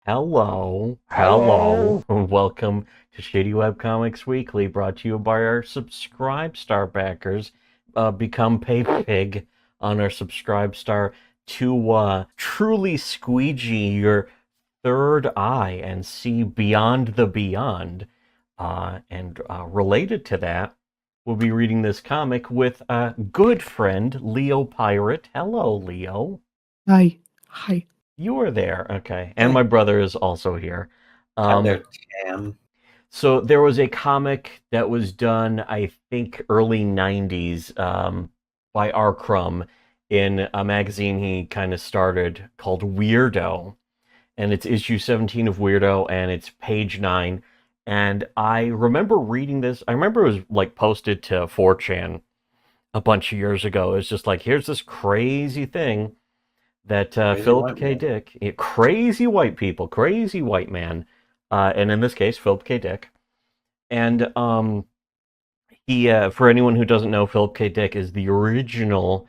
Hello, and welcome to Shittywebcomics Weekly, brought to you by our Subscribe Star backers. Become Pay Pig on our Subscribe Star to truly squeegee your third eye and see beyond the beyond. And related to that, we'll be reading this comic with a good friend, Leo Pirate. Hello, Leo. Hi. Hi. You are there, okay. And Hey. my brother is also here. Hi Um, there, Tam. so there was a comic that was done, I think, early '90s by R. Crumb in a magazine he kind of started called Weirdo, and it's issue 17 of Weirdo, and it's page 9. And I remember reading this. I remember it was like posted to 4chan a bunch of years ago. It's just like, here's this crazy thing that Crazy Philip white K. man. Dick, crazy white people, crazy white man, and in this case, Philip K. Dick. And he, for anyone who doesn't know, Philip K. Dick is the original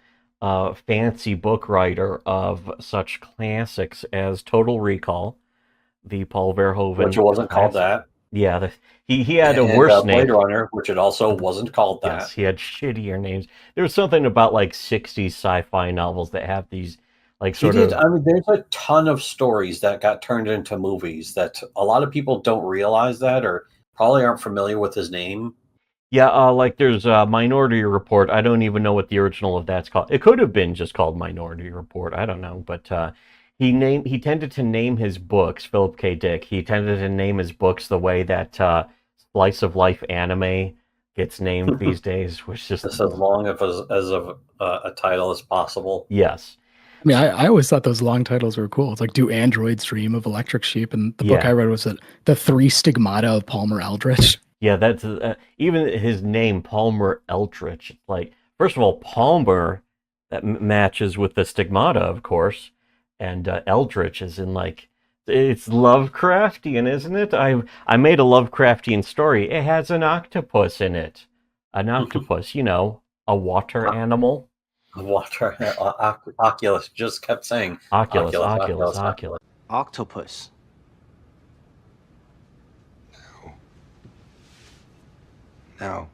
fancy book writer of such classics as Total Recall, the Paul Which Verhoeven it wasn't called classic. that. Yeah, he had a And worse Blade name. Runner, which it also wasn't called Yes, that. he had shittier names. There was something about like '60s sci-fi novels that have these like He sort did. of. I mean, there's a ton of stories that got turned into movies that a lot of people don't realize that or probably aren't familiar with his name. Yeah, like there's Minority Report. I don't even know what the original of that's called. It could have been just called Minority Report. I don't know, but he tended to name his books, Philip K. Dick. He tended to name his books the way that slice of life anime gets named these days, which just Just as long as of a title as possible. yes, I mean, I always thought those long titles were cool. It's like Do Androids Dream of Electric Sheep? And the book I yeah, read was the Three Stigmata of Palmer Eldritch. yeah. That's even his name, Palmer Eldritch. It's like, first of all, Palmer that matches with the stigmata, of course, and Eldritch is in like it's Lovecraftian, isn't it? I made a Lovecraftian story. It has an octopus in it. An octopus, a water animal. Water Oculus just kept saying Oculus, Oculus, Oculus, Oculus, Oculus. Oculus. Octopus. No.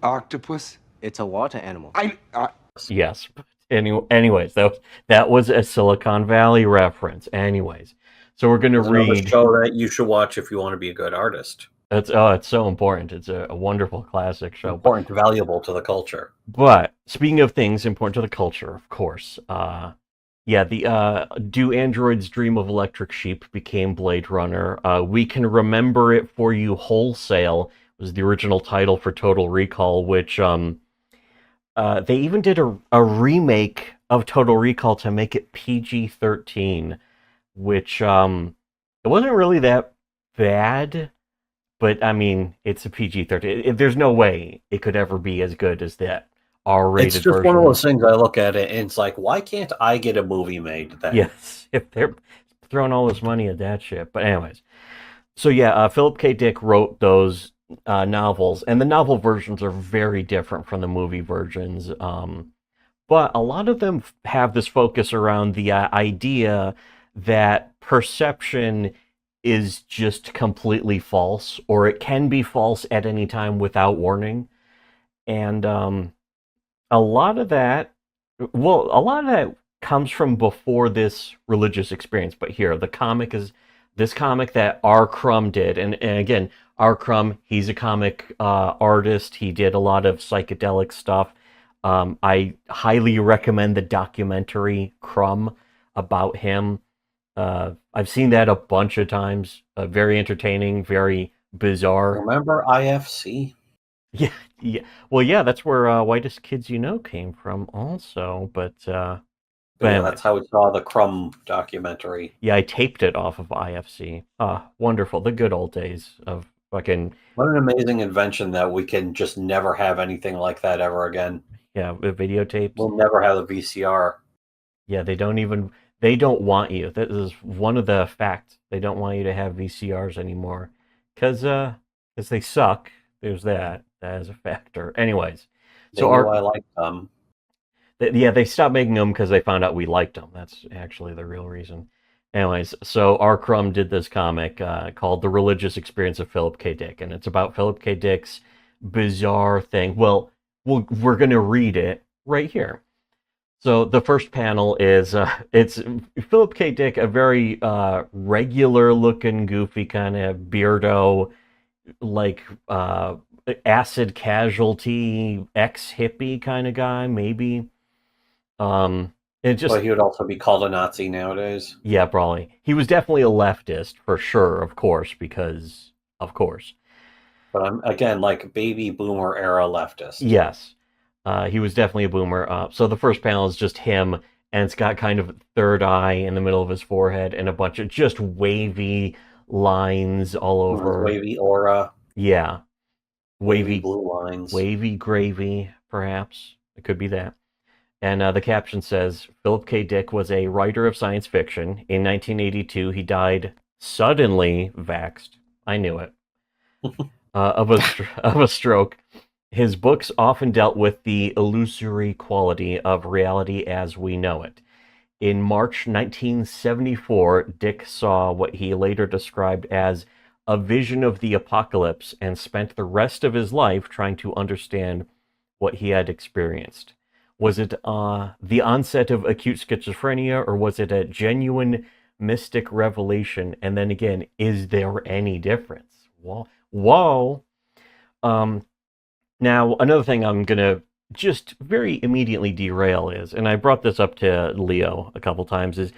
Octopus? It's a water animal. Yes. Anyways, that was a Silicon Valley reference. Anyways, so we're gonna There's another read. show that you should watch if you want to be a good artist. It's so important. It's a wonderful classic show. Important, valuable to the culture. But speaking of things important to the culture, of course, yeah, the Do Androids Dream of Electric Sheep became Blade Runner. We Can Remember It For You Wholesale was the original title for Total Recall, which they even did a remake of Total Recall to make it PG-13, which it wasn't really that bad, but I mean, it's a PG-13. There's no way it could ever be as good as that R-rated It's just version. one of those things I look at it and it's like, why can't I get a movie made then? Yes, if they're throwing all this money at that shit. But anyways, so yeah, Philip K. Dick wrote those novels, and the novel versions are very different from the movie versions. But a lot of them have this focus around the idea that perception is just completely false, or it can be false at any time without warning. And a lot of that, well, a lot of that comes from before this religious experience. But here, the comic is this comic that R. Crumb did, and again, R. Crumb, he's a comic artist. He did a lot of psychedelic stuff. I highly recommend the documentary Crumb about him. I've seen that a bunch of times. Very entertaining, very bizarre. Remember IFC? Yeah, yeah. Well, yeah, that's where Whitest Kids You Know came from, also. But Yeah, anyways, that's how we saw the Crumb documentary. yeah, I taped it off of IFC. Wonderful, the good old days of fucking What an amazing invention that we can just never have anything like that ever again. yeah, videotapes. We'll never have a VCR. Yeah, they don't want you. That is one of the facts. They don't want you to have VCRs anymore, because they suck. There's that as a factor. Anyways, They so knew I liked them. Yeah, they stopped making them because they found out we liked them. That's actually the real reason. Anyways, so R. Crumb did this comic called The Religious Experience of Philip K. Dick, and it's about Philip K. Dick's bizarre thing. Well, we're going to read it right here. So the first panel is it's Philip K. Dick, a very regular-looking, goofy kind of beardo, like acid casualty, ex-hippie kind of guy, maybe. It just Well, he would also be called a Nazi nowadays. Yeah, probably. He was definitely a leftist for sure, of course, because of course. But I'm again like baby boomer era leftist. Yes. He was definitely a boomer. So the first panel is just him, and it's got kind of a third eye in the middle of his forehead and a bunch of just wavy lines all over. Wavy aura. Yeah. Wavy blue lines. Wavy gravy, perhaps. It could be that. And the caption says, Philip K. Dick was a writer of science fiction. In 1982, he died suddenly, vaxxed. I knew it. Of a stroke. His books often dealt with the illusory quality of reality as we know it. In March 1974, Dick saw what he later described as a vision of the apocalypse and spent the rest of his life trying to understand what he had experienced. Was it the onset of acute schizophrenia, or was it a genuine mystic revelation? And then again, is there any difference? Whoa. Now, another thing I'm going to just very immediately derail is, and I brought this up to Leo a couple times, is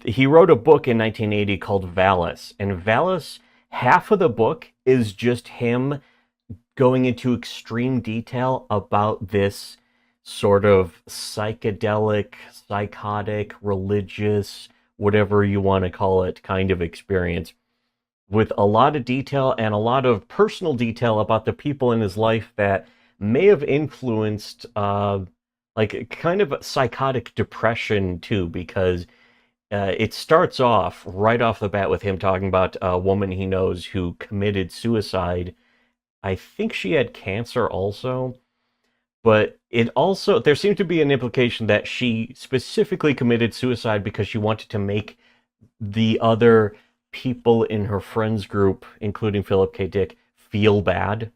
he wrote a book in 1980 called Valis. And Valis, half of the book is just him going into extreme detail about this sort of psychedelic, psychotic, religious, whatever you want to call it, kind of experience, with a lot of detail and a lot of personal detail about the people in his life that may have influenced like kind of psychotic depression too, because it starts off right off the bat with him talking about a woman he knows who committed suicide. I think she had cancer also. But it also, there seemed to be an implication that she specifically committed suicide because she wanted to make the other people in her friends group, including Philip K. Dick, feel bad.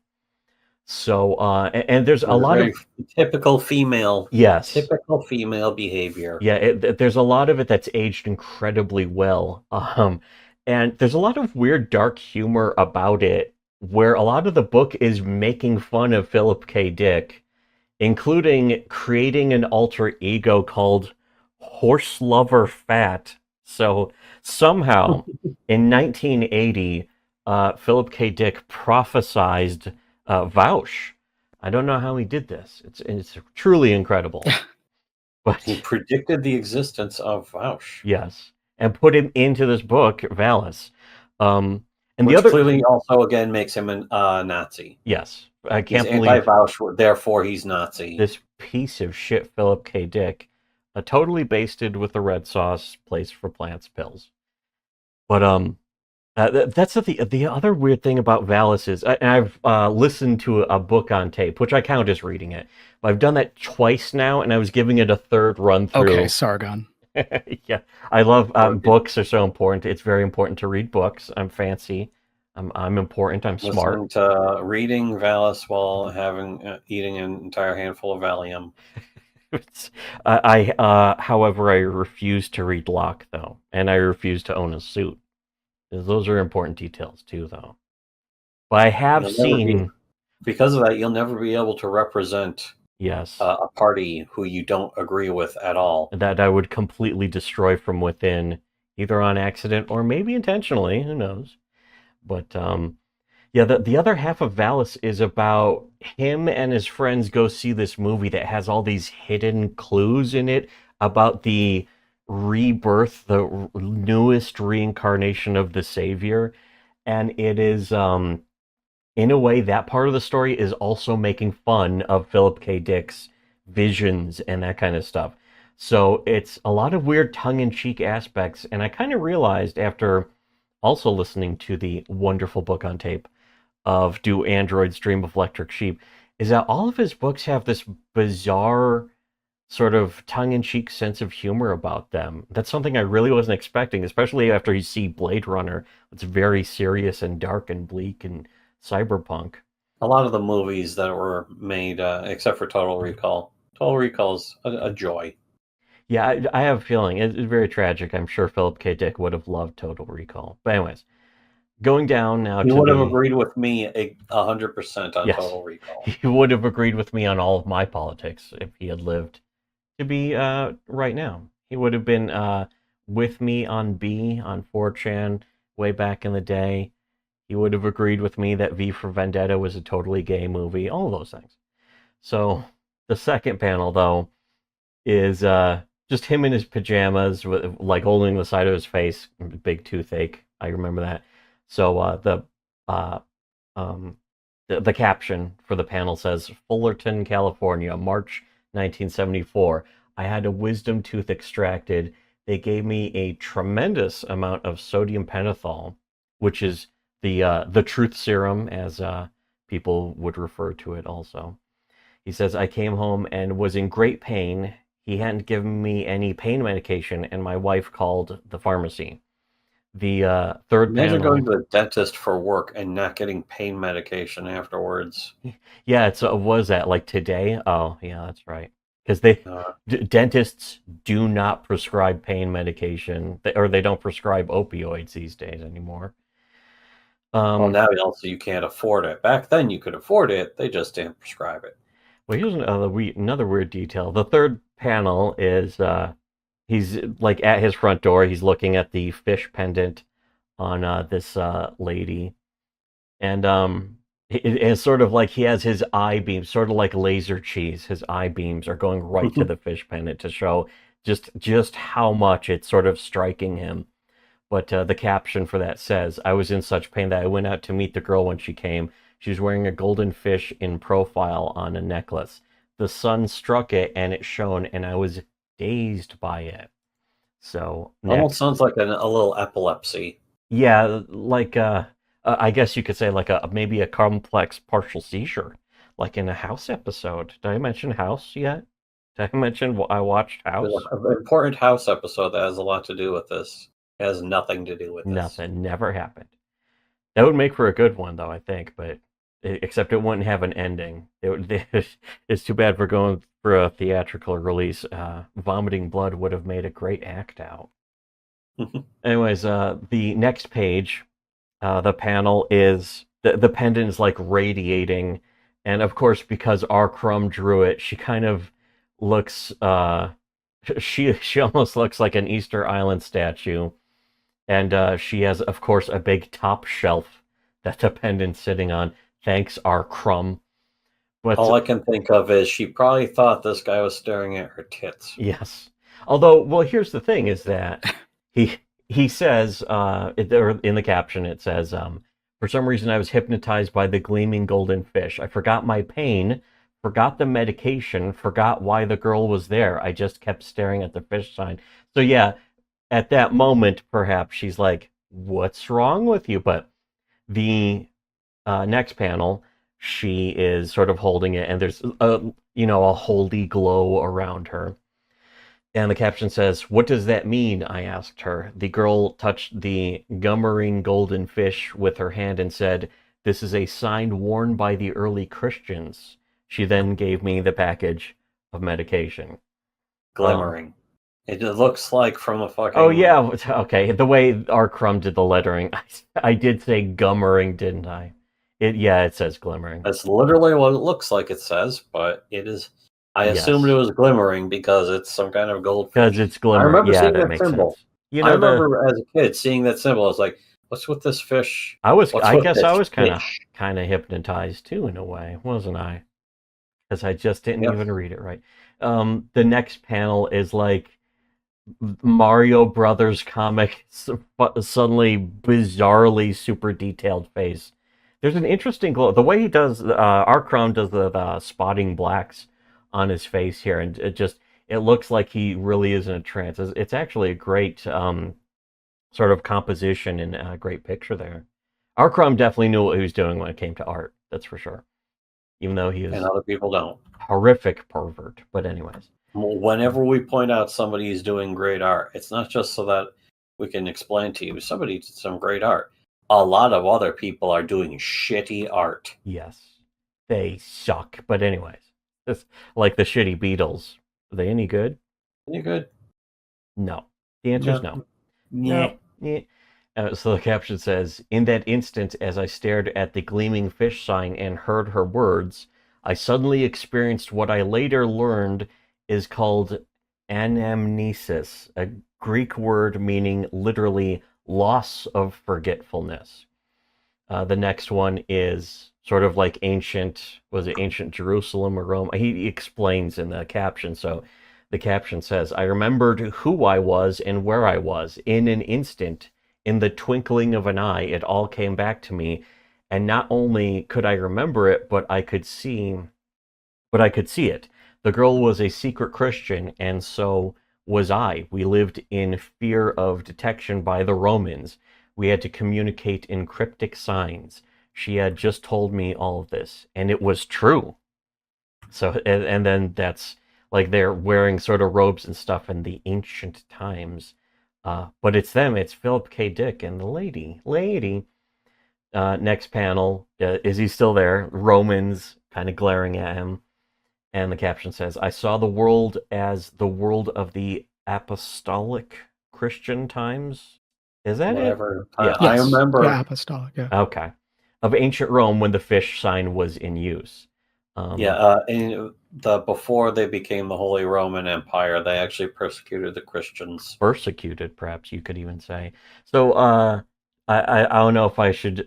So, and there's a lot of typical female, typical female behavior. Yeah, there's a lot of it that's aged incredibly well. And there's a lot of weird dark humor about it, where a lot of the book is making fun of Philip K. Dick, including creating an alter ego called Horse Lover Fat. So somehow, in 1980, Philip K. Dick prophesized Vaush. I don't know how he did this. It's truly incredible. But he predicted the existence of Vaush. Yes, and put him into this book, Valis. And which the other clearly also again makes him a Nazi. Yes. I can't he's believe anti-Vaush, therefore he's Nazi. This piece of shit, Philip K. Dick, totally basted with the red sauce place for plants pills. But that's the other weird thing about Valis is I've listened to a book on tape, which I count as reading it. But I've done that twice now, and I was giving it a third run through. Okay, Sargon. Yeah, I love books are so important. It's very important to read books. I'm fancy. I'm important. I'm smart. Listening to reading Valis while eating an entire handful of Valium. However, I refuse to read Locke though, and I refuse to own a suit. Those are important details too, though. But I have seen because of that, you'll never be able to represent yes a party who you don't agree with at all. That I would completely destroy from within, either on accident or maybe intentionally. Who knows? But yeah, the other half of Valis is about him and his friends go see this movie that has all these hidden clues in it about the rebirth, the newest reincarnation of the Savior. And it is, in a way, that part of the story is also making fun of Philip K. Dick's visions and that kind of stuff. So it's a lot of weird tongue-in-cheek aspects. And I kind of realized after also listening to the wonderful book on tape of Do Androids Dream of Electric Sheep, is that all of his books have this bizarre sort of tongue-in-cheek sense of humor about them. That's something I really wasn't expecting, especially after you see Blade Runner. It's very serious and dark and bleak and cyberpunk. A lot of the movies that were made, except for Total Recall is a joy. Yeah, I have a feeling it's very tragic. I'm sure Philip K. Dick would have loved Total Recall. But anyways, going down now He to would have the agreed with me 100% on yes, Total Recall. he would have agreed with me on all of my politics if he had lived to be right now. He would have been with me on B on 4chan way back in the day. He would have agreed with me that V for Vendetta was a totally gay movie. All of those things. So the second panel though is just him in his pajamas with like holding the side of his face, big toothache. I remember that. So uh, the caption for the panel says, Fullerton, California, March 1974. I had a wisdom tooth extracted. They gave me a tremendous amount of sodium pentothal, which is the truth serum, as people would refer to it also. He says, I came home and was in great pain. He hadn't given me any pain medication, and my wife called the pharmacy. The third Imagine panel. going to the dentist for work and not getting pain medication afterwards. Yeah, it was that like today. Oh, yeah, that's right. Because Uh, dentists do not prescribe pain medication, or they don't prescribe opioids these days anymore. well, now also you can't afford it. Back then you could afford it. They just didn't prescribe it. Well, here's another weird detail. The third panel is he's like at his front door. He's looking at the fish pendant on this lady, and it's sort of like he has his eye beams, sort of like laser cheese. His eye beams are going right to the fish pendant to show just how much it's sort of striking him. But the caption for that says, I was in such pain that I went out to meet the girl when she came. She was wearing a golden fish in profile on a necklace. The sun struck it and it shone, and I was dazed by it. So Almost next, sounds like a little epilepsy. yeah, like I guess you could say like maybe a complex partial seizure, like in a House episode. Did I mention House yet? Did I mention I watched There's House? an important House episode that has a lot to do with this. It has nothing to do with this. Nothing, never happened. That would make for a good one, though, I think, but except it wouldn't have an ending. It's too bad for going for a theatrical release. Vomiting blood would have made a great act out. Anyways, the next page, the panel is the pendant is like radiating, and of course, because R. Crumb drew it, she kind of looks. She almost looks like an Easter Island statue. And she has, of course, a big top shelf that the pendant's sitting on. Thanks, R. Crumb. But All I can think of is she probably thought this guy was staring at her tits. yes. Although, well, here's the thing: is that he says in the caption it says, for some reason I was hypnotized by the gleaming golden fish. I forgot my pain, forgot the medication, forgot why the girl was there. I just kept staring at the fish sign. So yeah. At that moment, perhaps she's like, what's wrong with you? But the next panel, she is sort of holding it, and there's a holy glow around her. And the caption says, what does that mean? I asked her. The girl touched the glimmering golden fish with her hand and said, this is a sign worn by the early Christians. She then gave me the package of medication. Glimmering. It looks like from a fucking... Oh, yeah. Okay. The way R. Crumb did the lettering, I did say gummering, didn't I? It says glimmering. That's literally what it looks like it says, but it is... I assumed it was glimmering because it's some kind of goldfish. Because it's glimmering. I remember seeing that that makes symbol. sense. You I know, remember as a kid seeing that symbol. I was like, what's with this fish? I guess I was kind kind of hypnotized too, in a way, wasn't I? Because I just didn't even read it right. The next panel is like Mario Brothers comic, suddenly bizarrely super detailed face. There's an interesting glow. The way he does, R. Crumb does the spotting blacks on his face here, and it looks like he really is in a trance. It's actually a great sort of composition and a great picture there. R. Crumb definitely knew what he was doing when it came to art, that's for sure. Even though he is and other people don't. horrific pervert. But anyways. Whenever we point out somebody is doing great art, it's not just so that we can explain to you somebody did some great art. A lot of other people are doing shitty art. Yes, they suck. But anyways, it's like the shitty Beatles. Are they any good? You good? No. The answer is no. Yeah. Yeah. So the caption says, "In that instant, as I stared at the gleaming fish sign and heard her words, I suddenly experienced what I later learned is called anamnesis, a Greek word meaning literally loss of forgetfulness." The next one is sort of like ancient Jerusalem or Rome? He explains in the caption. So the caption says, "I remembered who I was and where I was. In an instant, in the twinkling of an eye, it all came back to me. And not only could I remember it, but I could see it. The girl was a secret Christian, and so was I. We lived in fear of detection by the Romans. We had to communicate in cryptic signs. She had just told me all of this, and it was true." So, and then that's like they're wearing sort of robes and stuff in the ancient times. But it's them, it's Philip K. Dick and the lady. Next panel, is he still there? Romans kind of glaring at him. And the caption says, "I saw the world as the world of the apostolic Christian times." Is that Whatever. it? Yeah. I remember. Yeah, apostolic. Yeah. Okay. Of ancient Rome when the fish sign was in use. And before they became the Holy Roman Empire, they actually persecuted the Christians. Persecuted, perhaps you could even say. So I don't know if I should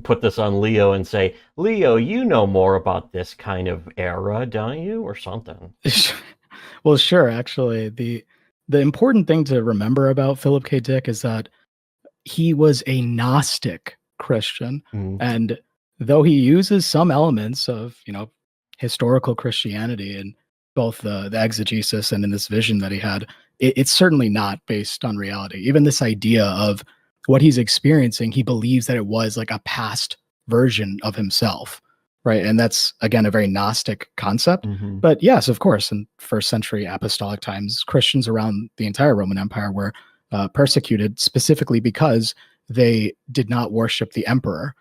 put this on Leo and say, "Leo, you know more about this kind of era, don't you?" or something. Well, sure. Actually, the important thing to remember about Philip K. Dick is that he was a Gnostic Christian, and though he uses some elements of historical Christianity in both the exegesis and in this vision that he had, it's certainly not based on reality. Even this idea of what he's experiencing, he believes that it was like a past version of himself, right? And that's again a very Gnostic concept. But yes, of course, in first century apostolic times, Christians around the entire Roman Empire were persecuted specifically because they did not worship the emperor.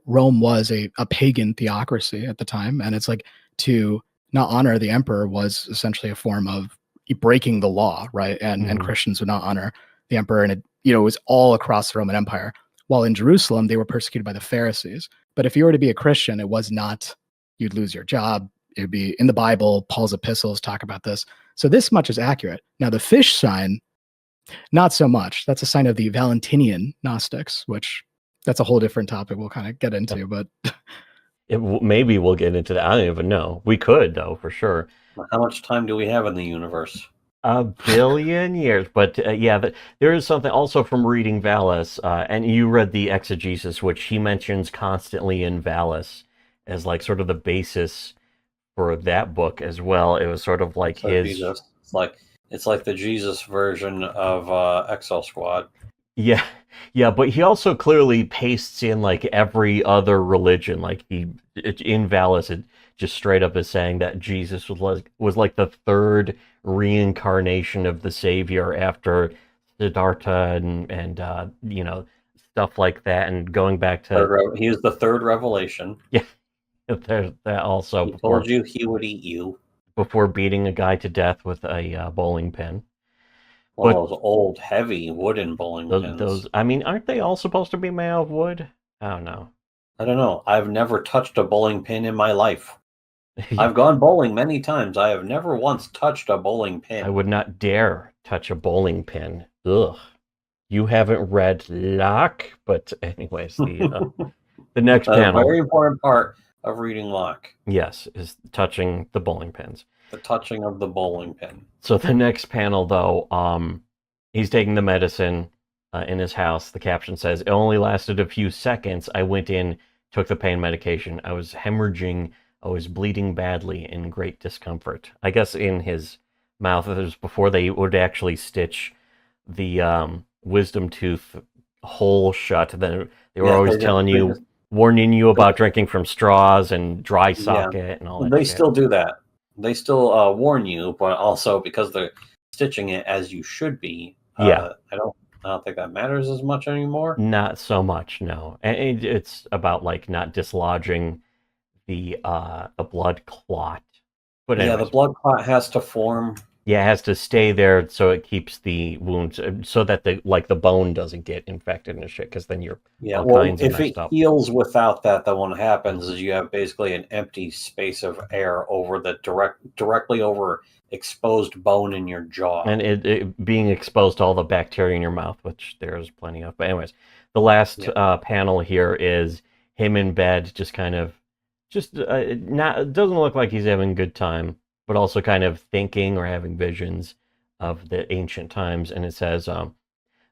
Rome was a pagan theocracy at the time, and it's like to not honor the emperor was essentially a form of breaking the law, right? And Christians would not honor the emperor, and it was all across the Roman Empire. While in Jerusalem, they were persecuted by the Pharisees. But if you were to be a Christian, it was not, you'd lose your job. It would be in the Bible. Paul's epistles talk about this. So this much is accurate. Now, the fish sign, not so much. That's a sign of the Valentinian Gnostics, which that's a whole different topic we'll kind of get into. But maybe we'll get into that. I don't even know. We could, though, for sure. How much time do we have in the universe? A billion years. But there is something also from reading Vallis, and you read the exegesis, which he mentions constantly in Vallis as like sort of the basis for that book as well. It was sort of like his... Jesus. It's like the Jesus version of Exo Squad. Yeah, but he also clearly pastes in like every other religion. Like in Vallis, it just straight up is saying that Jesus was like the third reincarnation of the Savior after Siddhartha and stuff like that, and going back to he was the third revelation. Yeah, there's that also. He told you he would eat you before beating a guy to death with a bowling pin. One of those old, heavy wooden bowling pins. Those, I mean, aren't they all supposed to be made of wood? I don't know. I don't know. I've never touched a bowling pin in my life. I've gone bowling many times. I have never once touched a bowling pin. I would not dare touch a bowling pin. Ugh. You haven't read Locke, but anyways, the next panel. A very important part of reading Locke. Yes, is touching the bowling pins. The touching of the bowling pin. So the next panel, though, he's taking the medicine in his house. The caption says, "It only lasted a few seconds. I went in, took the pain medication. I was hemorrhaging. I was bleeding badly in great discomfort." I guess in his mouth. It was before they would actually stitch the wisdom tooth hole shut. Then they were always warning you about drinking from straws and dry socket and all that. They still do that. warn you, but also because they're stitching it as you should be. Yeah. I don't think that matters as much anymore. Not so much, no. And it's about like not dislodging the blood clot. But Yeah, anyways, the blood clot has to form. yeah, it has to stay there so it keeps the wounds, so that the bone doesn't get infected and shit. Because then you're all kinds of If it messed up. heals without that, then what happens is you have basically an empty space of air over the directly over exposed bone in your jaw. And it being exposed to all the bacteria in your mouth, which there's plenty of. But anyways, the last panel here is him in bed, just kind of, not, doesn't look like he's having a good time, but also kind of thinking or having visions of the ancient times. And it says,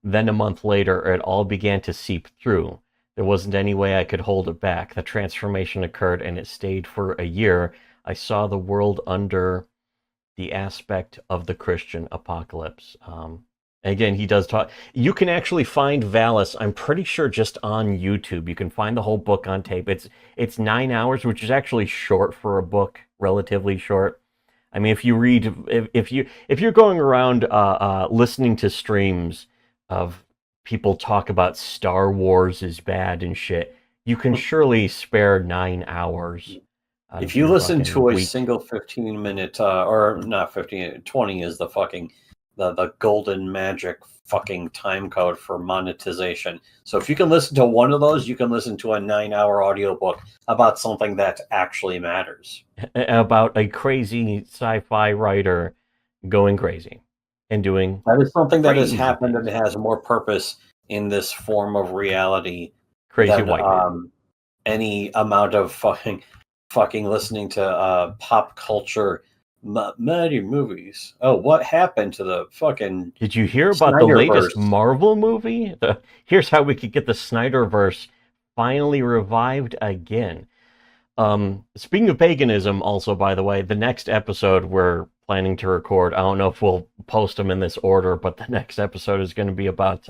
then a month later, it all began to seep through. There wasn't any way I could hold it back. The transformation occurred, and it stayed for a year. I saw the world under the aspect of the Christian apocalypse. Again, he does talk. You can actually find Valis, I'm pretty sure, just on YouTube. You can find the whole book on tape. It's 9 hours, which is actually short for a book, relatively short. I mean, if you read, if you're going around listening to streams of people talk about Star Wars is bad and shit, you can surely spare 9 hours. If you listen to a single 15-minute, or not 15, 20 is the fucking the golden magic fucking time code for monetization. So if you can listen to one of those, you can listen to a 9-hour audiobook about something that actually matters. About a crazy sci-fi writer going crazy and doing that is something that has crazy happened things. and has more purpose in this form of reality Crazy than white man. any amount of fucking listening to pop culture muddy movies. Oh, what happened to the fucking... Did you hear about the latest Marvel movie? Here's how we could get the Snyderverse finally revived again. Speaking of paganism, also, by the way, the next episode we're planning to record, I don't know if we'll post them in this order, but the next episode is going to be about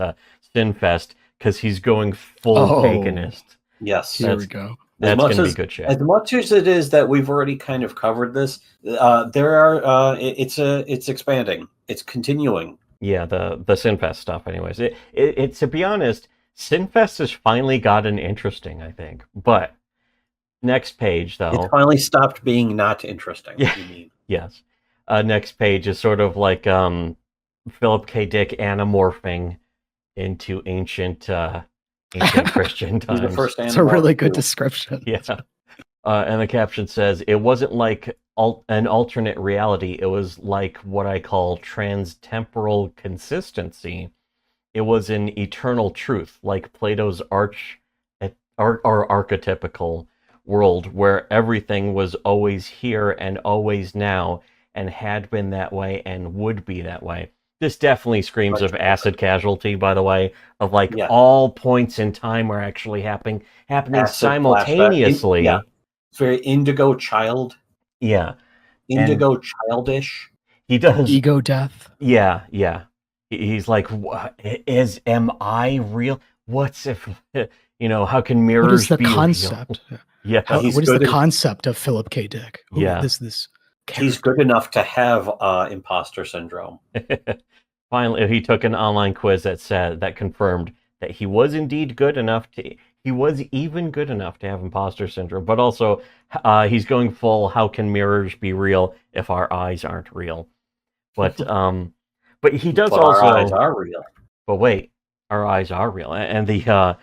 Sinfest, because he's going full paganist. Yes. Here we go. That's going to be good shit. As much as it is that we've already kind of covered this, it's expanding. It's continuing. Yeah, the Sinfest stuff. Anyways, it to be honest, Sinfest has finally gotten interesting, I think. But next page, though, it finally stopped being not interesting. Yeah. You mean? Yes. Next page is sort of like Philip K. Dick anamorphing into ancient Christian times. The first it's a really good description. Yeah. And the caption says, it wasn't like an alternate reality. It was like what I call trans-temporal consistency. It was an eternal truth, like Plato's archetypical world, where everything was always here and always now, and had been that way and would be that way. This definitely screams of Acid Casualty, by the way, of like all points in time are actually happening simultaneously. It's very Indigo Child. Yeah. Indigo Childish. He does. Ego death. Yeah. He's like, am I real? What's if, how can mirrors be real? What is the concept? Yeah. What is the concept of Philip K. Dick? This he's good enough to have imposter syndrome. Finally, he took an online quiz that confirmed that he was indeed good enough he was even good enough to have imposter syndrome, but also he's going full, how can mirrors be real if our eyes aren't real? But he does also... Our eyes are real. But wait, our eyes are real. And the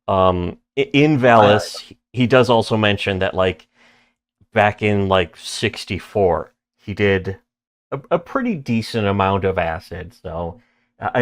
in Valis, he does also mention that, like, back in, like, 64, he did a pretty decent amount of acid, so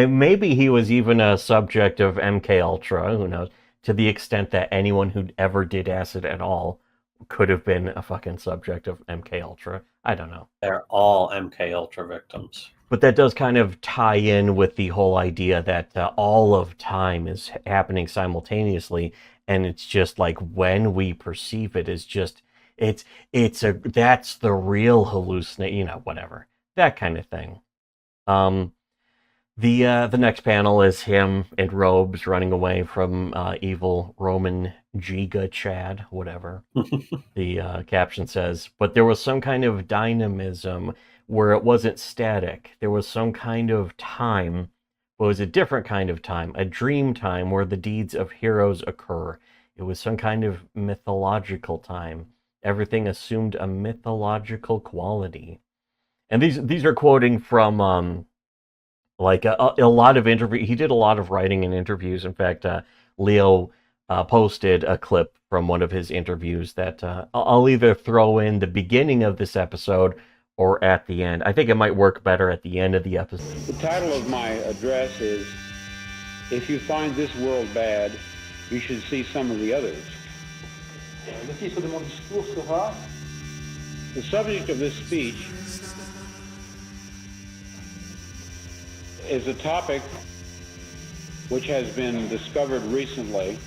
maybe he was even a subject of MK Ultra, who knows, to the extent that anyone who ever did acid at all could have been a fucking subject of MK Ultra. I don't know. They're all MK Ultra victims. But that does kind of tie in with the whole idea that all of time is happening simultaneously, and it's just like when we perceive it is just that's the real hallucination, whatever, that kind of thing. The next panel is him in robes running away from evil Roman Giga Chad, whatever. The caption says, but there was some kind of dynamism where it wasn't static. There was some kind of time, but it was a different kind of time, a dream time where the deeds of heroes occur. It was some kind of mythological time. Everything assumed a mythological quality. And these are quoting from like a lot of interview. He did a lot of writing and interviews. In fact, Leo posted a clip from one of his interviews that I'll either throw in the beginning of this episode or at the end. I think it might work better at the end of the episode. The title of my address is, If You Find This World Bad, You Should See Some of the Others. Le titre de mon discours sera, the subject of this speech is a topic which has been discovered recently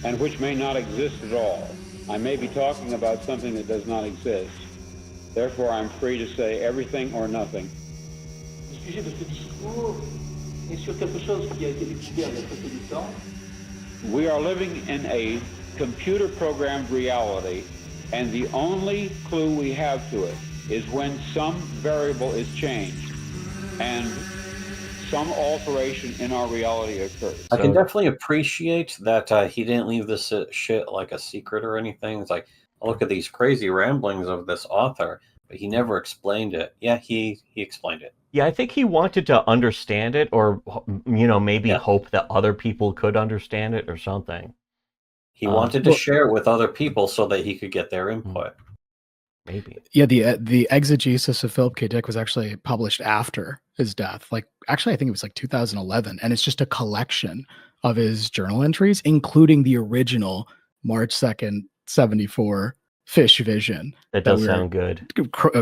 and which may not exist at all. I may be talking about something that does not exist. Therefore, I'm free to say everything or nothing. Le sujet de ce discours est sur quelque chose qui a été découvert il y a très peu de temps. We are living in a computer-programmed reality, and the only clue we have to it is when some variable is changed and some alteration in our reality occurs. I can definitely appreciate that he didn't leave this shit like a secret or anything. It's like, look at these crazy ramblings of this author, but he never explained it. Yeah, he explained it. Yeah, I think he wanted to understand it, or maybe hope that other people could understand it or something. He wanted to share it with other people so that he could get their input. Maybe. Yeah, the exegesis of Philip K. Dick was actually published after his death. Like, actually, I think it was like 2011, and it's just a collection of his journal entries, including the original March 2nd, 74 fish vision. That does sound good.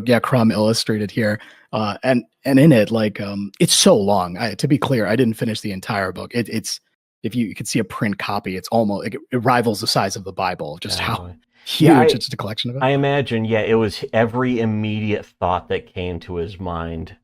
Yeah, Crumb illustrated here, and in it, like, it's so long. To be clear, I didn't finish the entire book. It's if you could see a print copy, it's almost it rivals the size of the Bible. Just how huge it's just a collection of it. I imagine, it was every immediate thought that came to his mind.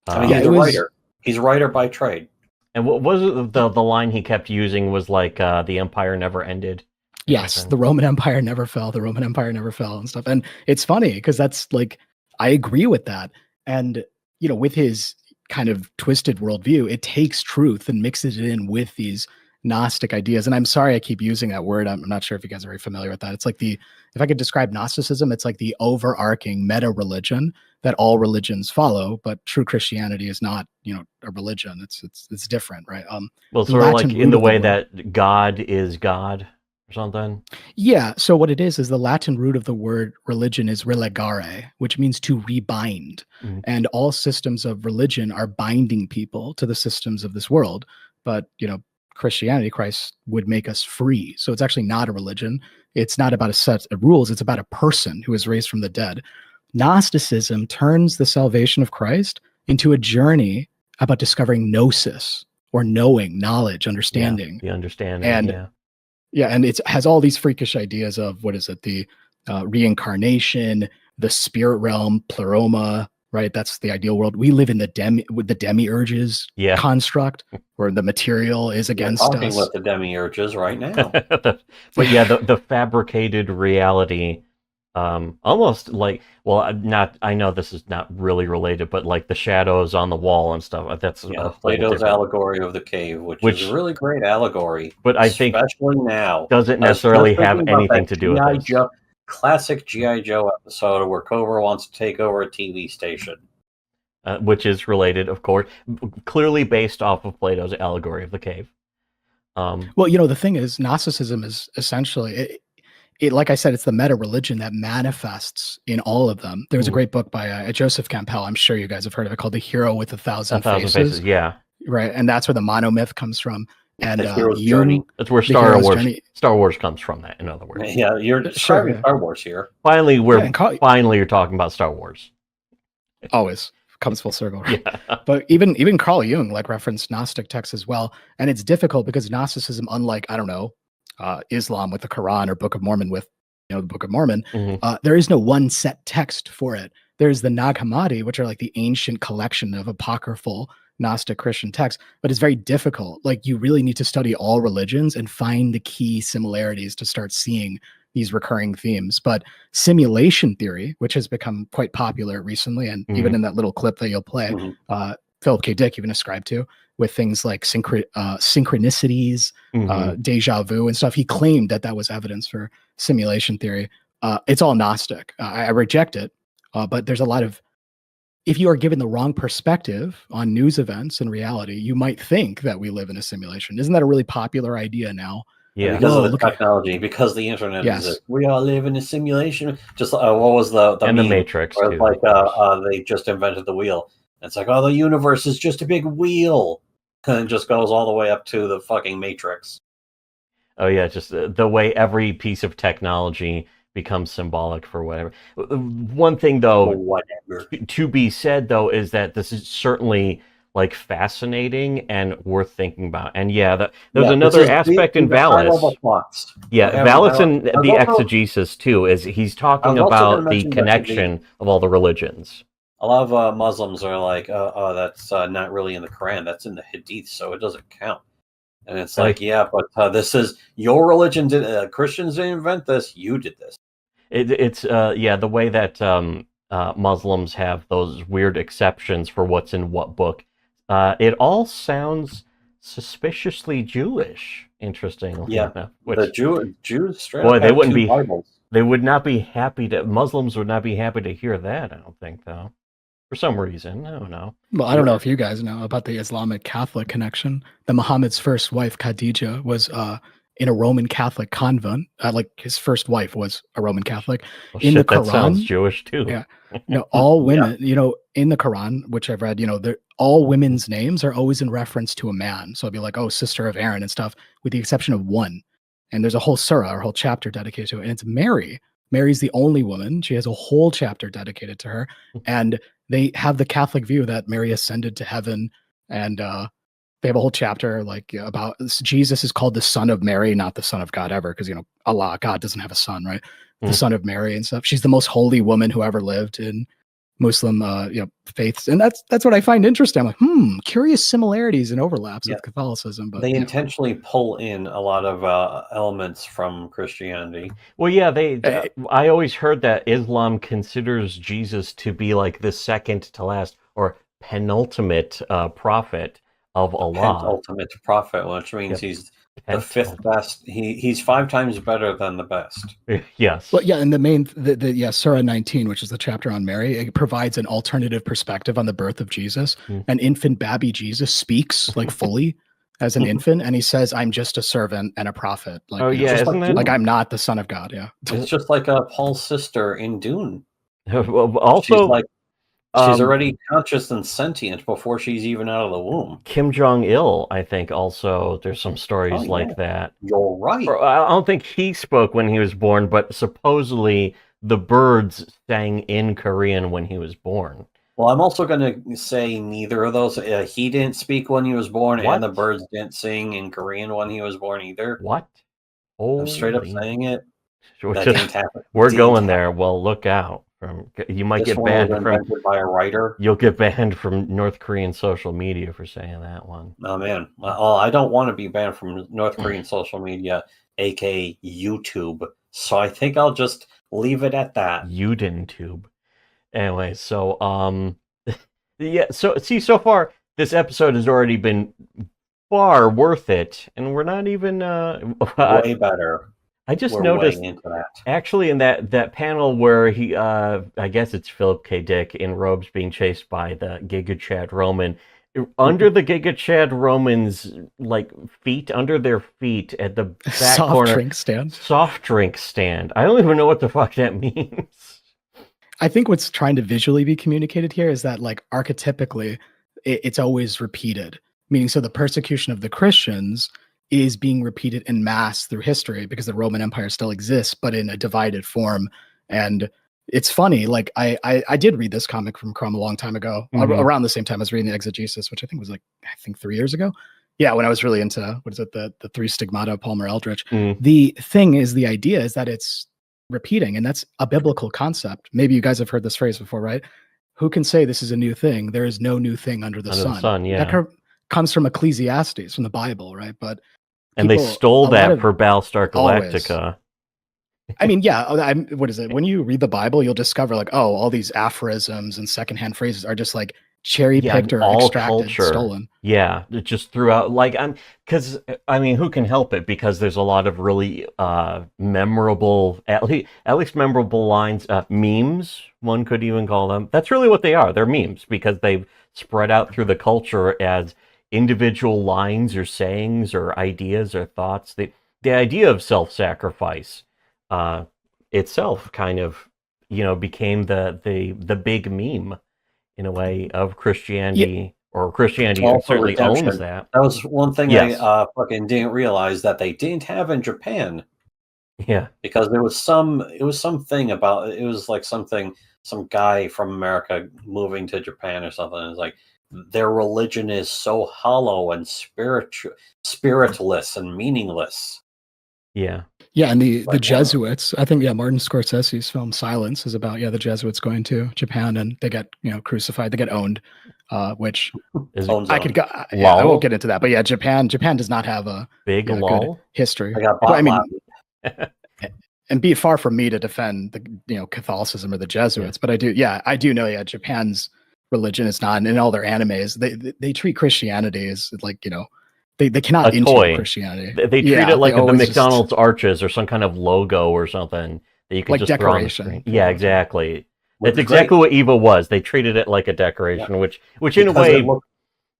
I mean, he's a writer. He's a writer by trade. And what was it? The line he kept using was like, "The empire never ended." Yes, the Roman Empire never fell. The Roman Empire never fell, and stuff. And it's funny because that's like, I agree with that. And with his kind of twisted worldview, it takes truth and mixes it in with these Gnostic ideas. And I'm sorry I keep using that word. I'm not sure if you guys are very familiar with that. It's like if I could describe Gnosticism, it's like the overarching meta religion that all religions follow, but true Christianity is not, a religion. It's different, right? Well, sort of like in the way that God is God or something. Yeah. So what it is the Latin root of the word religion is relegare, which means to rebind. Mm-hmm. And all systems of religion are binding people to the systems of this world. But, Christianity, Christ would make us free. So it's actually not a religion. It's not about a set of rules. It's about a person who is raised from the dead. Gnosticism turns the salvation of Christ into a journey about discovering gnosis, or knowing, knowledge, understanding. The understanding, and and it has all these freakish ideas of, the reincarnation, the spirit realm, pleroma, right? That's the ideal world. We live in the demiurges construct, where the material is against us. Talking with the demiurges right now. But the fabricated reality, almost like, I know this is not really related, but like the shadows on the wall and stuff. That's Plato's allegory of the cave, which is a really great allegory. But I think especially now doesn't necessarily have anything to do with this. Classic G.I. Joe episode where Cobra wants to take over a TV station. Which is related, of course, clearly based off of Plato's allegory of the cave. The thing is, Gnosticism is essentially, it like I said, it's the meta religion that manifests in all of them. There was a great book by Joseph Campbell, I'm sure you guys have heard of it, called The Hero with a Thousand Faces. Yeah. Right, and that's where the monomyth comes from. And the hero's journey. That's where Star Wars comes from. That, in other words. Yeah, you're describing Star Wars here. Finally, you're talking about Star Wars. Always comes full circle, right? Yeah. But even Carl Jung referenced Gnostic texts as well, and it's difficult because Gnosticism, unlike Islam with the Quran or Book of Mormon with the Book of Mormon, there is no one set text for it. There's the Nag Hammadi, which are like the ancient collection of apocryphal Gnostic Christian texts, but it's very difficult. Like, you really need to study all religions and find the key similarities to start seeing these recurring themes. But simulation theory, which has become quite popular recently, and even in that little clip that you'll play, Philip K. Dick even ascribed to, with things like synchronicities, deja vu and stuff. He claimed that was evidence for simulation theory. It's all Gnostic. I reject it, but there's a lot of, if you are given the wrong perspective on news events and reality, you might think that we live in a simulation. Isn't that a really popular idea now? Yeah, because of the technology, because the internet is. We all live in a simulation. Just what was the and the meme Matrix where too? Like they just invented the wheel. It's like, oh, the universe is just a big wheel, and it just goes all the way up to the fucking Matrix. Oh yeah, just the way every piece of technology becomes symbolic for whatever. One thing though, to be said though, is that this is certainly like fascinating and worth thinking about. And yeah, there's another aspect in Valis. Yeah, Valis and the exegesis too, is he's talking about the connection of all the religions. A lot of Muslims are like, oh, that's not really in the Quran, that's in the Hadith, so it doesn't count. And it's like, yeah, but this is your religion. Christians didn't invent this. You did this. It's the way that Muslims have those weird exceptions for what's in what book. It all sounds suspiciously Jewish. Interesting. Yeah, the Jews straight boy, up they wouldn't be. Bibles. They would not be happy to. Muslims would not be happy to hear that. I don't think, though. For some reason, I don't know. Well, I don't know if you guys know about the Islamic Catholic connection. The Muhammad's first wife, Khadija, was in a Roman Catholic convent. Like, his first wife was a Roman Catholic. Well, in the Quran, that sounds Jewish too. Yeah, all women. In the Quran, which I've read, all women's names are always in reference to a man. So it'd be like, oh, sister of Aaron and stuff, with the exception of one. And there's a whole surah or whole chapter dedicated to it, and it's Mary. Mary's the only woman. She has a whole chapter dedicated to her, and they have the Catholic view that Mary ascended to heaven, and they have a whole chapter about Jesus is called the Son of Mary, not the Son of God ever, because Allah, God doesn't have a son, right? The Son of Mary and stuff. She's the most holy woman who ever lived in Muslim faiths, and that's what I find interesting. I'm like, curious similarities and overlaps with Catholicism, but they intentionally pull in a lot of elements from Christianity. Well, yeah, I always heard that Islam considers Jesus to be like the second to last or penultimate prophet of Allah. Penultimate prophet, which means he's the fifth best. He's 5 times better than the best. Yes. Well, yeah, and the main, Surah 19, which is the chapter on Mary, it provides an alternative perspective on the birth of Jesus. An infant baby Jesus speaks fully as an infant, and he says, "I'm just a servant and a prophet." Like I'm not the son of God. Yeah, it's just like Paul's sister in Dune. Also, she's already conscious and sentient before she's even out of the womb. Kim Jong-il, I think, also, there's some stories like that. You're right. I don't think he spoke when he was born, but supposedly the birds sang in Korean when he was born. Well, I'm also going to say neither of those. He didn't speak when he was born, and the birds didn't sing in Korean when he was born either. What? I'm straight up saying it. We're going there. Well, look out. You might get banned by a writer. You'll get banned from North Korean social media for saying that one. Oh man, I don't want to be banned from North Korean social media, aka YouTube. So I think I'll just leave it at that. YouTube. Anyway, so so far this episode has already been far worth it, and we're not even way better. I just noticed, actually, in that panel where he, I guess it's Philip K. Dick in robes being chased by the Giga Chad Roman, under the Giga Chad Roman's feet, under their feet at the back corner, soft drink stand. I don't even know what the fuck that means. I think what's trying to visually be communicated here is that, archetypically, it's always repeated. Meaning, so the persecution of the Christians is being repeated en masse through history because the Roman Empire still exists, but in a divided form. And it's funny, I did read this comic from Crumb a long time ago, around the same time I was reading the Exegesis, which I think was 3 years ago. Yeah, when I was really into, the Three Stigmata of Palmer Eldritch. The thing is, the idea is that it's repeating, and that's a biblical concept. Maybe you guys have heard this phrase before, right? who can say this is a new thing? There is no new thing under the sun. Yeah. That comes from Ecclesiastes, from the Bible, right? But and they stole that for Battlestar Galactica. Always. I mean, yeah. What is it? When you read the Bible, you'll discover like, oh, all these aphorisms and secondhand phrases are just like cherry picked or all extracted, culture. stolen. Yeah, just throughout. Like because I mean, who can help it? Because there's a lot of really memorable, at least memorable lines, memes. One could even call them. That's really what they are. They're memes because they've spread out through the culture as individual lines or sayings or ideas or thoughts. The idea of self-sacrifice itself kind of became the big meme in a way of Christianity, or Christianity certainly redemption. owns that. That was one thing I fucking didn't realize that they didn't have in Japan. Yeah, because it was something about it was like some guy from America moving to Japan or something. It's like their religion is so hollow and spiritless and meaningless. Yeah. Yeah, and the Jesuits, I think, Martin Scorsese's film Silence is about, the Jesuits going to Japan and they get, crucified, they get owned, which I could go, I won't get into that, but Japan does not have a big good history. And be it far from me to defend the, Catholicism or the Jesuits, but I do know, Japan's religion is not, and in all their animes, they treat Christianity as like, they cannot toy. Christianity. They treat it like the McDonald's arches or some kind of logo or something that you can like just decoration. Throw on the screen. Yeah, exactly. That's exactly what Eva was. They treated it like a decoration, which in a way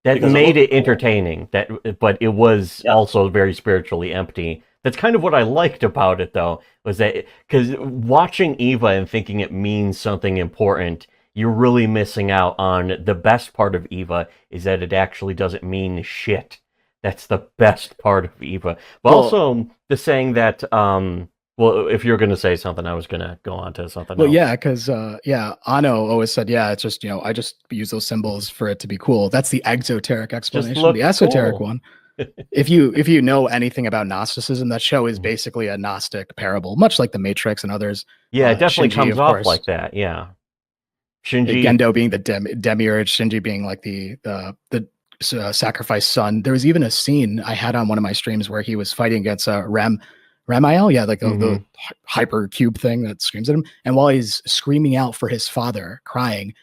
that made it entertaining. But it was also very spiritually empty. That's kind of what I liked about it, though, was that because watching Eva and thinking it means something important, you're really missing out on the best part of Eva is that it actually doesn't mean shit. That's the best part of Eva. But also the saying that, if you're going to say something, I was going to go on to something else. Yeah, because, Anno always said, it's just, I just use those symbols for it to be cool. That's the exoteric explanation. The esoteric one, if you know anything about Gnosticism, that show is basically a Gnostic parable, much like The Matrix and others. Yeah, it definitely comes off like that, yeah. Shinji. Gendo being the demiurge, Shinji being like the sacrifice son. There was even a scene I had on one of my streams where he was fighting against Ramiel, the hyper cube thing that screams at him. And while he's screaming out for his father, crying,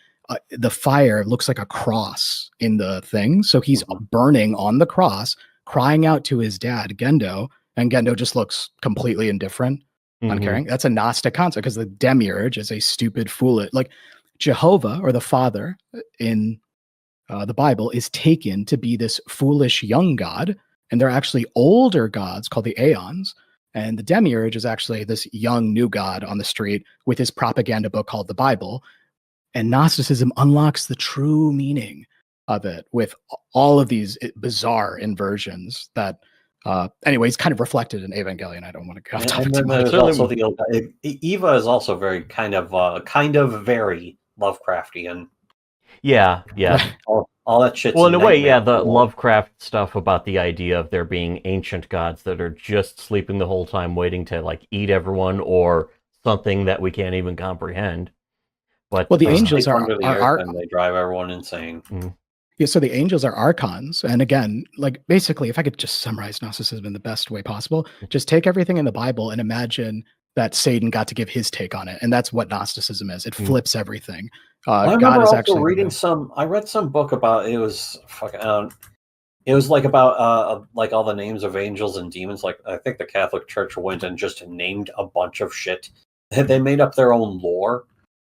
the fire looks like a cross in the thing. So he's burning on the cross, crying out to his dad, Gendo, and Gendo just looks completely indifferent, uncaring. That's a Gnostic concept because the demiurge is a stupid fool. Like Jehovah, or the Father in the Bible, is taken to be this foolish young god, and they're actually older gods called the Aeons, and the demiurge is actually this young new god on the street with his propaganda book called the Bible. And Gnosticism unlocks the true meaning of it with all of these bizarre inversions that anyways kind of reflected in Evangelion. I don't want to go off topic too much. Also Eva is also very kind of very Lovecraftian. Yeah. All that shit. Well, in a way, the Lovecraft stuff about the idea of there being ancient gods that are just sleeping the whole time, waiting to like eat everyone or something that we can't even comprehend. But the angels are and they drive everyone insane. Yeah, so the angels are archons, and again, like basically, if I could just summarize Gnosticism in the best way possible, just take everything in the Bible and imagine that Satan got to give his take on it, and that's what Gnosticism is. It flips everything. I remember also reading I read some book about it was it was like about like all the names of angels and demons. Like I think the Catholic Church went and just named a bunch of shit. They made up their own lore.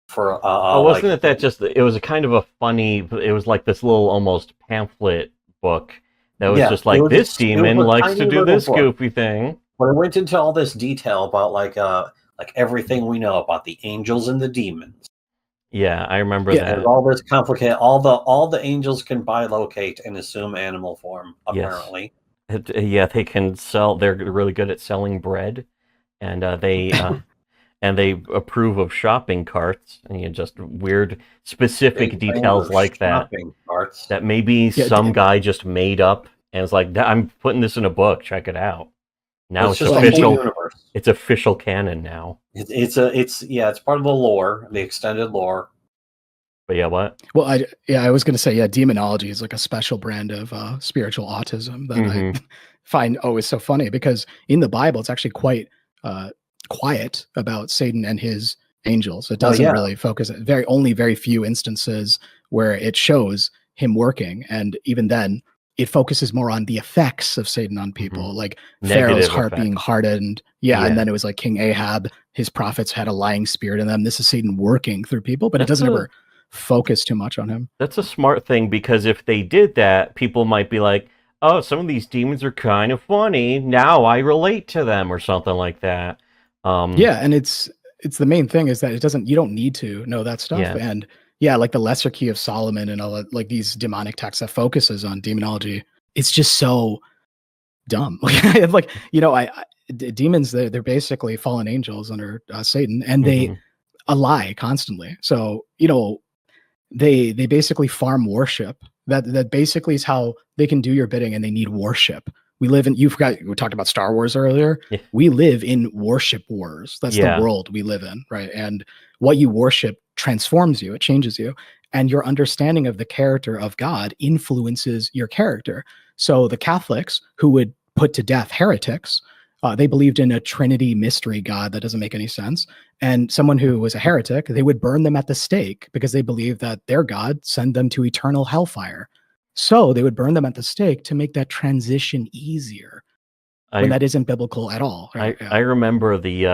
For wasn't it just it was a kind of a funny, it was like this little almost pamphlet book that was just like this demon likes to do this goofy thing. But it went into all this detail about like everything we know about the angels and the demons. Yeah, I remember that. All this complicated, all the angels can bilocate and assume animal form, apparently. Yes. They can sell, they're really good at selling bread, and they and they approve of shopping carts, and just weird specific details like that. Carts. That maybe some guy just made up and it's like, I'm putting this in a book, check it out. Now it's official. It's official canon now. It's part of the lore, the extended lore. But yeah, what? Well, I was going to say, yeah, demonology is like a special brand of spiritual autism that I find always so funny, because in the Bible, it's actually quite quiet about Satan and his angels. It doesn't really focus. Very few instances where it shows him working, and even then, it focuses more on the effects of Satan on people, like Pharaoh's heart being hardened. Yeah, and then it was like King Ahab, his prophets had a lying spirit in them. This is Satan working through people, but it doesn't ever focus too much on him. That's a smart thing, because if they did that, people might be like, oh, some of these demons are kind of funny. Now I relate to them, or something like that. Yeah, and it's the main thing is that you don't need to know that stuff. Yeah. And yeah, like the Lesser Key of Solomon and all that, like these demonic texts that focuses on demonology, it's just so dumb. Like, demons, they're basically fallen angels under Satan, and they lie constantly. So, they basically farm worship. That basically is how they can do your bidding, and they need worship. We talked about Star Wars earlier. Yeah. We live in worship wars. That's the world we live in, right? And what you worship transforms you. It changes you. And your understanding of the character of God influences your character. So the Catholics, who would put to death heretics, they believed in a Trinity mystery God that doesn't make any sense. And someone who was a heretic, they would burn them at the stake because they believed that their God sent them to eternal hellfire. So they would burn them at the stake to make that transition easier, when that isn't biblical at all. Right? I remember the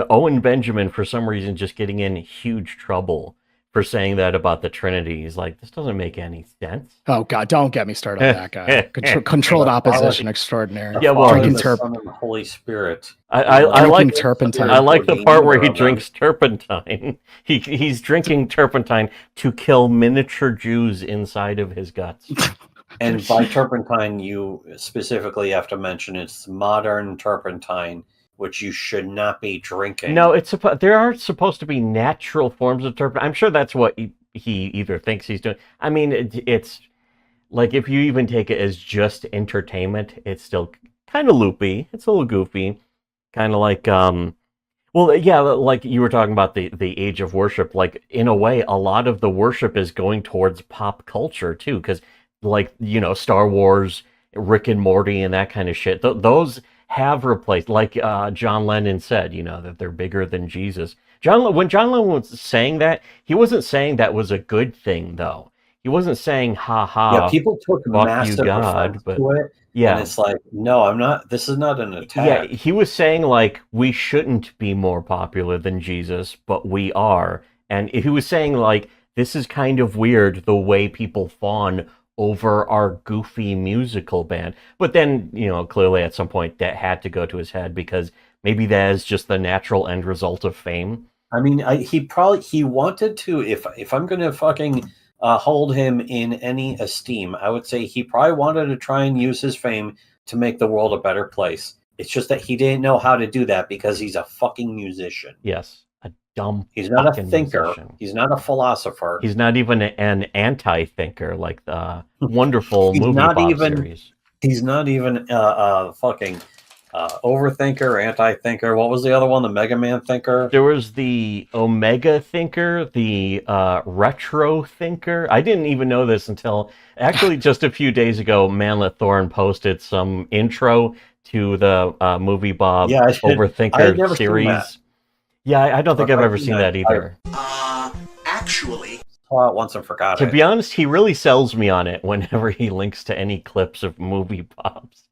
Owen Benjamin, for some reason, just getting in huge trouble for saying that about the Trinity. He's like, this doesn't make any sense. Oh God, don't get me started on that guy. Controlled opposition extraordinary. Yeah, well, drinking the Holy Spirit. I like turpentine. I like the part where he drinks turpentine. He's drinking turpentine to kill miniature Jews inside of his guts. And by turpentine, you specifically have to mention it's modern turpentine, which you should not be drinking. No, there are supposed to be natural forms of turpentine. I'm sure that's what he either thinks he's doing. I mean, it's like, if you even take it as just entertainment, it's still kind of loopy. It's a little goofy. Kind of like, like you were talking about the age of worship. Like, in a way, a lot of the worship is going towards pop culture, too. Because, like, Star Wars, Rick and Morty, and that kind of shit. Those have replaced, like John Lennon said, that they're bigger than Jesus. When John Lennon was saying that, he wasn't saying that was a good thing, though. He wasn't saying, ha ha. Yeah, people took massive offense to it. Yeah. And it's like, no, I'm not, this is not an attack. Yeah, he was saying, like, we shouldn't be more popular than Jesus, but we are. And he was saying, like, this is kind of weird, the way people fawn over our goofy musical band. But then, clearly at some point that had to go to his head, because maybe that is just the natural end result of fame. I mean, he wanted to, if I'm going to fucking hold him in any esteem, I would say he probably wanted to try and use his fame to make the world a better place. It's just that he didn't know how to do that because he's a fucking musician. Yes. He's not a thinker. Musician. He's not a philosopher. He's not even an anti-thinker like the wonderful movie Bob series. He's not even a fucking overthinker, anti-thinker. What was the other one? The Mega Man thinker? There was the Omega thinker, the retro thinker. I didn't even know this until actually just a few days ago. Manlet Thorne posted some intro to the movie Bob Overthinker series. Yeah, I don't think I've ever seen that either. Actually, saw it once and forgot it. To be honest, he really sells me on it whenever he links to any clips of movie Bob's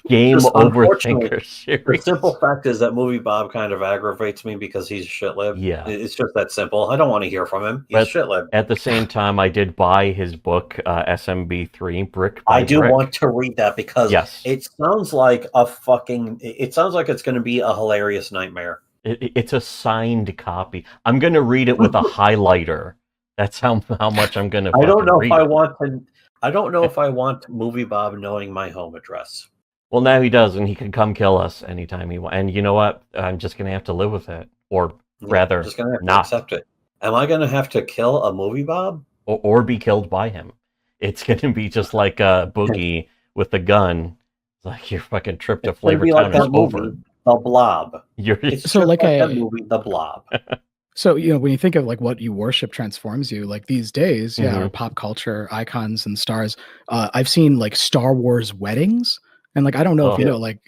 Game Overthinker series. The simple fact is that movie Bob kind of aggravates me because he's a shitlib. Yeah. It's just that simple. I don't want to hear from him. He's a shitlib. At the same time, I did buy his book, SMB3, Brick by I do Brick. want to read that because it sounds like it sounds like it's going to be a hilarious nightmare. It's a signed copy. I'm going to read it with a highlighter. That's how much I'm going to. I don't know if I want to. I don't know if I want Movie Bob knowing my home address. Well, now he does, and he can come kill us anytime he wants. And you know what? I'm just going to have to live with it, or rather, just going to have not to accept it. Am I going to have to kill a Movie Bob, or be killed by him? It's going to be just like Boogie with a gun. It's like your fucking trip to Flavor Town is over. The Blob. So like that movie, The Blob. So, when you think of like what you worship transforms you, like these days, Mm-hmm. our pop culture icons and stars. I've seen like Star Wars weddings, and like I don't know if you know, like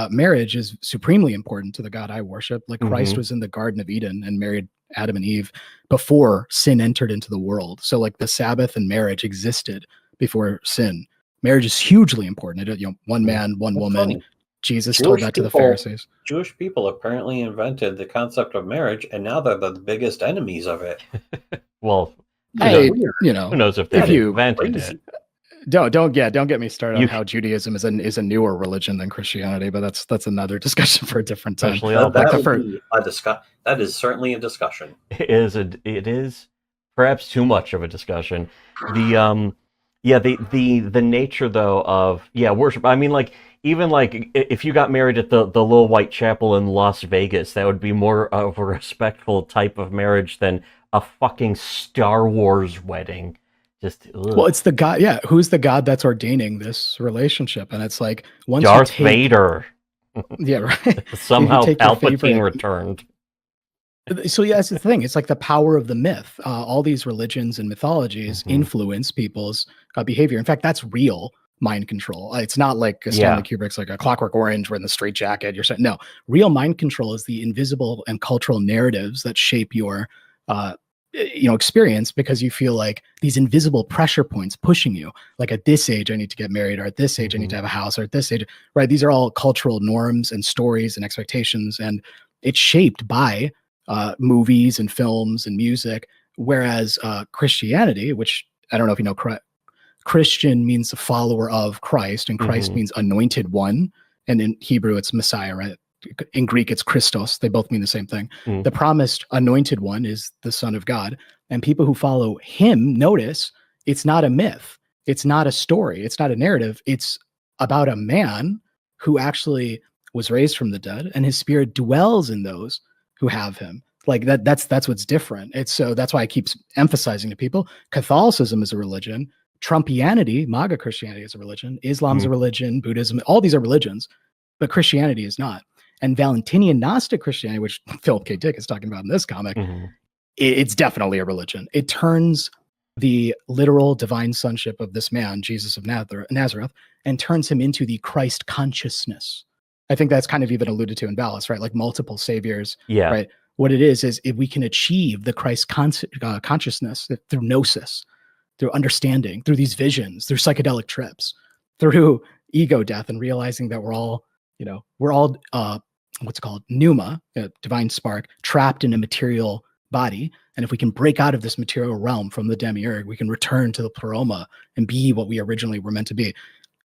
marriage is supremely important to the God I worship. Like Christ was in the Garden of Eden and married Adam and Eve before sin entered into the world. So like the Sabbath and marriage existed before sin. Marriage is hugely important. One man, one That's woman. funny. Jesus told that to the Pharisees. Jewish people apparently invented the concept of marriage, and now they're the biggest enemies of it. Well, Hey, who knows if they invented it? Don't get me started on how Judaism is a newer religion than Christianity, but that's another discussion for a different time. Especially That is certainly a discussion. It is perhaps too much of a discussion. The nature though of worship. I mean, like even like if you got married at the little white chapel in Las Vegas, that would be more of a respectful type of marriage than a fucking Star Wars wedding. Just well, it's the God. Yeah, who's the God that's ordaining this relationship? And it's like once Darth Vader. Yeah, right. Somehow Palpatine returned. So yeah, that's the thing. It's like the power of the myth. All these religions and mythologies influence people's behavior. In fact, that's real mind control. It's not like Stanley Kubrick's like a Clockwork Orange, where in the straitjacket you're saying no. Real mind control is the invisible and cultural narratives that shape your experience, because you feel like these invisible pressure points pushing you. Like at this age, I need to get married, or at this age, I need to have a house, or at this age, right? These are all cultural norms and stories and expectations, and it's shaped by movies and films and music. Whereas Christianity, which I don't know if you know, Christian means a follower of Christ, and Christ means anointed one. And in Hebrew, it's Messiah, right? In Greek, it's Christos. They both mean the same thing. The promised anointed one is the Son of God. And people who follow him, notice it's not a myth. It's not a story. It's not a narrative. It's about a man who actually was raised from the dead, and his spirit dwells in those who have him. Like that's what's different. So that's why I keep emphasizing to people, Catholicism is a religion. Trumpianity, MAGA Christianity is a religion. Islam's a religion. Buddhism, all these are religions, but Christianity is not. And Valentinian Gnostic Christianity, which Philip K. Dick is talking about in this comic, it's definitely a religion. It turns the literal divine sonship of this man, Jesus of Nazareth, and turns him into the Christ consciousness. I think that's kind of even alluded to in Valis, right? Like multiple saviors, right? What it is if we can achieve the Christ consciousness through gnosis, through understanding, through these visions, through psychedelic trips, through ego death, and realizing that we're all what's called pneuma, divine spark, trapped in a material body. And if we can break out of this material realm from the demiurge, we can return to the pleroma and be what we originally were meant to be.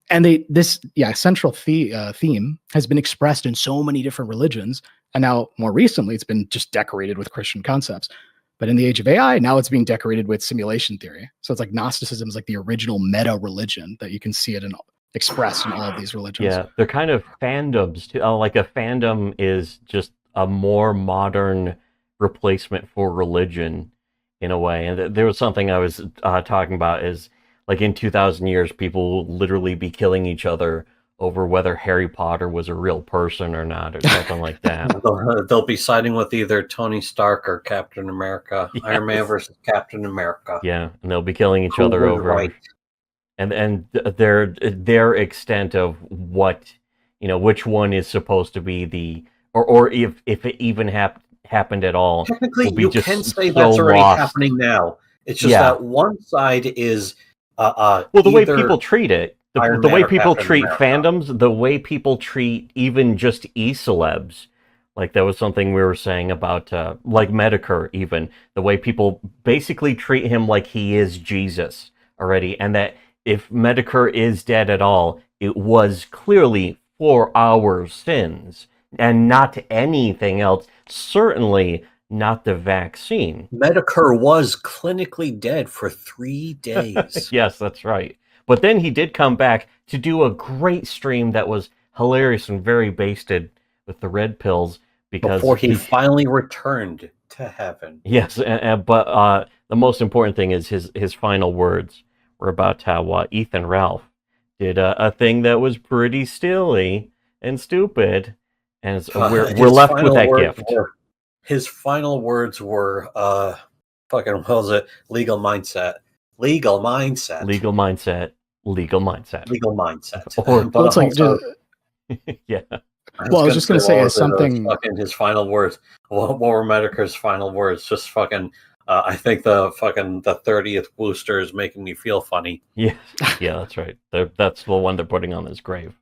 And this central theme has been expressed in so many different religions. And now more recently, it's been just decorated with Christian concepts. But in the age of AI, now it's being decorated with simulation theory. So it's like Gnosticism is like the original meta religion that you can see it expressed in all of these religions. Yeah, they're kind of fandoms too. Like a fandom is just a more modern replacement for religion in a way. And there was something I was talking about is like in 2,000 years, people will literally be killing each other over whether Harry Potter was a real person or not, or something like that. They'll be siding with either Tony Stark or Captain America. Yes. Iron Man versus Captain America. Yeah, and they'll be killing each other over. Right. And their extent of what, which one is supposed to be the, or if it even happened at all. Technically, you can say that's already happening now. It's just that one side is well, the way people treat it, the way people treat fandoms, the way people treat even just e-celebs. Like that was something we were saying about like Medicare, even the way people basically treat him like he is Jesus already, and that if Medicare is dead at all, it was clearly for our sins and not anything else. Certainly not the vaccine. Medicare was clinically dead for 3 days. Yes, that's right. But then he did come back to do a great stream that was hilarious and very basted with the red pills. Before he finally returned to heaven. Yes, but the most important thing is his final words were about how Ethan Ralph did a thing that was pretty silly and stupid, and so we're left with that gift. His final words were, fucking, what was it? Legal mindset. Legal mindset. Legal mindset. Legal mindset. Legal mindset. Or, but it's like also, yeah. Well, I was just going to say is something. Fucking his final words. What were Medicare's final words? Just fucking. I think the 30th booster is making me feel funny. Yeah, that's right. That's the one they're putting on his grave.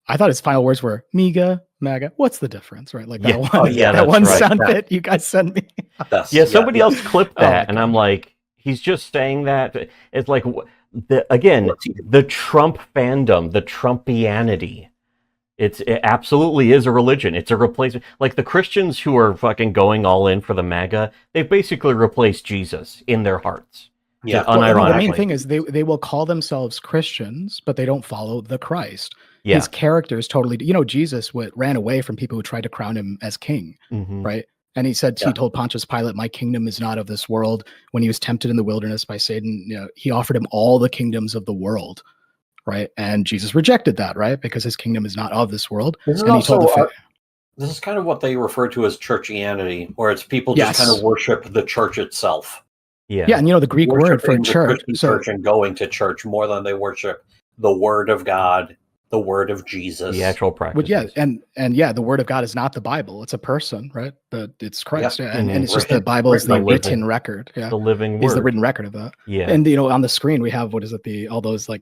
I thought his final words were "Miga, MAGA." What's the difference, right? Like that Yeah. one. Oh, yeah, that one that's right. sound bit you guys sent me. Somebody else clipped that, and I'm like, he's just saying that. It's like the Trump fandom, the Trumpianity. It absolutely is a religion. It's a replacement. Like the Christians who are fucking going all in for the MAGA, they've basically replaced Jesus in their hearts. Yeah, unironically. The main thing is they will call themselves Christians, but they don't follow the Christ. Yeah. His character is totally, Jesus ran away from people who tried to crown him as king, right? And he said, he told Pontius Pilate, "My kingdom is not of this world." When he was tempted in the wilderness by Satan, he offered him all the kingdoms of the world. Right, and Jesus rejected that, right, because his kingdom is not of this world. This is kind of what they refer to as churchianity, where it's people just kind of worship the church itself. Yeah, and the Greek word for church, church and going to church more than they worship the Word of God, the Word of Jesus, the actual practice. And the Word of God is not the Bible; it's a person, right? But it's Christ, and it's just the Bible is the written record. Yeah, the living word is the written record of that. Yeah, and on the screen we have all those like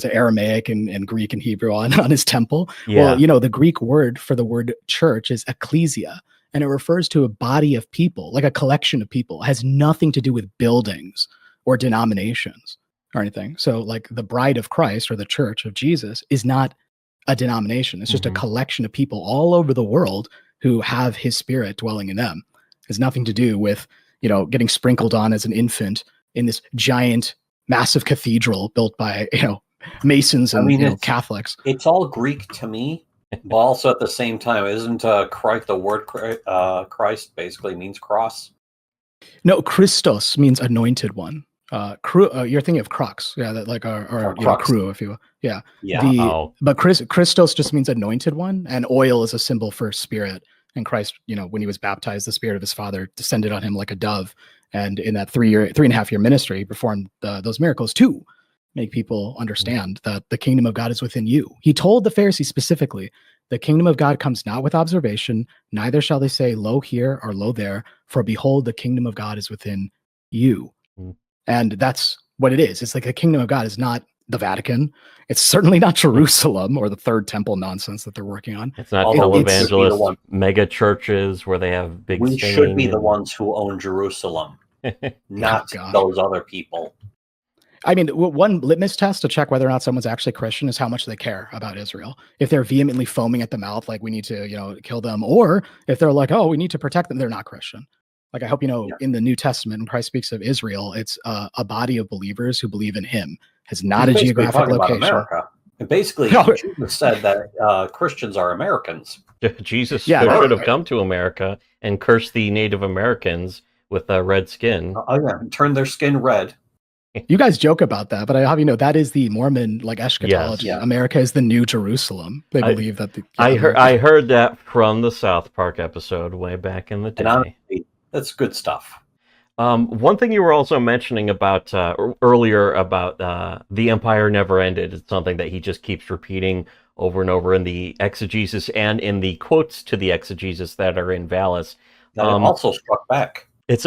Aramaic and Greek and Hebrew on his temple. Yeah. Well, the Greek word for the word church is ecclesia, and it refers to a body of people, like a collection of people. It has nothing to do with buildings or denominations or anything. So like the bride of Christ or the church of Jesus is not a denomination. It's just a collection of people all over the world who have his spirit dwelling in them. It has nothing to do with, getting sprinkled on as an infant in this giant, massive cathedral built by, Masons and Catholics. It's all Greek to me, but also at the same time, isn't Christ, the word Christ basically means cross? No, Christos means anointed one. You're thinking of crux, that like our crew, if you will. Yeah. But Christos just means anointed one, and oil is a symbol for spirit. And Christ, when he was baptized, the spirit of his Father descended on him like a dove. And in that 3.5 year ministry, he performed those miracles to make people understand that the kingdom of God is within you. He told the Pharisees specifically, "The kingdom of God comes not with observation, neither shall they say, lo here or lo there, for behold, the kingdom of God is within you." And that's what it is. It's like the kingdom of God is not the Vatican. It's certainly not Jerusalem or the third temple nonsense that they're working on. It's not televangelist mega churches where they have big. We should be the ones who own Jerusalem, not those other people. I mean, one litmus test to check whether or not someone's actually Christian is how much they care about Israel. If they're vehemently foaming at the mouth, like we need to, kill them, or if they're like, oh, we need to protect them, they're not Christian. Like, I hope in the New Testament, when Christ speaks of Israel, it's a body of believers who believe in him. Has not a geographic location. America. And basically, Jesus said that Christians are Americans. Jesus should have come to America and cursed the Native Americans with red skin. Turn their skin red. You guys joke about that, but I have that is the Mormon eschatology. Yes. America is the new Jerusalem. They believe that. I heard that from the South Park episode way back in the day. And honestly, that's good stuff. One thing you were also mentioning about earlier about the Empire never ended. It's something that he just keeps repeating over and over in the exegesis and in the quotes to the exegesis that are in Valis. That also struck back. It's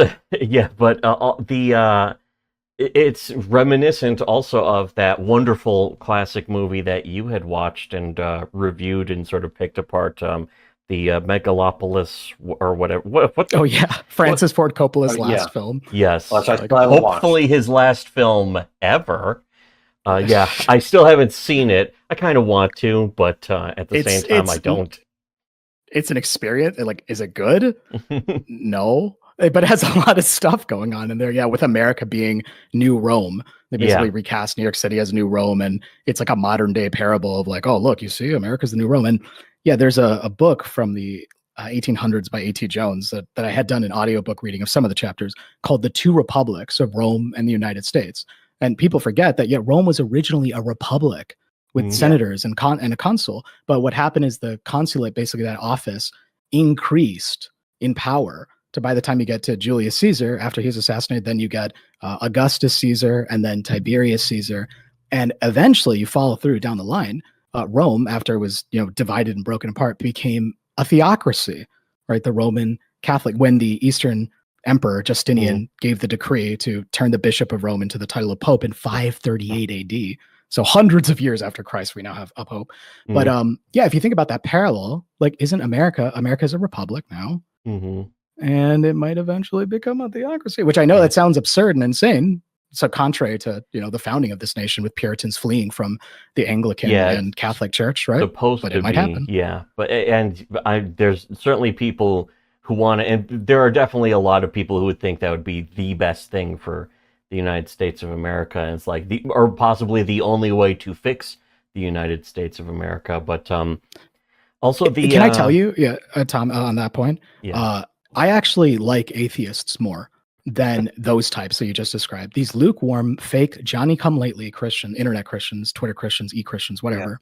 it's reminiscent also of that wonderful classic movie that you had watched and reviewed and sort of picked apart. The Megalopolis or whatever. What oh yeah, Francis Ford Coppola's last film. Yes, hopefully his last film ever. I still haven't seen it. I kind of want to, but at the same time, I don't. It's an experience. Like, is it good? No, but it has a lot of stuff going on in there. Yeah, with America being New Rome. They basically recast New York City as New Rome, and it's like a modern day parable of like, oh, look, you see, America's the New Rome. And yeah, there's a book from the 1800s by A.T. Jones that I had done an audiobook reading of some of the chapters called The Two Republics of Rome and the United States. And people forget that, Rome was originally a republic with senators and a consul. But what happened is the consulate, basically that office, increased in power. To by the time you get to Julius Caesar, after he's assassinated, then you get Augustus Caesar and then Tiberius Caesar. And eventually you follow through down the line. Rome, after it was divided and broken apart, became a theocracy, right? The Roman Catholic, when the Eastern Emperor Justinian gave the decree to turn the Bishop of Rome into the title of Pope in 538 AD. So hundreds of years after Christ, we now have a Pope. But if you think about that parallel, like, isn't America's a republic now? And it might eventually become a theocracy, which I know that sounds absurd and insane. So contrary to, the founding of this nation with Puritans fleeing from the Anglican and Catholic Church, right? But it might happen. Yeah. But there's certainly people who want to, and there are definitely a lot of people who would think that would be the best thing for the United States of America. And it's like or possibly the only way to fix the United States of America. But also can I tell you, Tom, on that point, I actually like atheists more than those types that you just described. These lukewarm, fake, Johnny-come-lately internet Christians, Twitter Christians, e-Christians, whatever,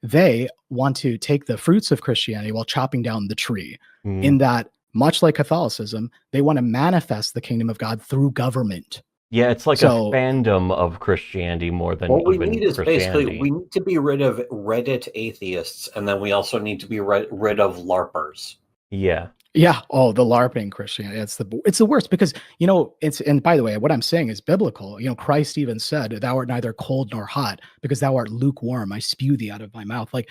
they want to take the fruits of Christianity while chopping down the tree. In that, much like Catholicism, they want to manifest the kingdom of God through government. Yeah, it's like a fandom of Christianity more than what we need is basically we need to be rid of Reddit atheists, and then we also need to be rid of LARPers. Yeah. Yeah. Oh, the LARPing Christianity. It's the worst because, and by the way, what I'm saying is biblical. Christ even said, "Thou art neither cold nor hot, because thou art lukewarm. I spew thee out of my mouth." Like,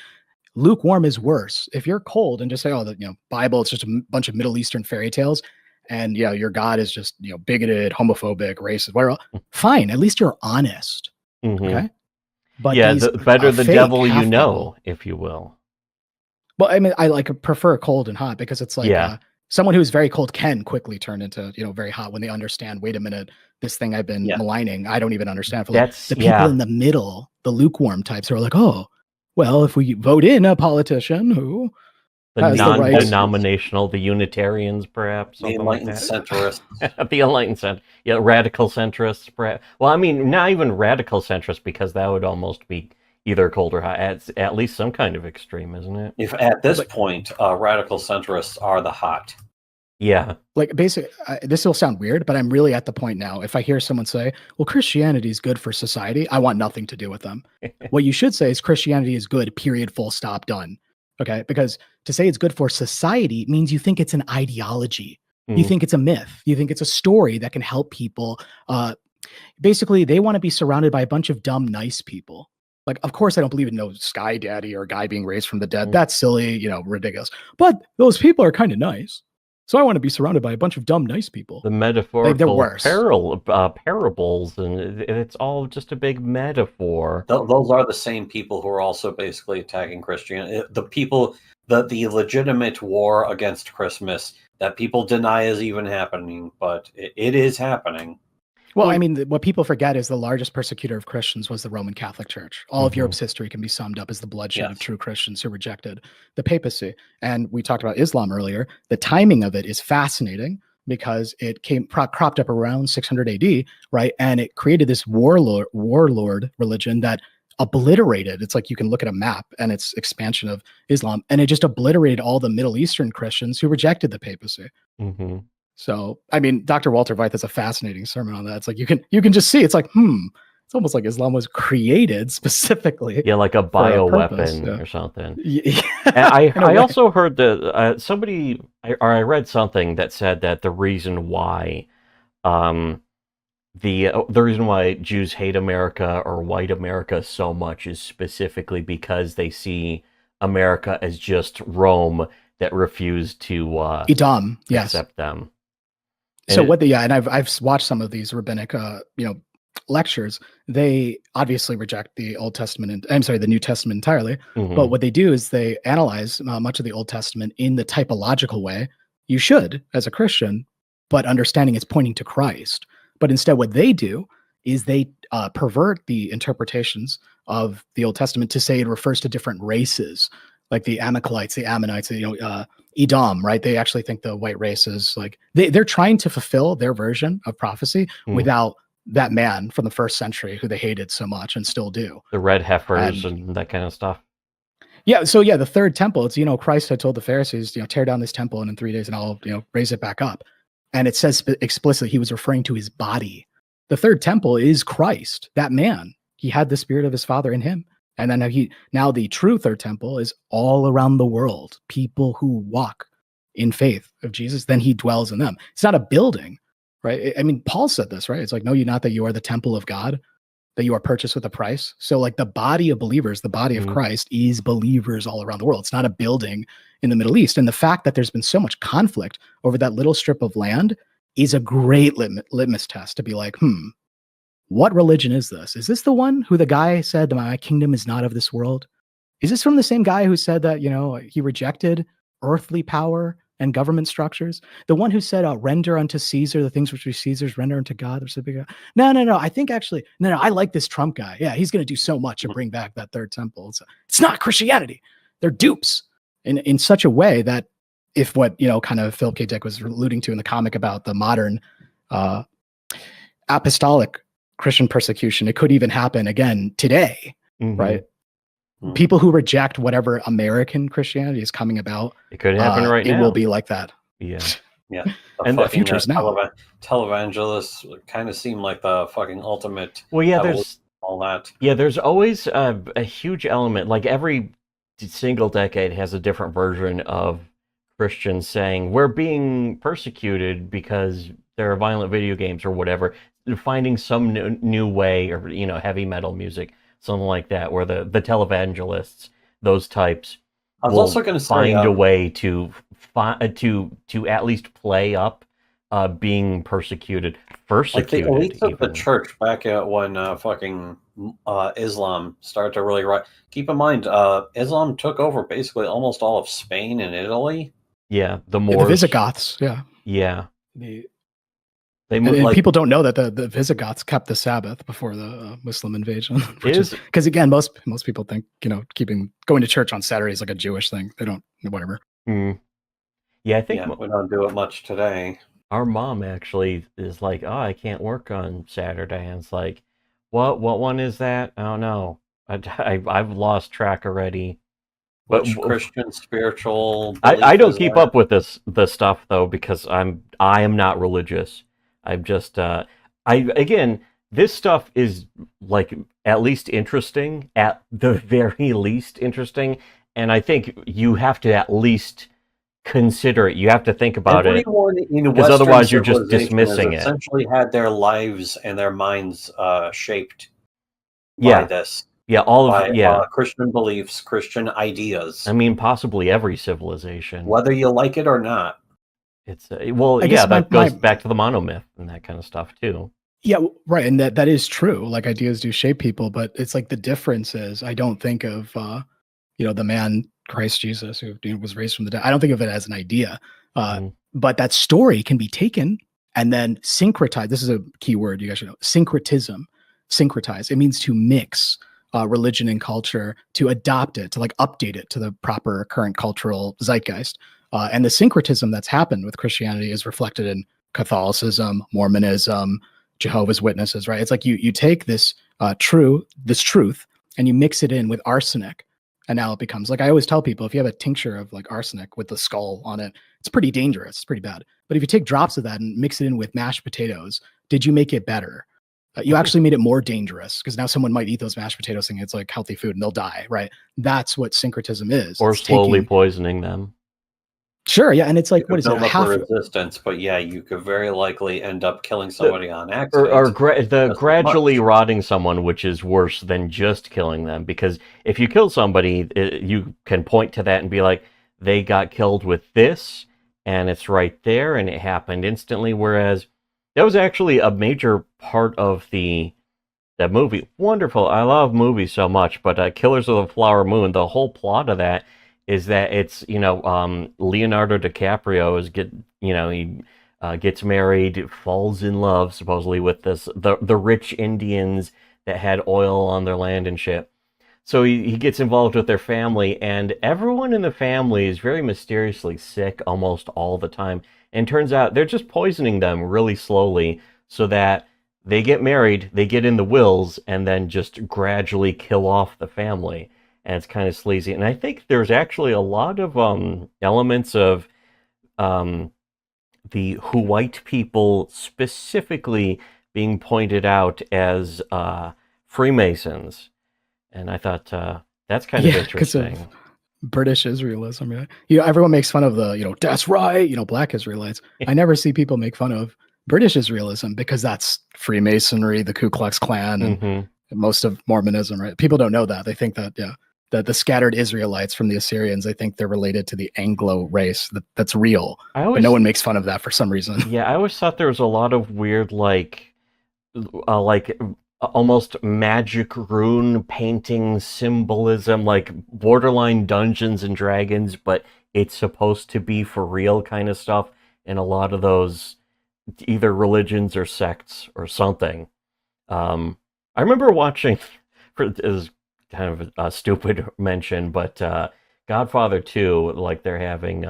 lukewarm is worse. If you're cold and just say, "Oh, the Bible, it's just a bunch of Middle Eastern fairy tales," and your God is just bigoted, homophobic, racist, whatever. Fine. At least you're honest. Okay. But better the devil you know, if you will. Well, I mean, I prefer cold and hot because it's like someone who's very cold can quickly turn into very hot when they understand. Wait a minute, this thing I've been maligning, I don't even understand. The people in the middle, the lukewarm types, who are like, oh, well, if we vote in a politician who the non-denominational, the Unitarians, perhaps, the enlightened centrists, the enlightened radical centrists, perhaps. Well, I mean, not even radical centrists, because that would almost be either cold or hot. At least some kind of extreme, isn't it? If at this point, radical centrists are the hot. Yeah. Like, basically, this will sound weird, but I'm really at the point now. If I hear someone say, well, Christianity is good for society, I want nothing to do with them. What you should say is Christianity is good, period, full stop, done. Okay? Because to say it's good for society means you think it's an ideology. You think it's a myth. You think it's a story that can help people. Basically, they want to be surrounded by a bunch of dumb, nice people. Like, of course, I don't believe in no sky daddy or a guy being raised from the dead. That's silly, ridiculous. But those people are kind of nice. So I want to be surrounded by a bunch of dumb, nice people. The metaphorical parables, and it's all just a big metaphor. Those are the same people who are also basically attacking Christianity. The people, the legitimate war against Christmas that people deny is even happening, but it is happening. Well, I mean, what people forget is the largest persecutor of Christians was the Roman Catholic Church. All of Europe's history can be summed up as the bloodshed of true Christians who rejected the papacy. And we talked about Islam earlier. The timing of it is fascinating because it cropped up around 600 AD, right? And it created this warlord religion that obliterated. It's like you can look at a map and its expansion of Islam, and it just obliterated all the Middle Eastern Christians who rejected the papacy. So, I mean, Dr. Walter Veith has a fascinating sermon on that. It's like you can just see. It's like, it's almost like Islam was created specifically. Yeah, like a bioweapon or something. Yeah. And I also heard that I read something that said that the reason why, the reason why Jews hate America or white America so much is specifically because they see America as just Rome that refused to Edom, accept them. So and I've watched some of these rabbinic, lectures. They obviously reject the Old Testament, the New Testament entirely. But what they do is they analyze much of the Old Testament in the typological way you should as a Christian, but understanding it's pointing to Christ. But instead, what they do is they pervert the interpretations of the Old Testament to say it refers to different races, like the Amalekites, the Ammonites, Edom, right? They actually think the white race is like, they're trying to fulfill their version of prophecy without that man from the first century who they hated so much and still do. The red heifers and that kind of stuff. Yeah, so yeah, the third temple, it's, Christ had told the Pharisees, tear down this temple and in 3 days and I'll, raise it back up. And it says explicitly he was referring to his body. The third temple is Christ, that man. He had the spirit of his Father in him. And then now the true third temple is all around the world, people who walk in faith of Jesus, then he dwells in them. It's not a building, right? I mean, Paul said this, right? It's like, know you not that you are the temple of God, that you are purchased with a price. So like the body of believers, the body of Christ is believers all around the world. It's not a building in the Middle East. And the fact that there's been so much conflict over that little strip of land is a great litmus test to be like, what religion is this? Is this the one who the guy said, my kingdom is not of this world? Is this from the same guy who said that, he rejected earthly power and government structures? The one who said, render unto Caesar the things which are Caesar's, render unto God. No. I think actually, no, I like this Trump guy. Yeah, he's going to do so much to bring back that third temple. It's not Christianity. They're dupes in such a way that if what, kind of Philip K. Dick was alluding to in the comic about the modern apostolic Christian persecution, it could even happen again today, right? People who reject whatever American Christianity is coming about, it could happen right now. It will be like that. Yeah. And the future's now. Televangelists kind of seem like the fucking ultimate. Well, yeah, there's all that. Yeah, there's always a huge element. Like every single decade has a different version of Christians saying we're being persecuted because there are violent video games or whatever. They're finding some new way, or heavy metal music, something like that, where the televangelists, those types, I was also going to find a way to at least play up being persecuted. Like the elites of the church back at when fucking Islam started to really rise. Keep in mind, Islam took over basically almost all of Spain and Italy. Yeah, the Moors. The Visigoths, yeah. Yeah. And people don't know that the Visigoths kept the Sabbath before the Muslim invasion. Because again, most people think going to church on Saturday is like a Jewish thing. They don't, whatever. Yeah, I think we don't do it much today. Our mom actually is like, "Oh, I can't work on Saturday," and it's like, "What one is that? I don't know. I've lost track already." Which Christian spiritual? I don't keep up with this stuff though, because I am not religious. I'm just again, this stuff is like at least interesting, at the very least interesting, and I think you have to at least consider it. You have to think about it, because otherwise you're just dismissing it. Essentially, had their lives and their minds shaped by this. Yeah, Christian beliefs, Christian ideas. I mean, possibly every civilization, whether you like it or not. It's that goes back to the monomyth and that kind of stuff too. Yeah, right, and that is true. Like ideas do shape people, but it's like the difference is I don't think of the man Christ Jesus who was raised from the dead. I don't think of it as an idea, but that story can be taken and then syncretized. This is a key word you guys should know. Syncretism, syncretize. It means to mix religion and culture, to adopt it, to like update it to the proper current cultural zeitgeist. And the syncretism that's happened with Christianity is reflected in Catholicism, Mormonism, Jehovah's Witnesses, right? It's like you take this truth and you mix it in with arsenic. And now it becomes like I always tell people, if you have a tincture of like arsenic with the skull on it, it's pretty dangerous. It's pretty bad. But if you take drops of that and mix it in with mashed potatoes, did you make it better? You actually made it more dangerous, because now someone might eat those mashed potatoes thinking it's like healthy food and they'll die, right? That's what syncretism is. Or slowly poisoning them. Sure, yeah, and it's like, what is it? Half resistance, but yeah, you could very likely end up killing somebody on accident. Or gradually rotting someone, which is worse than just killing them. Because if you kill somebody, you can point to that and be like, they got killed with this, and it's right there, and it happened instantly. Whereas that was actually a major part of that movie. Wonderful, I love movies so much, but Killers of the Flower Moon, the whole plot of that is that it's Leonardo DiCaprio he gets married, falls in love supposedly with the rich Indians that had oil on their land and shit. So he gets involved with their family, and everyone in the family is very mysteriously sick almost all the time. And turns out they're just poisoning them really slowly so that they get married, they get in the wills, and then just gradually kill off the family. and it's kind of sleazy. And I think there's actually a lot of elements of the white people specifically being pointed out as Freemasons, and I thought that's kind of interesting. Of British Israelism, yeah. Everyone makes fun of the, that's right, black Israelites. I never see people make fun of British Israelism because that's Freemasonry, the Ku Klux Klan, and most of Mormonism, right? People don't know that. They think that, that the scattered Israelites from the Assyrians, they think they're related to the Anglo race. That's real. But no one makes fun of that for some reason. Yeah, I always thought there was a lot of weird, like almost magic rune painting symbolism, like borderline Dungeons and Dragons, but it's supposed to be for real kind of stuff in a lot of those either religions or sects or something. I remember watching, is kind of a stupid mention, but Godfather 2, like they're having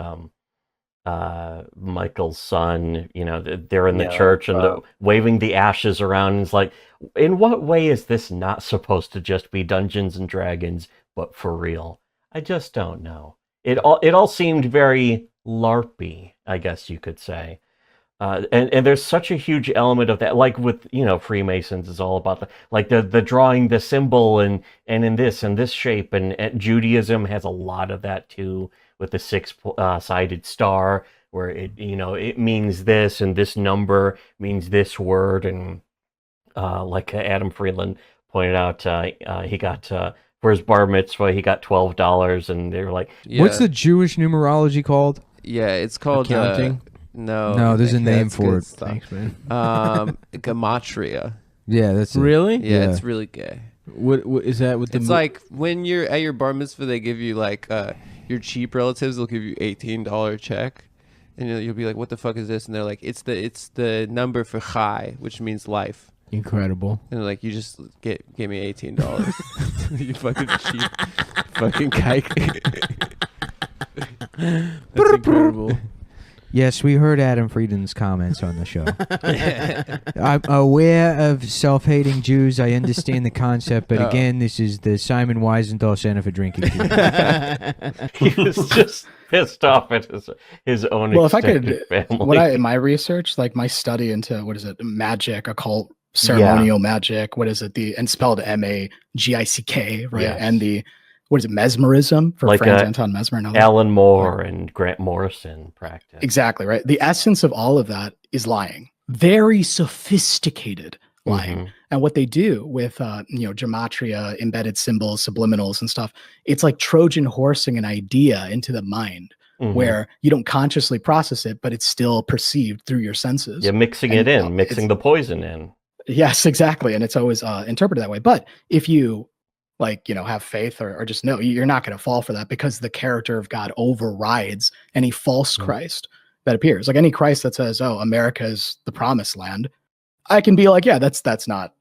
Michael's son, they're in the church and waving the ashes around. And it's like, in what way is this not supposed to just be Dungeons and Dragons, but for real? I just don't know. It all seemed very LARPy, I guess you could say. And there's such a huge element of that, like with Freemasons is all about the drawing the symbol and in this shape, and Judaism has a lot of that too, with the six-sided star, where it means this and this number means this word, and like Adam Friedland pointed out, he got for his bar mitzvah he got $12, and they were like, what's the Jewish numerology called? Yeah, it's called accounting. No, there's a name for it. Stuff. Thanks, man. Gematria. Yeah, that's it. Really. Yeah, it's really gay. What is that? With it's like when you're at your bar mitzvah, they give you like your cheap relatives. They'll give you $18 check, and you'll be like, "What the fuck is this?" And they're like, "It's the number for chai, which means life." Incredible. And they're like, "You just gave me $18. You fucking cheap, fucking kike." That's incredible. Yes, we heard Adam Friedland's comments on the show. I'm aware of self-hating Jews. I understand the concept, but again, this is the Simon Wiesenthal Center for Drinking. He was just pissed off at his own. Well, if I could, family. in my research, like my study into magic, occult, ceremonial magic, and spelled MAGICK, right? Yes. And mesmerism for like Franz Anton Mesmer and all that. Alan Moore and Grant Morrison practice. Exactly, right? The essence of all of that is lying. Very sophisticated lying. And what they do with gematria, embedded symbols, subliminals and stuff, it's like Trojan horsing an idea into the mind where you don't consciously process it, but it's still perceived through your senses. Yeah, mixing the poison in. Yes, exactly. And it's always interpreted that way. But if you have faith or just know, you're not going to fall for that, because the character of God overrides any false Christ that appears. Like any Christ that says, "Oh, America is the promised land," I can be like, "Yeah, that's not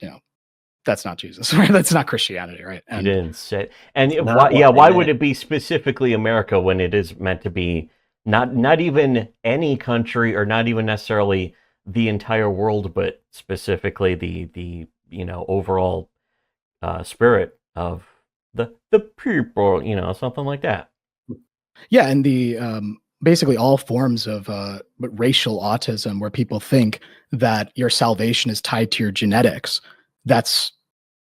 that's not Jesus, right? That's not Christianity, right?" And you didn't say. And why would it be specifically America when it is meant to be not even any country, or not even necessarily the entire world, but specifically the overall spirit of the people, something like that. Yeah, and the basically all forms of racial autism, where people think that your salvation is tied to your genetics. That's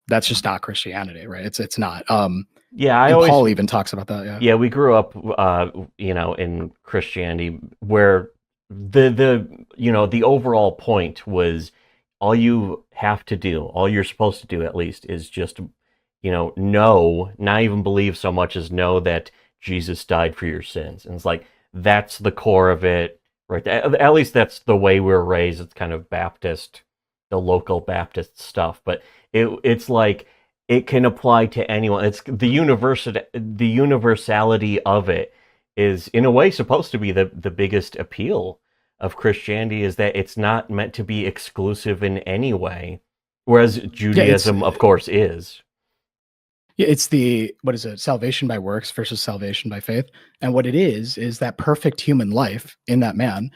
just not Christianity, right? It's not. Paul even talks about that. Yeah, we grew up, in Christianity, where the overall point was, all you have to do, all you're supposed to do at least, is just know, not even believe so much as know that Jesus died for your sins. And it's like, that's the core of it, right? At least that's the way we were raised. It's kind of Baptist, the local Baptist stuff, but it's like, it can apply to anyone. It's the universality of it is, in a way, supposed to be the biggest appeal of Christianity, is that it's not meant to be exclusive in any way, whereas Judaism, of course, is. Yeah, it's salvation by works versus salvation by faith. And what it is that perfect human life in that man,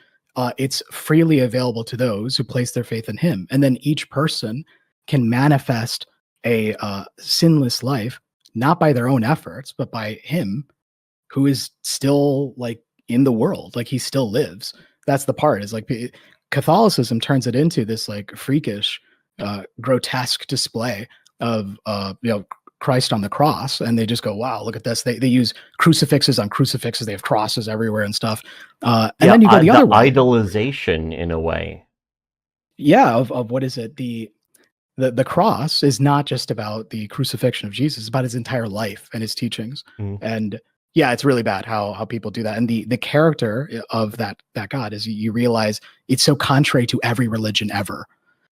it's freely available to those who place their faith in him. And then each person can manifest a sinless life not by their own efforts, but by him who is still like in the world, like he still lives. That's the part, is like Catholicism turns it into this like freakish, grotesque display of Christ on the cross, and they just go, wow, look at this. They use crucifixes on crucifixes, they have crosses everywhere and stuff. And then you go the other way. Idolization in a way. Yeah, of what is it? The cross is not just about the crucifixion of Jesus, it's about his entire life and his teachings. And yeah, it's really bad how people do that. And the character of that God is, you realize it's so contrary to every religion ever.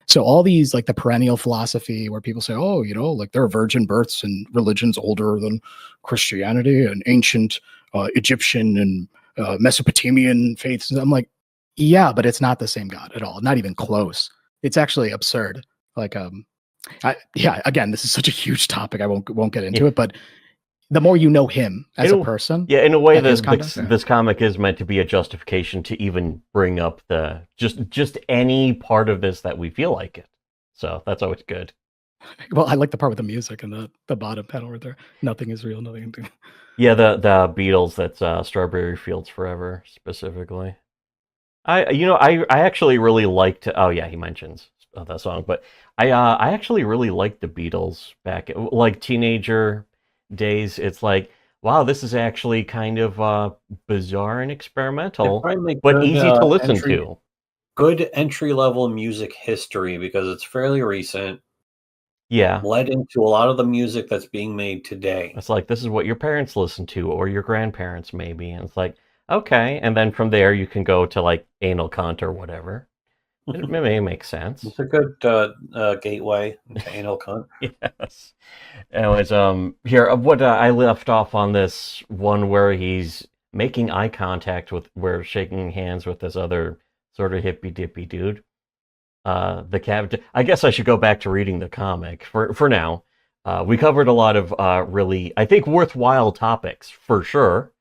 So all these, like the perennial philosophy where people say, oh, like there are virgin births and religions older than Christianity and ancient Egyptian and Mesopotamian faiths. And I'm like, yeah, but it's not the same God at all. Not even close. It's actually absurd. Like, again, this is such a huge topic. I won't get into it, but the more you know him as a person. Yeah, in a way, this comic is meant to be a justification to even bring up the just any part of this that we feel like it. So that's always good. Well, I like the part with the music and the bottom panel right there. Nothing is real, nothing. Yeah, the Beatles, that's Strawberry Fields Forever specifically. I actually really liked. Oh yeah, he mentions that song, but I actually really liked the Beatles back like teenager days. It's like, wow, this is actually kind of bizarre and experimental, but easy to listen to. Good entry-level music history because it's fairly recent. Yeah. Led into a lot of the music that's being made today. It's like, this is what your parents listened to, or your grandparents maybe. And it's like, okay. And then from there, you can go to like Anal Cunt or whatever. It may make sense. It's a good gateway to Anal Cunt. Yes. Anyways, here, what I left off on this one where he's making eye contact we're shaking hands with this other sort of hippy dippy dude. The captain. I guess I should go back to reading the comic for now. We covered a lot of really, I think, worthwhile topics for sure.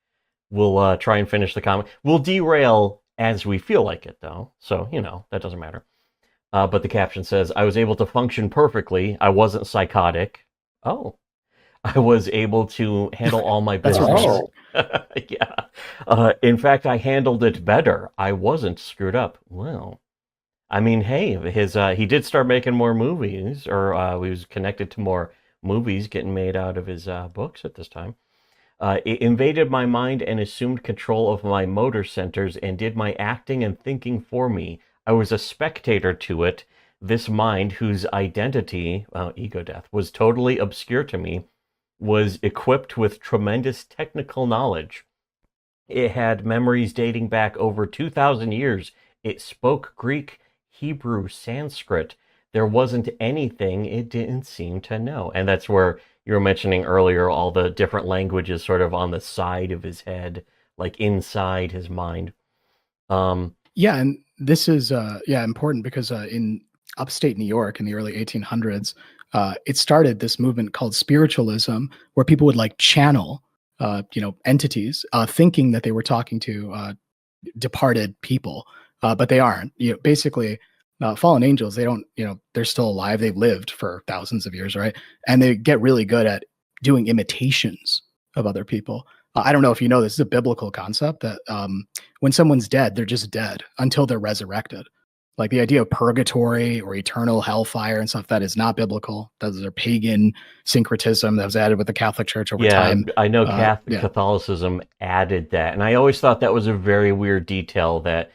We'll try and finish the comic. We'll derail as we feel like it, though. So, that doesn't matter. But the caption says, I was able to function perfectly. I wasn't psychotic. Oh. I was able to handle all my business. Yeah. In fact, I handled it better. I wasn't screwed up. Well, I mean, hey, he did start making more movies, or he was connected to more movies getting made out of his books at this time. It invaded my mind and assumed control of my motor centers and did my acting and thinking for me. I was a spectator to it. This mind, whose identity, ego death, was totally obscure to me, was equipped with tremendous technical knowledge. It had memories dating back over 2,000 years. It spoke Greek, Hebrew, Sanskrit. There wasn't anything it didn't seem to know. And that's where you were mentioning earlier all the different languages sort of on the side of his head, like inside his mind. Yeah, and this is important because in upstate New York in the early 1800s, it started this movement called spiritualism, where people would like channel, entities, thinking that they were talking to departed people, but they aren't. Basically, fallen angels, they don't, they're still alive. They've lived for thousands of years, right? And they get really good at doing imitations of other people. I don't know if you know, this is a biblical concept that when someone's dead, they're just dead until they're resurrected. Like the idea of purgatory or eternal hellfire and stuff, that is not biblical. Those are pagan syncretism that was added with the Catholic Church over time. Yeah, I know Catholicism added that. And I always thought that was a very weird detail that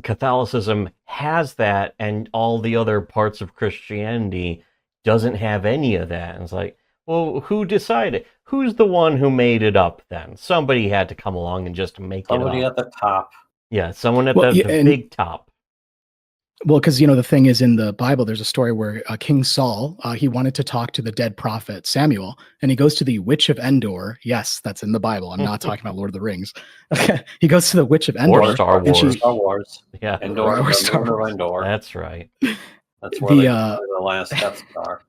Catholicism has that and all the other parts of Christianity doesn't have any of that. And it's like, well, who decided? Who's the one who made it up then? Somebody had to come along and just make it up. Somebody at the top. Yeah, someone at the big top. Well, because, the thing is, in the Bible, there's a story where King Saul, he wanted to talk to the dead prophet Samuel, and he goes to the Witch of Endor. Yes, that's in the Bible. I'm not talking about Lord of the Rings. He goes to the Witch of Endor. Or Star Wars. Star Wars. Yeah. Endor. Or Star Wars. Endor. That's right. That's where the last Death Star.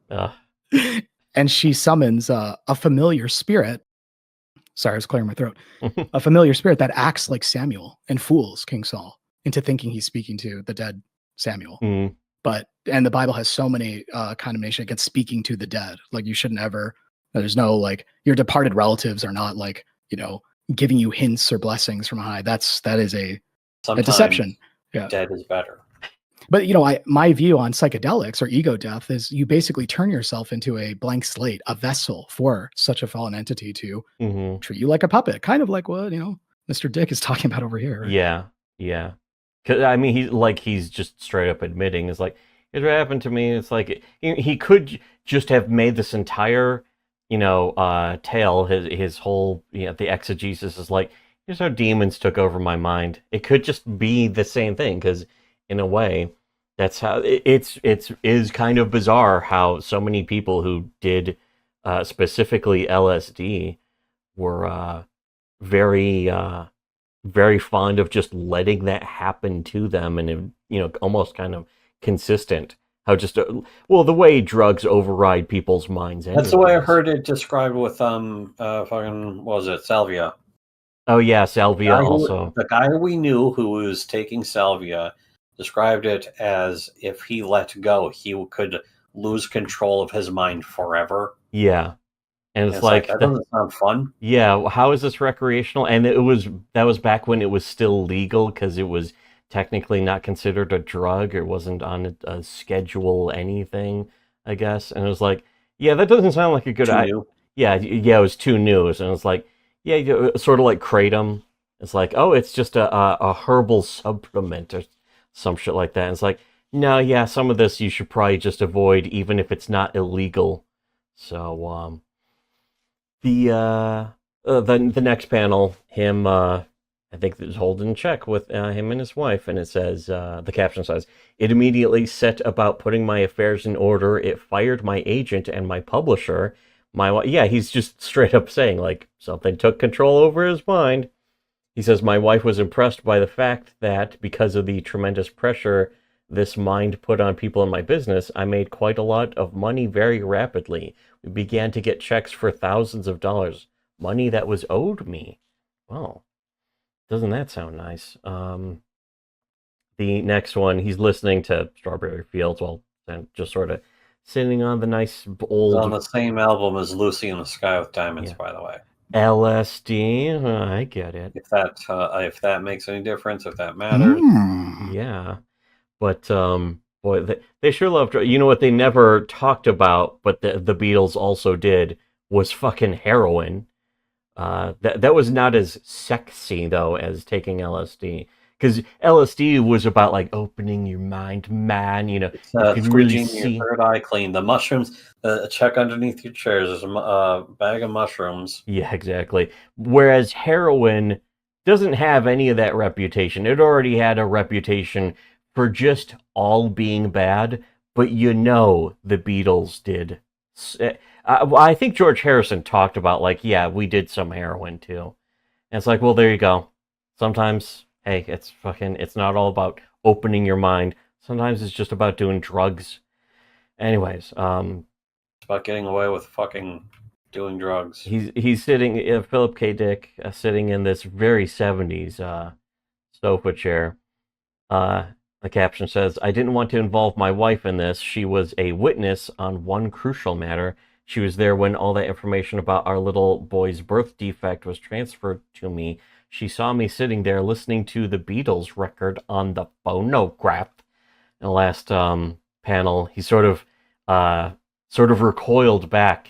And she summons a familiar spirit. Sorry, I was clearing my throat. A familiar spirit that acts like Samuel and fools King Saul into thinking he's speaking to the dead Samuel. and the Bible has so many condemnation against speaking to the dead. Like you shouldn't ever. There's no like your departed relatives are not like giving you hints or blessings from high. That is a deception. Yeah, dead is better. But my view on psychedelics or ego death is you basically turn yourself into a blank slate, a vessel for such a fallen entity to treat you like a puppet, kind of like what Mr. Dick is talking about over here. Right? Yeah. Cause I mean, he's just straight up admitting it's like it happened to me. It's like he could just have made this entire tale his whole the exegesis is like here's how demons took over my mind. It could just be the same thing because in a way that's how it is kind of bizarre how so many people who did specifically LSD were very very fond of just letting that happen to them and almost kind of consistent how just the way drugs override people's minds anyways. That's the way I heard it described with fucking what was it, salvia. Oh yeah, salvia also. The guy we knew who was taking salvia described it as if he let go, he could lose control of his mind forever. Yeah. And it's like that doesn't sound fun. Yeah, how is this recreational? And that was back when it was still legal because it was technically not considered a drug. It wasn't on a schedule anything, I guess. And it was like, yeah, that doesn't sound like a good idea. Yeah, it was too new. And it's like, yeah, sort of like kratom. It's like, oh, it's just a herbal supplement or some shit like that. And it's like, no, yeah, some of this you should probably just avoid, even if it's not illegal. So, the next panel, him, I think it was holding check with him and his wife, and it says, the caption says, "It immediately set about putting my affairs in order. It fired my agent and my publisher. Yeah, he's just straight up saying, like, something took control over his mind. He says, my wife was impressed by the fact that because of the tremendous pressure this mind put on people in my business, I made quite a lot of money very rapidly. We began to get checks for thousands of dollars, money that was owed me." Well, doesn't that sound nice? The next one, he's listening to Strawberry Fields and just sort of sitting on the nice old... It's on the same album as Lucy in the Sky with Diamonds, by the way. LSD, I get it. If that makes any difference, if that matters. Yeah. But, boy, they sure love... You know what they never talked about, but the Beatles also did, was fucking heroin. That was not as sexy, though, as taking LSD. Because LSD was about, like, opening your mind, man, you can really see... your third eye clean. The mushrooms, check underneath your chairs. There's a bag of mushrooms. Yeah, exactly. Whereas heroin doesn't have any of that reputation. It already had a reputation for just all being bad, but the Beatles did. I think George Harrison talked about, like, yeah, we did some heroin, too. And it's like, well, there you go. Sometimes... Hey, it's not all about opening your mind. Sometimes it's just about doing drugs. Anyways, it's about getting away with fucking doing drugs. He's sitting, Philip K. Dick, sitting in this very 70s sofa chair. The caption says, "I didn't want to involve my wife in this. She was a witness on one crucial matter. She was there when all that information about our little boy's birth defect was transferred to me. She saw me sitting there listening to the Beatles record on the phonograph." In the last panel, he sort of recoiled back.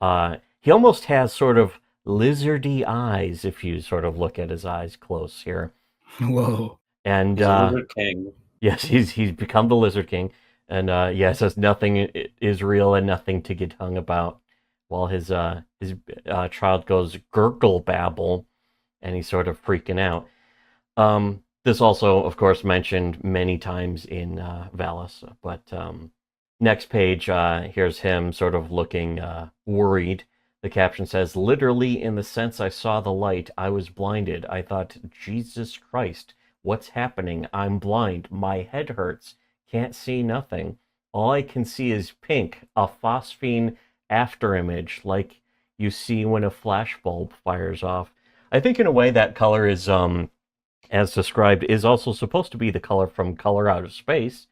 He almost has sort of lizardy eyes if you sort of look at his eyes close here. Whoa! And he's a lizard king. Yes, he's become the Lizard King, and it says nothing is real and nothing to get hung about. While his child goes gurgle babble. And he's sort of freaking out. This also, of course, mentioned many times in Valis. But next page, here's him sort of looking worried. The caption says, "Literally, in the sense I saw the light, I was blinded. I thought, Jesus Christ, what's happening? I'm blind. My head hurts. Can't see nothing. All I can see is pink, a phosphine afterimage, like you see when a flashbulb fires off." I think in a way that color is, as described, is also supposed to be the color from Color Out of Space,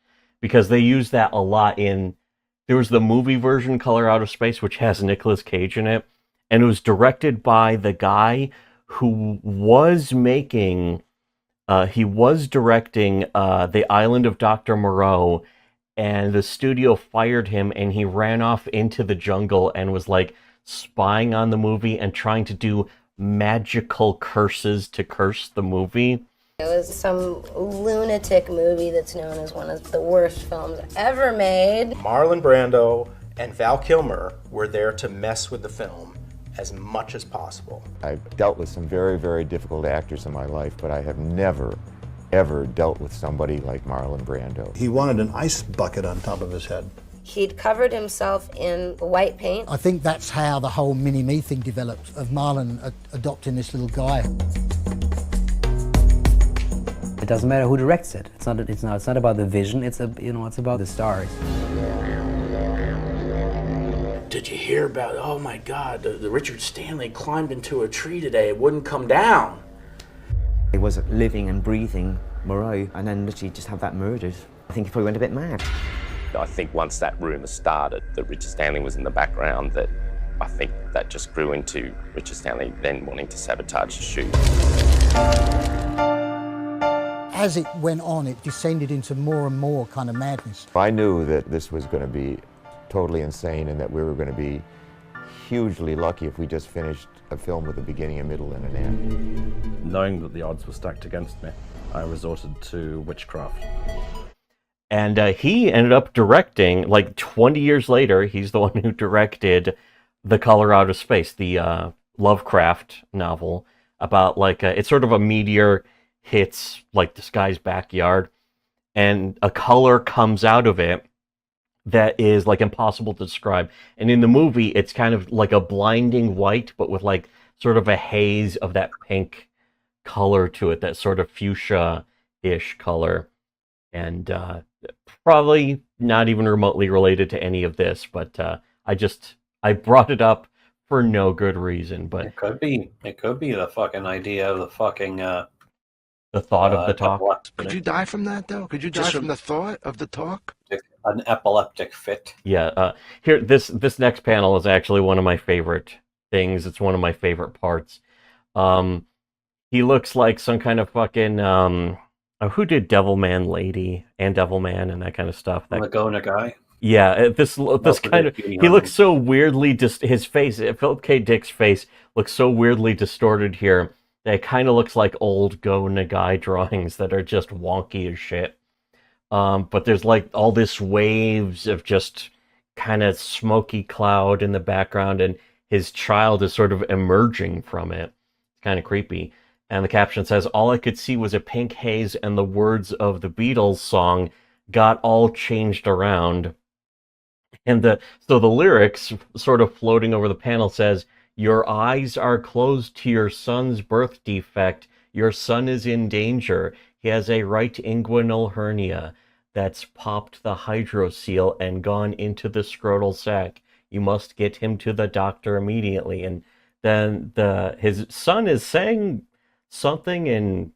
because they use that a lot in. There was the movie version, Color Out of Space, which has Nicolas Cage in it, and it was directed by the guy who was making. He was directing The Island of Dr. Moreau, and the studio fired him, and he ran off into the jungle and was like spying on the movie and trying to do magical curses to curse the movie. It was some lunatic movie that's known as one of the worst films ever made. Marlon Brando and Val Kilmer were there to mess with the film as much as possible. I've dealt with some very, very difficult actors in my life, but I have never, ever dealt with somebody like Marlon Brando. He wanted an ice bucket on top of his head. He'd covered himself in white paint. I think that's how the whole mini-me thing developed, of Marlon adopting this little guy. It doesn't matter who directs it. It's not about the vision. It's about the stars. Did you hear about? Oh my God! The Richard Stanley climbed into a tree today. It wouldn't come down. He was living and breathing Moreau, and then literally just have that murdered. I think he probably went a bit mad. I think once that rumour started that Richard Stanley was in the background, that I think that just grew into Richard Stanley then wanting to sabotage the shoot. As it went on, it descended into more and more kind of madness. I knew that this was going to be totally insane and that we were going to be hugely lucky if we just finished a film with a beginning, a middle, and an end. Knowing that the odds were stacked against me, I resorted to witchcraft. And he ended up directing, like 20 years later, he's the one who directed The Color Out of Space, the Lovecraft novel about it's sort of a meteor hits like this guy's backyard, and a color comes out of it that is like impossible to describe. And in the movie, it's kind of like a blinding white, but with like sort of a haze of that pink color to it, that sort of fuchsia-ish color. And probably not even remotely related to any of this, but I brought it up for no good reason. But it could be the fucking idea of the fucking the thought of the talk. Could you die from that though? Could you die from the thought of the talk? An epileptic fit. Yeah. Here, this next panel is actually one of my favorite things. It's one of my favorite parts. He looks like some kind of fucking who did Devilman Lady and Devilman and that kind of stuff? That Laguna guy. Yeah, this kind of, he looks so weirdly his face, Philip K. Dick's face looks so weirdly distorted here that it kind of looks like old Go Nagai drawings that are just wonky as shit. But there's like all this waves of just kind of smoky cloud in the background, and his child is sort of emerging from it. It's kind of creepy. And the caption says, "All I could see was a pink haze and the words of the Beatles song got all changed around." And so the lyrics sort of floating over the panel says, "Your eyes are closed to your son's birth defect. Your son is in danger. He has a right inguinal hernia that's popped the hydrocele and gone into the scrotal sac. You must get him to the doctor immediately." And then his son is saying something in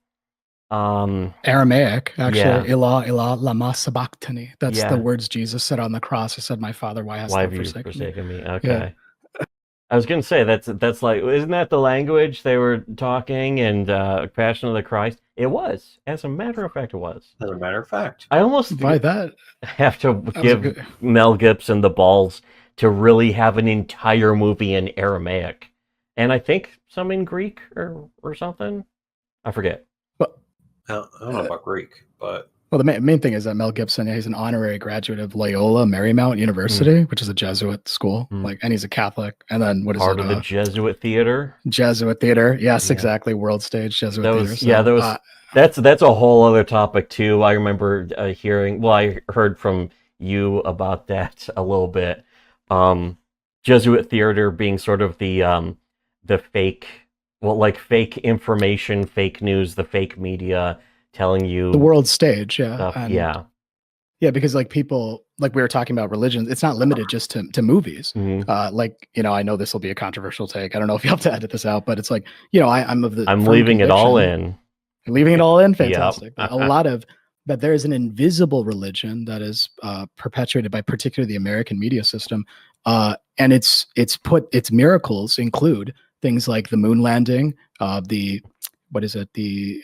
Aramaic, actually. Yeah. Ilah lama sabachthani. That's the words Jesus said on the cross. He said, "My Father, why hast thou forsaken me?" Okay. Yeah. I was gonna say that's like, isn't that the language they were talking in Passion of the Christ? It was. As a matter of fact, it was. As a matter of fact. I almost by that have to give Mel Gibson the balls to really have an entire movie in Aramaic, and I think some in Greek or something. I forget. I don't know about Greek, but well, the main thing is that Mel Gibson, he's an honorary graduate of Loyola Marymount University, which is a Jesuit school. And he's a Catholic. And then what is part of the Jesuit theater? Jesuit theater, yes, exactly. World stage Jesuit theater. So, that's a whole other topic too. I remember hearing. Well, I heard from you about that a little bit. Jesuit theater being sort of the fake. Well, like fake information, fake news, the fake media telling you the world stage, yeah, because like people, like we were talking about religions, it's not limited just to movies. Like, I know this will be a controversial take. I don't know if you have to edit this out, but it's like, I'm leaving it all in. Leaving it all in, fantastic. A lot of that there is an invisible religion that is perpetuated by particularly the American media system, and its miracles include things like the moon landing, the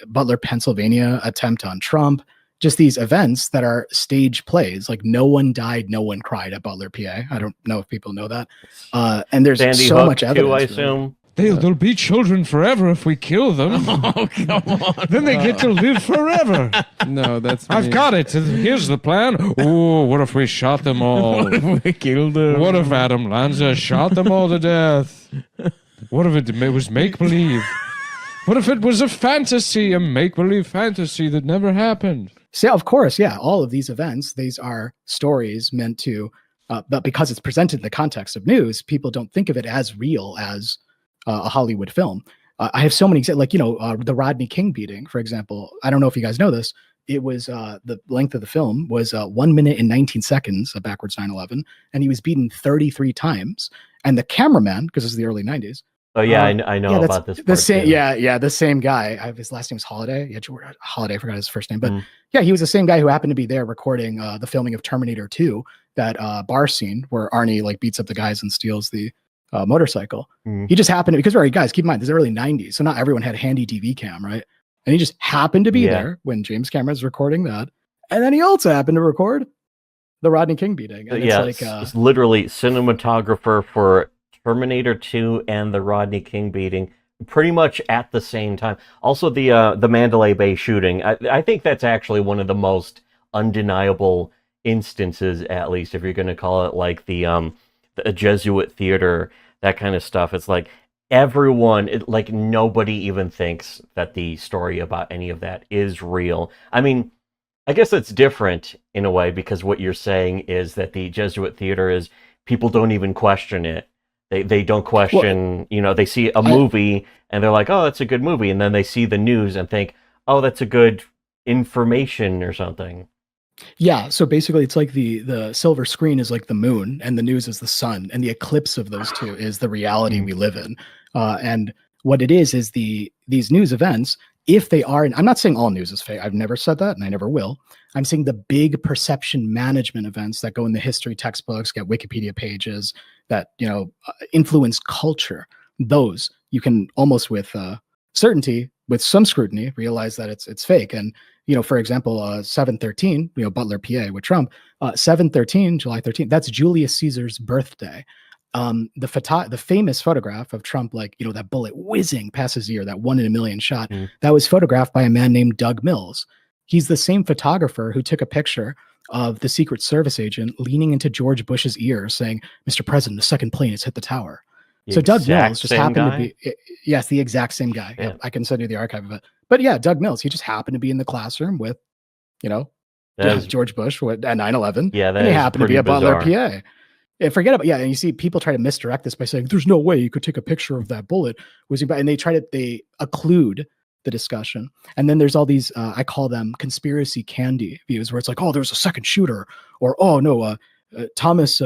Butler, Pennsylvania attempt on Trump, just these events that are stage plays. Like no one died, no one cried at Butler, PA. I don't know if people know that. And there's Sandy so Hook much evidence. too, I assume. They'll be children forever if we kill them. Oh, come on. Then they get to live forever. No, that's I've got it. Here's the plan. Oh, what if we shot them all? What if we killed them? What if Adam Lanza shot them all to death? What if it was make-believe? What if it was a fantasy, a make-believe fantasy that never happened? So, of course, yeah, all of these events, these are stories meant to, but because it's presented in the context of news, people don't think of it as real as a Hollywood film. I have so many, like, the Rodney King beating, for example. I don't know if you guys know this. It was the length of the film was 1 minute and 19 seconds, a backwards 9/11, and he was beaten 33 times. And the cameraman, because this is the early 90s. Oh yeah, I know about this. The same, the same guy. His last name was Holiday. Yeah, Holiday. I forgot his first name, but yeah, he was the same guy who happened to be there recording the filming of Terminator 2, that bar scene where Arnie like beats up the guys and steals the motorcycle. He just happened to, because guys, keep in mind, this is early 90s, so not everyone had a handy DV cam, right? And he just happened to be there when James Cameron's recording that, and then he also happened to record the Rodney King beating. And it's literally cinematographer for Terminator 2 and the Rodney King beating pretty much at the same time. Also the Mandalay Bay shooting. I think that's actually one of the most undeniable instances, at least if you're going to call it like the Jesuit theater, that kind of stuff. It's like everyone, like nobody even thinks that the story about any of that is real. I mean, I guess it's different in a way, because what you're saying is that the Jesuit theater is, people don't even question it. They don't question, they see a movie and they're like, oh, that's a good movie. And then they see the news and think, oh, that's a good information or something. Yeah, so basically it's like the silver screen is like the moon and the news is the sun, and the eclipse of those two is the reality we live in. And what it is these news events, if they are, and I'm not saying all news is fake, I've never said that and I never will. I'm saying the big perception management events that go in the history textbooks, get Wikipedia pages, that influence culture, those you can almost with certainty, with some scrutiny, realize that it's fake. And for example, 7/13, Butler, PA, with Trump, 7/13, July 13th, that's Julius Caesar's birthday. The famous photograph of Trump, like that bullet whizzing past his ear, that 1 in a million shot, that was photographed by a man named Doug Mills. He's the same photographer who took a picture of the Secret Service agent leaning into George Bush's ear saying, "Mr. President, the second plane has hit the tower." So Doug Mills just happened to be, yes, the exact same guy. Yeah. I can send you the archive of it. But yeah, Doug Mills, he just happened to be in the classroom with, George Bush at 9/11. Yeah, and he happened to be at Butler, PA. And forget about, and you see people try to misdirect this by saying, there's no way you could take a picture of that bullet. And they occlude the discussion. And then there's all these, I call them conspiracy candy views, where it's like, oh, there's a second shooter, or, oh no, Thomas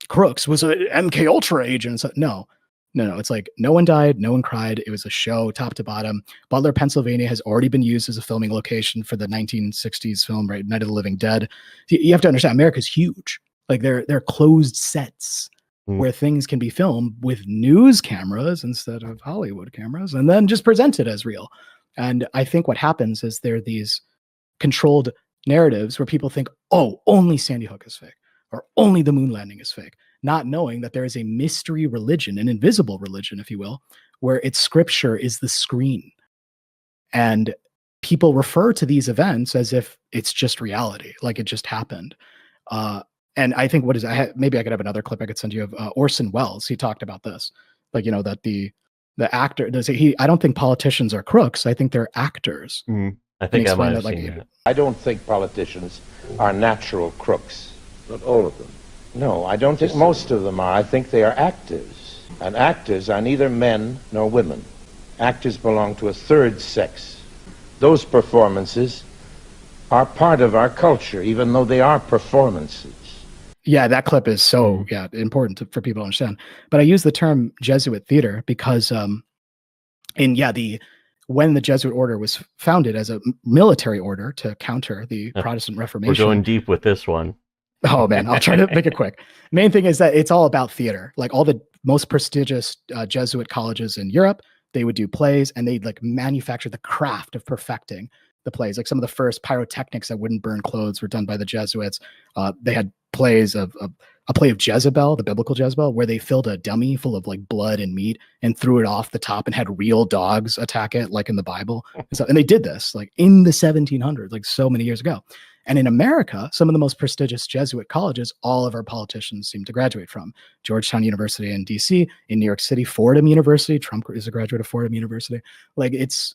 Crooks was an MK Ultra agent. So, no, it's like no one died, no one cried. It was a show top to bottom. Butler, Pennsylvania has already been used as a filming location for the 1960s film, right? Night of the Living Dead. You have to understand, America's huge. Like they're closed sets where things can be filmed with news cameras instead of Hollywood cameras, and then just presented as real. And I think what happens is there are these controlled narratives where people think, oh, only Sandy Hook is fake, or only the moon landing is fake, not knowing that there is a mystery religion, an invisible religion, if you will, where its scripture is the screen. And people refer to these events as if it's just reality, like it just happened. And I think maybe I could have another clip I could send you of Orson Welles. He talked about this, like, that the actor does I don't think politicians are crooks. I think they're actors. I think I might have seen that. I don't think politicians are natural crooks. Not all of them. No, I don't think most of them are. I think they are actors. And actors are neither men nor women. Actors belong to a third sex. Those performances are part of our culture, even though they are performances. Yeah, that clip is so important for people to understand. But I use the term Jesuit theater because, when the Jesuit order was founded as a military order to counter the Protestant Reformation. We're going deep with this one. Oh man, I'll try to make it quick. Main thing is that it's all about theater. Like all the most prestigious Jesuit colleges in Europe, they would do plays, and they'd like manufacture the craft of perfecting the plays. Like some of the first pyrotechnics that wouldn't burn clothes were done by the Jesuits. They had plays of a play of Jezebel, the biblical Jezebel, where they filled a dummy full of like blood and meat and threw it off the top and had real dogs attack it, like in the Bible. And they did this like in the 1700s, like so many years ago. And in America, some of the most prestigious Jesuit colleges, all of our politicians seem to graduate from. Georgetown University in DC, in New York City, Fordham University. Trump is a graduate of Fordham University. Like it's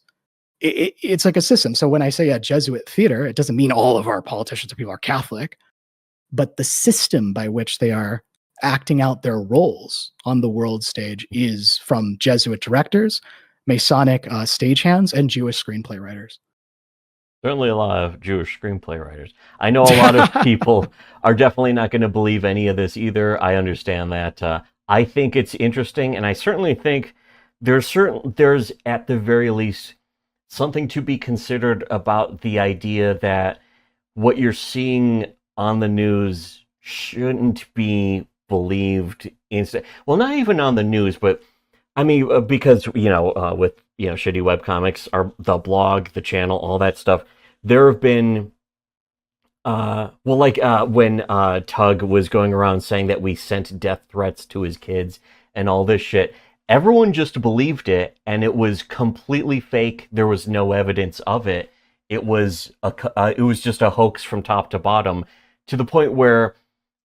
like a system. So when I say a Jesuit theater, it doesn't mean all of our politicians or people are Catholic, but the system by which they are acting out their roles on the world stage is from Jesuit directors, Masonic stagehands, and Jewish screenplay writers. Certainly a lot of Jewish screenplay writers. I know a lot of people are definitely not going to believe any of this either. I understand that. I think it's interesting, and I certainly think there's at the very least something to be considered about the idea that what you're seeing on the news shouldn't be believed well, not even on the news, but I mean, because, with, Shitty Webcomics, the blog, the channel, all that stuff, there have been, when Tug was going around saying that we sent death threats to his kids and all this shit, everyone just believed it, and it was completely fake. There was no evidence of it. It was just a hoax from top to bottom, to the point where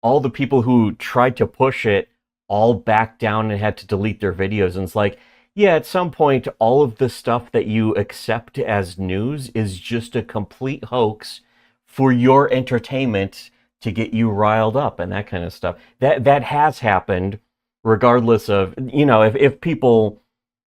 all the people who tried to push it all backed down and had to delete their videos. And it's like, yeah, at some point, all of the stuff that you accept as news is just a complete hoax for your entertainment to get you riled up and that kind of stuff. That has happened, regardless of, if people,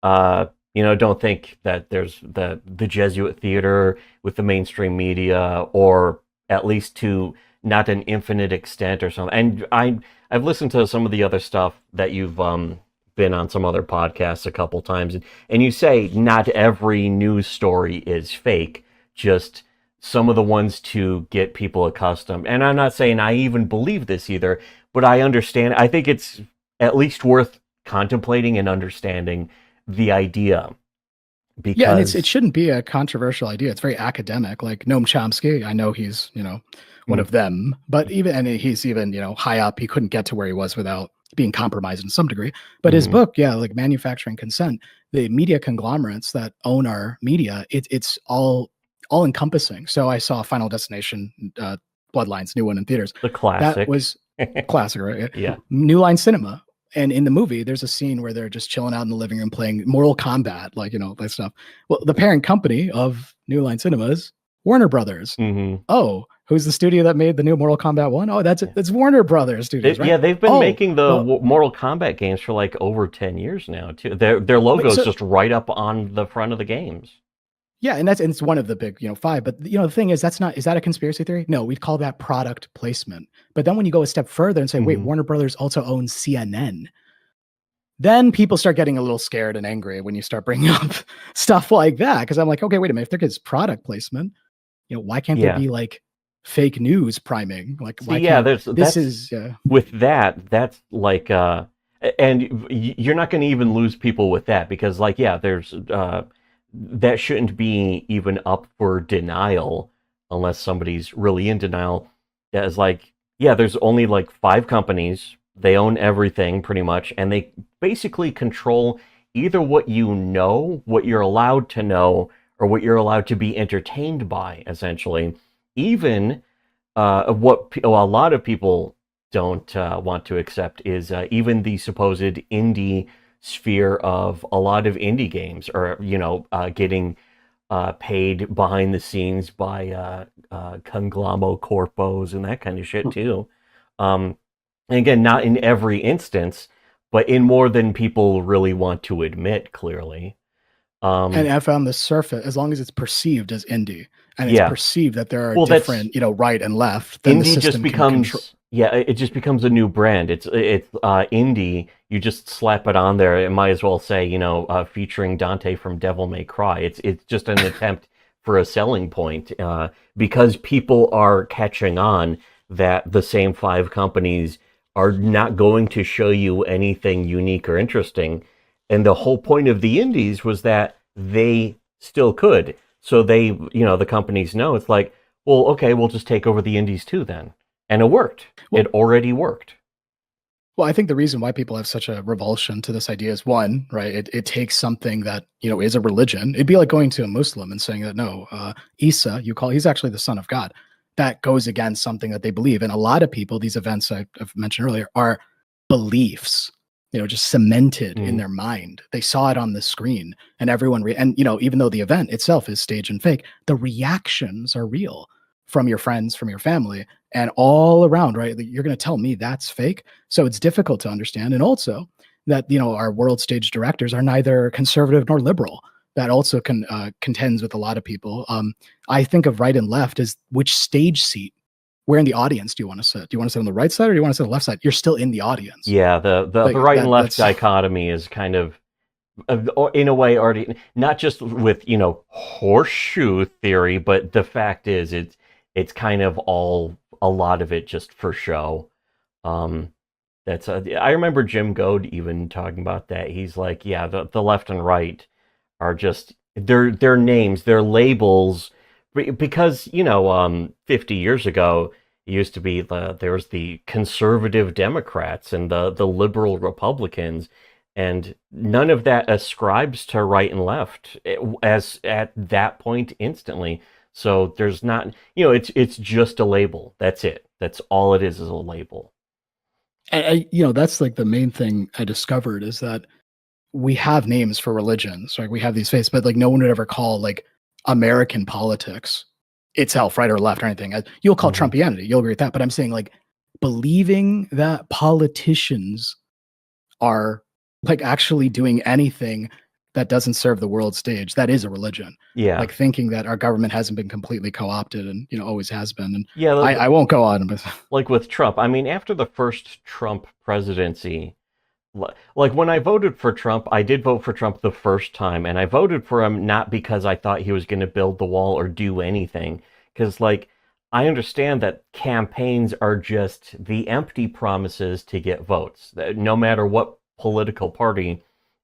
don't think that there's the Jesuit theater with the mainstream media, or at least to not an infinite extent or something. And I've listened to some of the other stuff that you've been on some other podcasts a couple times, and you say not every news story is fake, just some of the ones to get people accustomed. And I'm not saying I even believe this either, but I understand. I think it's at least worth contemplating and understanding the idea. Because yeah, and it shouldn't be a controversial idea. It's very academic. Like Noam Chomsky, I know he's, one of them, but he's even, high up. He couldn't get to where he was without being compromised in some degree. But his book, like Manufacturing Consent, the media conglomerates that own our media, it's all encompassing. So I saw Final Destination, Bloodlines, new one in theaters. The classic. That was classic, right? Yeah. New Line Cinema. And in the movie, there's a scene where they're just chilling out in the living room playing Mortal Kombat, that stuff. Well, the parent company of New Line Cinemas, Warner Brothers. Mm-hmm. Oh, who's the studio that made the new Mortal Kombat 1? Oh, that's Warner Brothers Studios, right? Yeah, they've been making the Mortal Kombat games for like over 10 years now, too. Their logo is just right up on the front of the games. Yeah, and it's one of the big, 5. But the thing is, is that a conspiracy theory? No, we'd call that product placement. But then when you go a step further and say, wait, Warner Brothers also owns CNN, then people start getting a little scared and angry when you start bringing up stuff like that. Because I'm like, okay, wait a minute, if there is product placement, why can't there be like fake news priming? Like, why can't with that's like, and you're not going to even lose people with that, because there's that shouldn't be even up for denial unless somebody's really in denial. That is like, there's only like 5 companies. They own everything pretty much, and they basically control either what what you're allowed to know, or what you're allowed to be entertained by, essentially. Even what a lot of people don't want to accept is even the supposed indie sphere of a lot of indie games, or getting paid behind the scenes by conglomerato corpos and that kind of shit too. And again, not in every instance, but in more than people really want to admit, clearly. And I found the surface, as long as it's perceived as indie, and it's perceived that there are different, right and left, then indie just becomes it just becomes a new brand. It's indie you just slap it on there. It might as well say, featuring Dante from Devil May Cry. It's just an attempt for a selling point, because people are catching on that the same 5 companies are not going to show you anything unique or interesting. And the whole point of the indies was that they still could. So they, the companies know, it's like, well, okay, we'll just take over the indies too then. And it worked. It already worked. Well, I think the reason why people have such a revulsion to this idea is, one, right, it takes something that, is a religion. It'd be like going to a Muslim and saying that, no, Isa, he's actually the son of God. That goes against something that they believe. And a lot of people, these events I've mentioned earlier, are beliefs, just cemented in their mind. They saw it on the screen, and everyone, even though the event itself is staged and fake, the reactions are real from your friends, from your family, and all around, right? You're going to tell me that's fake. So it's difficult to understand. And also that, our world stage directors are neither conservative nor liberal. That also contends with a lot of people. I think of right and left as which stage seat, where in the audience do you want to sit? Do you want to sit on the right side or do you want to sit on the left side? You're still in the audience. Yeah, the right and left dichotomy is kind of, in a way, already, not just with, horseshoe theory, but the fact is it's kind of a lot of it just for show. I remember Jim Goad even talking about that. He's like, yeah, the left and right are just their names, their labels, because 50 years ago it used to be there was the conservative Democrats and the liberal Republicans, and none of that ascribes to right and left as at that point instantly. So there's not, it's just a label. That's it. That's all it is a label. And that's like the main thing I discovered is that we have names for religions, right? We have these faiths, but like no one would ever call like American politics itself right or left or anything. You'll call Trumpianity. You'll agree with that. But I'm saying like believing that politicians are like actually doing anything that doesn't serve the world stage, that is a religion. Yeah. Like thinking that our government hasn't been completely co-opted and, always has been. And yeah, I won't go on. But like with Trump, I mean, after the first Trump presidency, like when I voted for Trump, I did vote for Trump the first time, and I voted for him not because I thought he was going to build the wall or do anything, because like I understand that campaigns are just the empty promises to get votes, no matter what political party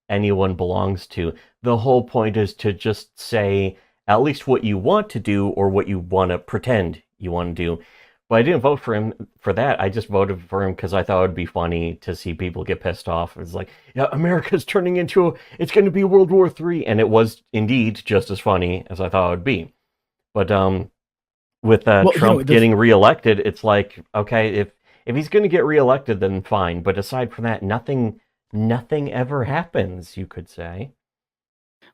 anyone belongs to. The whole point is to just say at least what you want to do or what you want to pretend you want to do. But I didn't vote for him for that. I just voted for him because I thought it would be funny to see people get pissed off. It's like, yeah, America's turning into it's going to be World War III. And it was indeed just as funny as I thought it would be. But with Trump getting reelected, it's like, okay, if he's going to get reelected, then fine. But aside from that, nothing ever happens, you could say.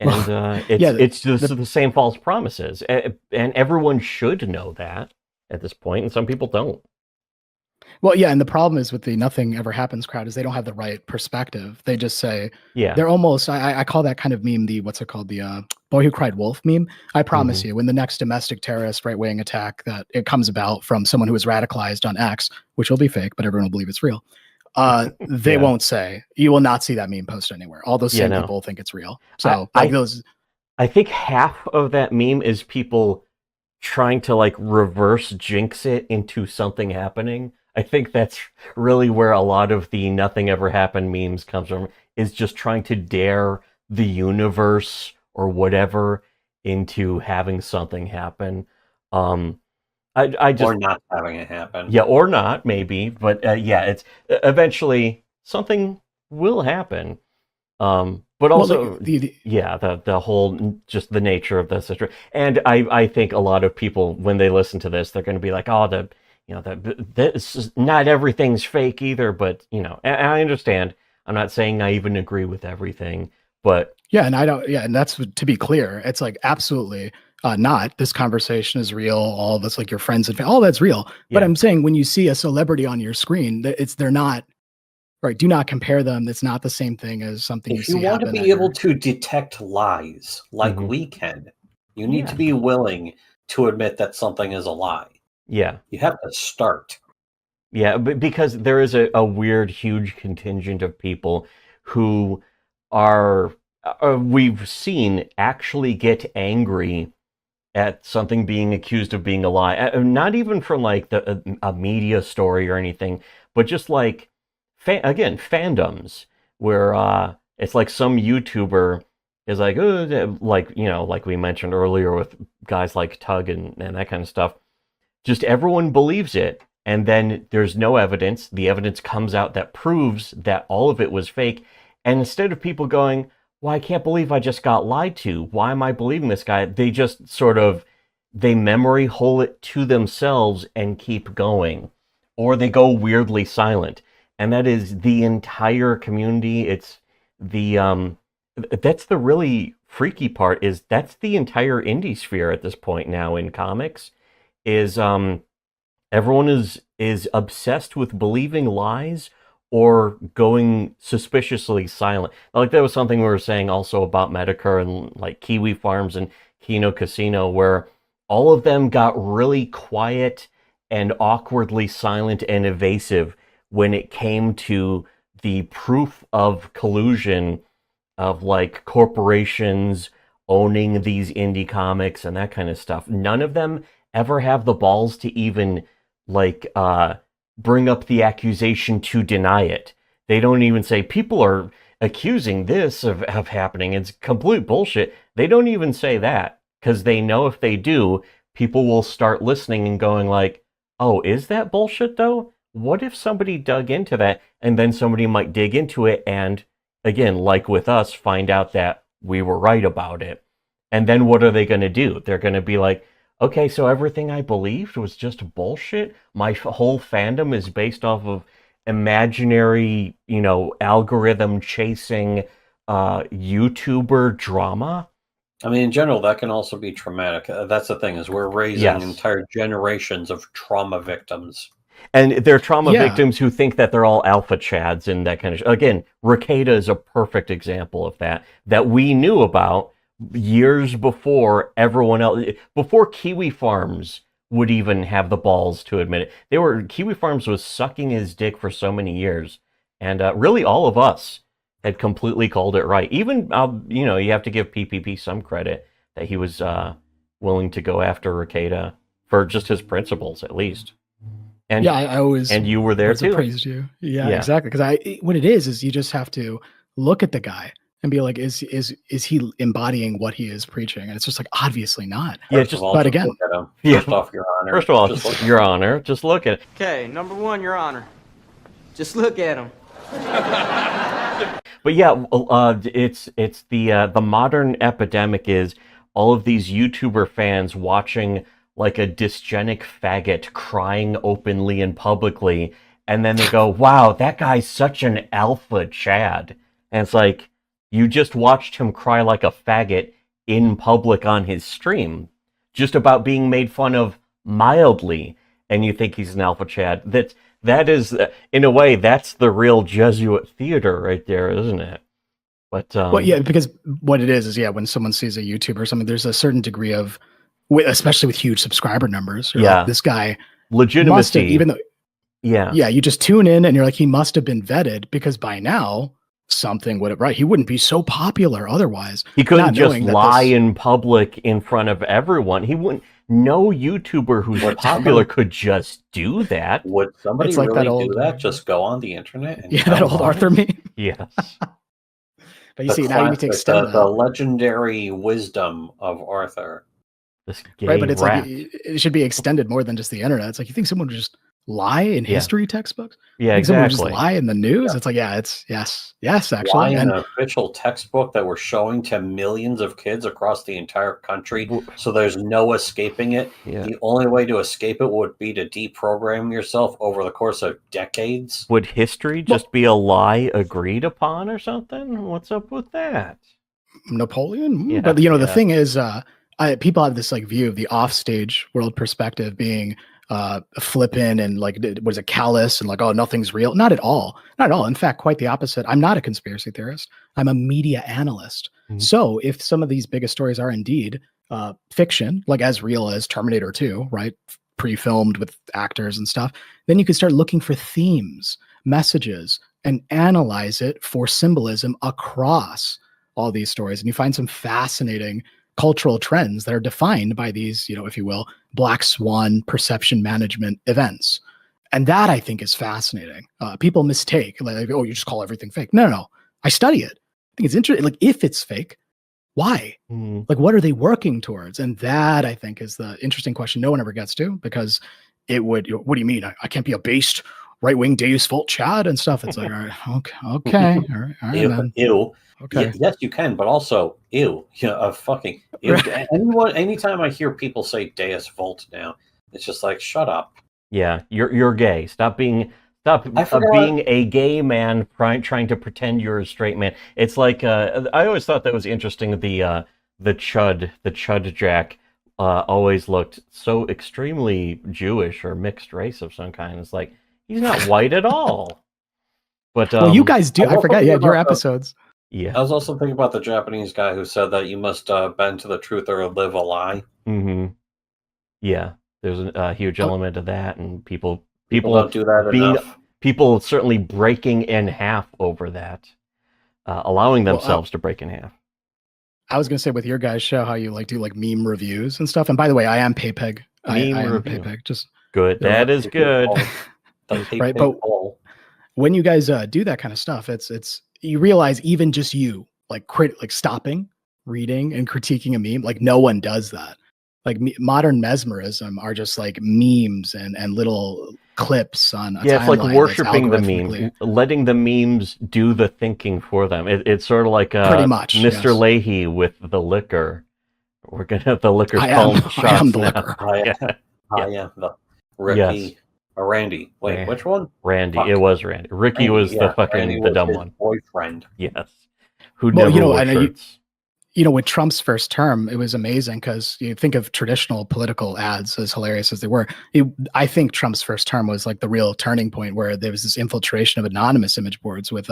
And it's just the same false promises. And everyone should know that at this point, and some people don't. Well, yeah, and the problem is with the nothing ever happens crowd is they don't have the right perspective. They just say, they're almost, I call that kind of meme the boy who cried wolf meme. I promise you, when the next domestic terrorist right-wing attack that it comes about from someone who is radicalized on X, which will be fake, but everyone will believe it's real, they won't say, you will not see that meme post anywhere. All those same people think it's real. So I think half of that meme is people trying to like reverse jinx it into something happening. I think that's really where a lot of the nothing ever happened memes comes from, is just trying to dare the universe or whatever into having something happen. I just, or not having it happen. Yeah, or not, maybe. But it's eventually something will happen. But also, the whole, just the nature of the situation. And I think a lot of people, when they listen to this, they're going to be like, oh, not everything's fake either. But, and I understand. I'm not saying I even agree with everything, but. Yeah, and I don't, and that's, to be clear, it's like absolutely not. This conversation is real. All of us, like your friends and all that's real. Yeah. But I'm saying when you see a celebrity on your screen, they're not. Right, do not compare them. It's not the same thing as something if you want to be able to detect lies like we can, you need to be willing to admit that something is a lie. Yeah. You have to start. Yeah, but because there is a weird, huge contingent of people who are, we've seen actually get angry at something being accused of being a lie. Not even from like a media story or anything, but just like, again, fandoms where it's like some YouTuber is like, oh, like, you know, like we mentioned earlier with guys like Tug and that kind of stuff. Just everyone believes it. And then there's no evidence. The evidence comes out that proves that all of it was fake. And instead of people going, well, I can't believe I just got lied to. Why am I believing this guy? They just sort of, they memory hole it to themselves and keep going. Or they go weirdly silent. And that is the entire community. It's the, that's the really freaky part, is that's the entire indie sphere at this point now in comics, is, everyone is obsessed with believing lies or going suspiciously silent. Like that was something we were saying also about Medicare and like Kiwi Farms and Kino Casino, where all of them got really quiet and awkwardly silent and evasive when it came to the proof of collusion of like corporations owning these indie comics and that kind of stuff. None of them ever have the balls to even like bring up the accusation to deny it. They don't even say people are accusing this of happening. It's complete bullshit. They don't even say that because they know if they do, people will start listening and going like, oh, is that bullshit though? What if somebody dug into that? And then somebody might dig into it and, again, like with us, find out that we were right about it. And then what are they going to do? They're going to be like, okay, so everything I believed was just bullshit? My whole fandom is based off of imaginary, you know, algorithm chasing YouTuber drama? I mean, in general, that can also be traumatic. That's the thing, is we're raising entire generations of trauma victims. And they're trauma victims who think that they're all alpha chads and that kind of again, Rekieta is a perfect example of that we knew about years before everyone else, before Kiwi Farms would even have the balls to admit it. Kiwi Farms was sucking his dick for so many years, and really all of us had completely called it right. Even, you know, you have to give PPP some credit that he was willing to go after Rekieta for just his principles, at least. And yeah, I always, and you were there too. Praised you. Yeah, exactly. Because what it is you just have to look at the guy and be like, is he embodying what he is preaching? And it's just like, obviously not. Yeah, but again, look at him. First off, Your Honor. First of all, Your Honor, just look at it. Okay, number one, Your Honor. Just look at him. But yeah, it's the modern epidemic is all of these YouTuber fans watching like a dysgenic faggot crying openly and publicly, and then they go, wow, that guy's such an alpha chad. And it's like, you just watched him cry like a faggot in public on his stream, just about being made fun of mildly, and you think he's an alpha chad. That is, in a way, that's the real Jesuit theater right there, isn't it? But well, yeah, because what it is when someone sees a YouTuber or something, there's a certain degree of, especially with huge subscriber numbers, like, this guy legitimacy, have, even though, you just tune in and you're like, he must have been vetted, because by now something would have, he wouldn't be so popular otherwise. He couldn't just lie in public in front of everyone. He wouldn't. No YouTuber who's popular could just do that. Would somebody like really do that? Just go on the internet? And that old Arthur meme. Yes. But you see, now you need to extend the legendary wisdom of Arthur. Right, but it's like it should be extended more than just the internet. It's like, you think someone would just lie in history textbooks? Yeah, someone would exactly. just lie in the news? It's like, it's yes, actually. Lie in an official textbook that we're showing to millions of kids across the entire country, so there's no escaping it. Yeah. The only way to escape it would be to deprogram yourself over the course of decades. Would history just be a lie agreed upon or something? What's up with that? Napoleon? Yeah, but the thing is, people have this like view of the offstage world perspective being flippant and like, was it callous and like, oh, nothing's real? Not at all. Not at all. In fact, quite the opposite. I'm not a conspiracy theorist. I'm a media analyst. Mm-hmm. So if some of these biggest stories are indeed fiction, like as real as Terminator 2, right? pre-filmed with actors and stuff. Then you could start looking for themes, messages, and analyze it for symbolism across all these stories. And you find some fascinating cultural trends that are defined by these, if you will, black swan perception management events. And that, I think, is fascinating. People mistake, like, oh, you just call everything fake. No. I study it. I think it's interesting. Like, if it's fake, why? Like, what are they working towards? And that, I think, is the interesting question no one ever gets to, because it would, what do you mean? I can't be a based right-wing Deus Vult Chad and stuff. It's like, all right, okay. All right, man. Ew. Okay. Yes, you can, but also, ew. Fucking ew. Anytime I hear people say Deus Vult now, it's just like, shut up. Yeah, you're gay. Stop being a gay man trying to pretend you're a straight man. It's like I always thought that was interesting. The Chud Jack always looked so extremely Jewish or mixed race of some kind. It's like he's not white at all. But well, you guys do. I forgot. Yeah, your episodes. Yeah. I was also thinking about the Japanese guy who said that you must bend to the truth or live a lie. Mm-hmm. Yeah. There's a huge element of that, and people don't do that enough. People certainly breaking in half over that, allowing themselves to break in half. I was going to say with your guys' show how you do meme reviews and stuff. And by the way, I am PayPeg. I am PayPeg. Just good. That is good. Right, but when you guys do that kind of stuff, it's you realize even just you stopping, reading, and critiquing a meme, like no one does that. Like modern mesmerism are just like memes and little clips on a it's like timeline worshiping the memes, letting the memes do the thinking for them. It's sort of like pretty much Mr. Leahy with the liquor. We're gonna have the liquor calling shots. I am the liquor. I am the Ricky. Yes. Randy. Wait, which one? Randy. Fuck. It was Randy. Ricky was the fucking the dumb his one. Boyfriend. Yes. Who never wore shirts. With Trump's first term, it was amazing because you think of traditional political ads, as hilarious as they were. I think Trump's first term was like the real turning point where there was this infiltration of anonymous image boards with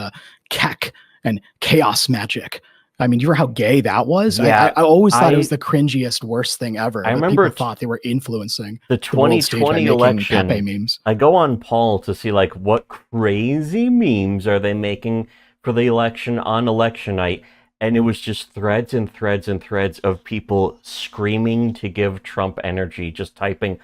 kek and chaos magic. I mean, you remember how gay that was? Yeah, I always thought it was the cringiest, worst thing ever. I remember people thought they were influencing the 2020 election. Pepe memes. I go on Paul to see what crazy memes are they making for the election on election night. And it was just threads and threads and threads of people screaming to give Trump energy, just typing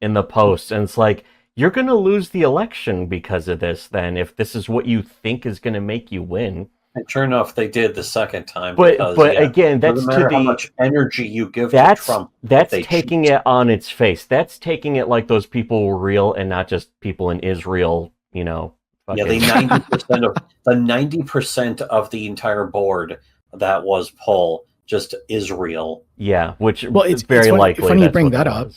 in the posts. And it's like, you're going to lose the election because of this then, if this is what you think is going to make you win. And sure enough, they did the second time. But again, that's no matter how much energy you give to Trump. That's taking it on its face. That's taking it like those people were real and not just people in Israel, Yeah, the 90% of the entire board that was poll just Israel. Yeah, which it's very likely. Funny you bring that up.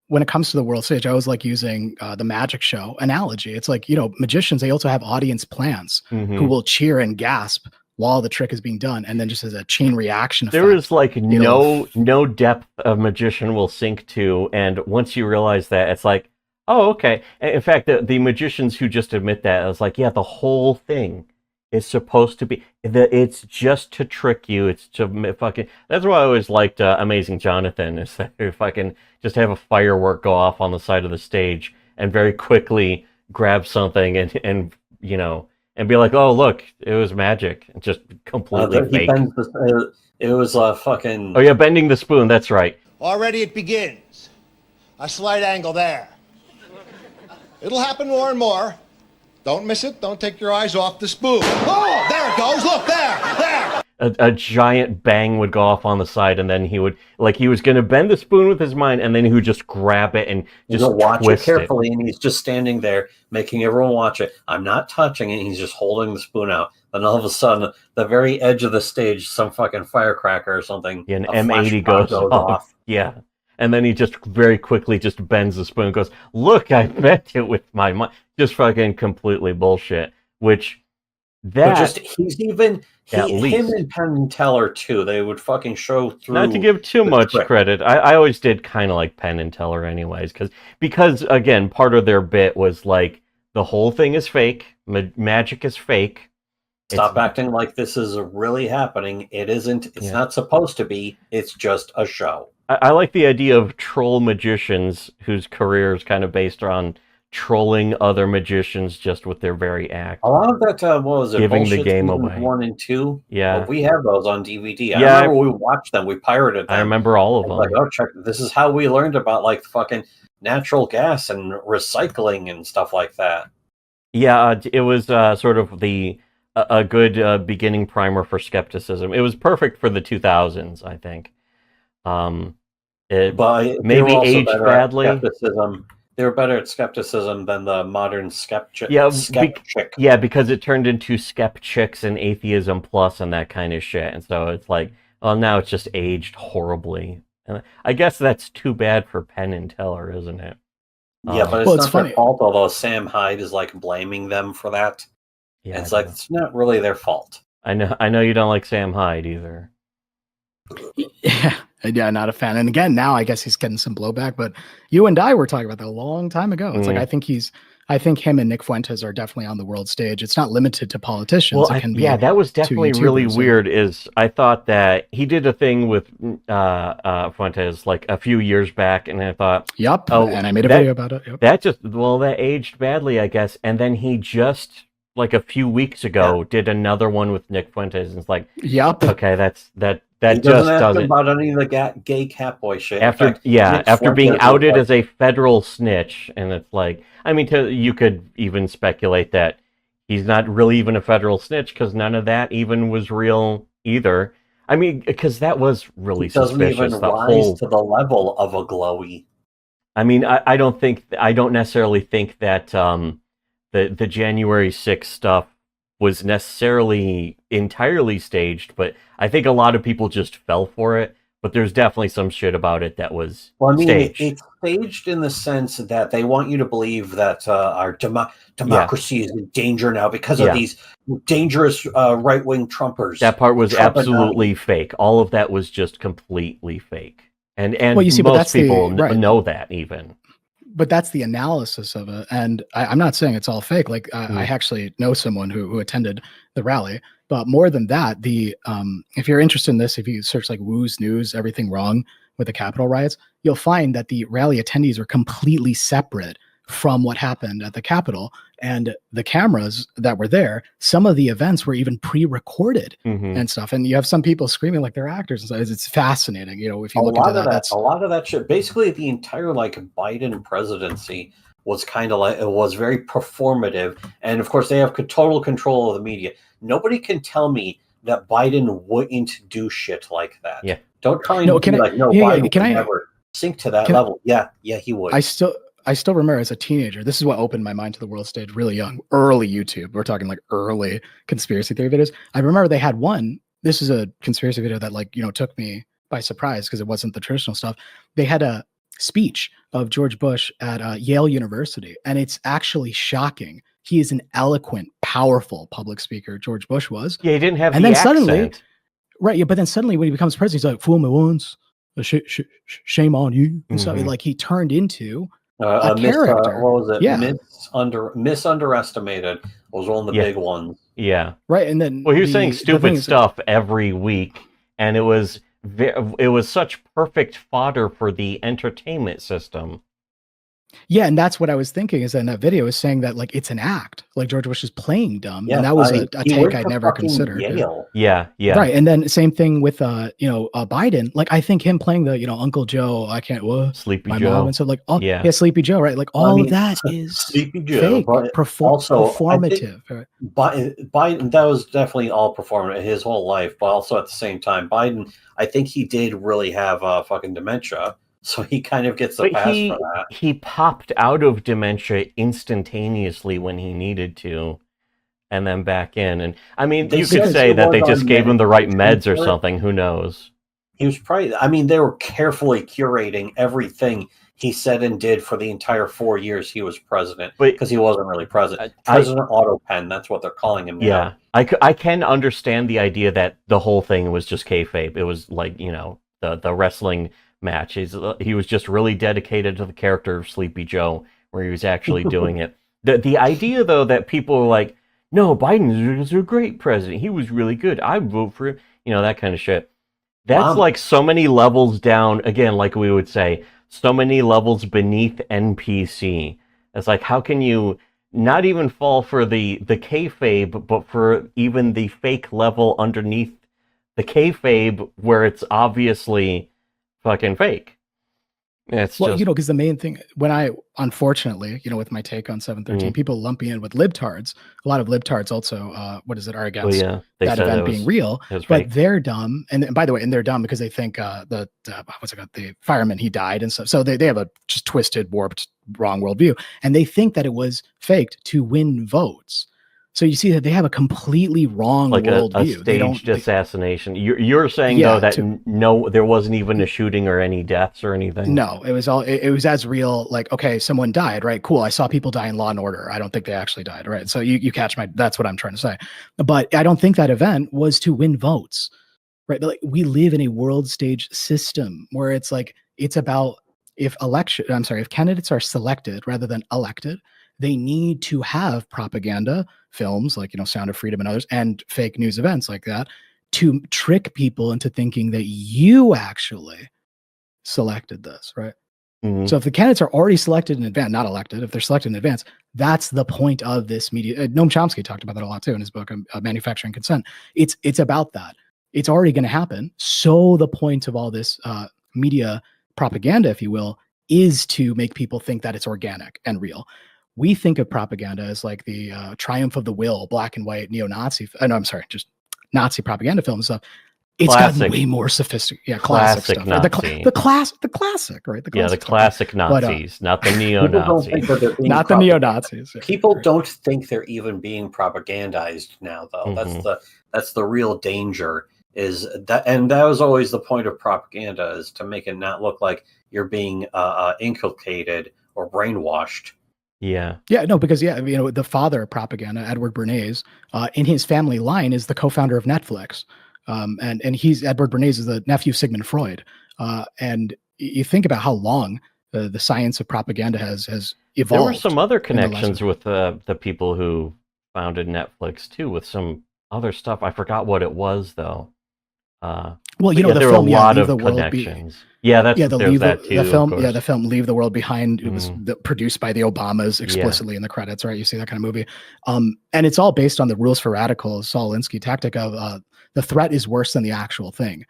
When it comes to the world stage, I always like using the magic show analogy. It's like, magicians, they also have audience plants who will cheer and gasp while the trick is being done, and then just as a chain reaction effect. There is no depth a magician will sink to, and once you realize that, it's like, oh, okay. In fact, the magicians who just admit that, I was like, yeah, the whole thing is supposed to be, it's just to trick you. It's to fucking, that's why I always liked Amazing Jonathan, is that if I can just have a firework go off on the side of the stage and very quickly grab something and be like, oh, look, it was magic. Just completely fake. It was fucking... Oh, yeah, bending the spoon, that's right. Already it begins. A slight angle there. It'll happen more and more. Don't miss it. Don't take your eyes off the spoon. Oh, there it goes. Look, there. A giant bang would go off on the side, and then he was going to bend the spoon with his mind, and then he would just grab it and just watch twist it carefully, and he's just standing there making everyone watch it. I'm not touching it. He's just holding the spoon out. Then all of a sudden, the very edge of the stage, some fucking firecracker or something. Yeah, an M80 goes off. Yeah. And then he just very quickly just bends the spoon and goes, look, I bent it with my mind. Just fucking completely bullshit. Which, him and Penn and Teller too, they would fucking show through. Not to give too much credit. I always did kind of like Penn and Teller anyways. Because, again, part of their bit was like, the whole thing is fake. Magic is fake. Stop acting like this is really happening. It isn't. It's not supposed to be. It's just a show. I like the idea of troll magicians whose career is kind of based on trolling other magicians just with their very act. A lot of that, what was it? Giving the Bullshit game Seasons away. 1 and 2. Yeah. Well, we have those on DVD. I Yeah, remember we watched them. We pirated them. I remember all of them. Like, oh, check. This is how we learned about like fucking natural gas and recycling and stuff like that. Yeah, it was sort of a good beginning primer for skepticism. It was perfect for the 2000s, I think. It But maybe aged badly. They were better at skepticism than the modern skeptic. Yeah, skeptic. yeah, because it turned into skeptics and atheism plus and that kind of shit, and so it's like, well, now it's just aged horribly. And I guess that's too bad for Penn and Teller, isn't it? Yeah, but it's not their fault. Although Sam Hyde is like blaming them for that. Yeah, it's like it's not really their fault. I know you don't like Sam Hyde either. Yeah, not a fan. And again, now I guess he's getting some blowback. But you and I were talking about that a long time ago. It's like I think him and Nick Fuentes are definitely on the world stage. It's not limited to politicians. Well, it can be that was definitely really YouTubers. weird. Is I thought that he did a thing with Fuentes like a few years back, and I thought, Yup, oh, and I made a video about it. Yep. That aged badly, I guess. And then he just like a few weeks ago did another one with Nick Fuentes, and it's like, yup, okay, that He just ask doesn't. about any of the gay catboy shit. After In fact, Nick after being Fuentes outed was as a federal snitch, and it's like, I mean, you could even speculate that he's not really even a federal snitch because none of that even was real either. I mean, because that was really doesn't suspicious. even The rise whole, to the level of a glowy. I mean, I don't necessarily think that the January 6th stuff was necessarily entirely staged, but I think a lot of people just fell for it. But there's definitely some shit about it that was staged. It's staged in the sense that they want you to believe that our democracy is in danger now because of these dangerous right-wing Trumpers. That part was Trump absolutely fake. All of that was just completely fake. And Well, you see, but most that's the- people right. know that even. But that's the analysis of it. And I'm not saying it's all fake. Like I actually know someone who attended the rally. But more than that, if you're interested in this, if you search like Woo's News, everything wrong with the Capitol riots, you'll find that the rally attendees are completely separate from what happened at the Capitol. And the cameras that were there, some of the events were even pre-recorded and stuff. And you have some people screaming like they're actors. And so it's fascinating. You know, if you look into that, that's a lot of that shit. Basically, the entire like Biden presidency was kind of like it was very performative, and of course they have total control of the media. Nobody can tell me that Biden wouldn't do shit like that. Yeah, don't try and Biden can never sink to that level. Yeah, he would. I still remember as a teenager, this is what opened my mind to the world stage really young, early YouTube. We're talking like early conspiracy theory videos. I remember they had one, this is a conspiracy video that like, took me by surprise because it wasn't the traditional stuff. They had a speech of George Bush at Yale University, and it's actually shocking. He is an eloquent, powerful public speaker, George Bush was. Yeah, he didn't have and the then accent. Suddenly, right, yeah, but then suddenly when he becomes president, he's like, fool me once, shame on you. And so like he turned into a character. What was it? Yeah. Misunderestimated was one of the big ones. Yeah. Right. And then he was saying stupid stuff every week, and it was such perfect fodder for the entertainment system. Yeah, and that's what I was thinking is that in that video is saying that like it's an act, like George Bush is playing dumb, and that was a take I'd never considered. Yeah. Right, and then same thing with Biden. Like I think him playing the Uncle Joe, I can't Sleepy my Joe, mom and so like Sleepy Joe, right? Like all of that is Sleepy Joe, fake, but performative. Biden, that was definitely all performative his whole life, but also at the same time, Biden, I think he did really have fucking dementia. So he kind of gets the pass for that. He popped out of dementia instantaneously when he needed to, and then back in. And I mean, you could say that they just gave him the right meds or something. Who knows? He was probably. I mean, they were carefully curating everything he said and did for the entire 4 years he was president, because he wasn't really president. President Autopen, that's what they're calling him now. Yeah, I can understand the idea that the whole thing was just kayfabe. It was like the wrestling match. He was just really dedicated to the character of Sleepy Joe, where he was actually doing it. The idea, though, that people are like, no, Biden is a great president. He was really good. I'd vote for him. That kind of shit. That's like so many levels down, again, like we would say, so many levels beneath NPC. It's like, how can you not even fall for the kayfabe, but for even the fake level underneath the kayfabe where it's obviously fucking fake? It's well, just... you know, because the main thing, when I, unfortunately, you know, with my take on 713, people lump me in with libtards. A lot of libtards also, what is it, are against that event being real, but fake. They're dumb. And by the way, and they're dumb because they think the fireman, he died and stuff. So they have a just twisted, warped, wrong worldview. And they think that it was faked to win votes. So you see that they have a completely wrong like worldview. A staged assassination. You're saying though that no, there wasn't even a shooting or any deaths or anything. No, it was all. It was as real. Like, okay, someone died, right? Cool. I saw people die in Law and Order. I don't think they actually died, right? So you catch my. That's what I'm trying to say. But I don't think that event was to win votes, right? But like, we live in a world stage system where it's like it's about if candidates are selected rather than elected, they need to have propaganda films like, you know, Sound of Freedom and others, and fake news events like that to trick people into thinking that you actually selected this, right? Mm-hmm. So if the candidates are already selected in advance, not elected, if they're selected in advance, that's the point of this media. Noam Chomsky talked about that a lot too in his book, Manufacturing Consent. It's about that. It's already going to happen. So the point of all this media propaganda, if you will, is to make people think that it's organic and real. We think of propaganda as like the triumph of the will, black and white neo-Nazi. Just Nazi propaganda film and stuff. It's gotten way more sophisticated. Yeah, classic stuff. Right? The classic, right? The classic Nazis, not the neo-Nazis. Not the neo-Nazis. People don't think they're even being propagandized now, though. Mm-hmm. That's the real danger. Is that, and that was always the point of propaganda, is to make it not look like you're being inculcated or brainwashed. Yeah, no, because you know, the father of propaganda, Edward Bernays, in his family line is the co-founder of Netflix, and Edward Bernays is the nephew of Sigmund Freud, and you think about how long the science of propaganda has evolved. There were some other connections with the people who founded Netflix too, with some other stuff. I forgot what it was though. Well, you know, there were a lot of connections. The film Leave the World Behind. It was produced by the Obamas explicitly in the credits, right? You see that kind of movie. And it's all based on the Rules for Radicals, Saul Alinsky tactic of the threat is worse than the actual thing.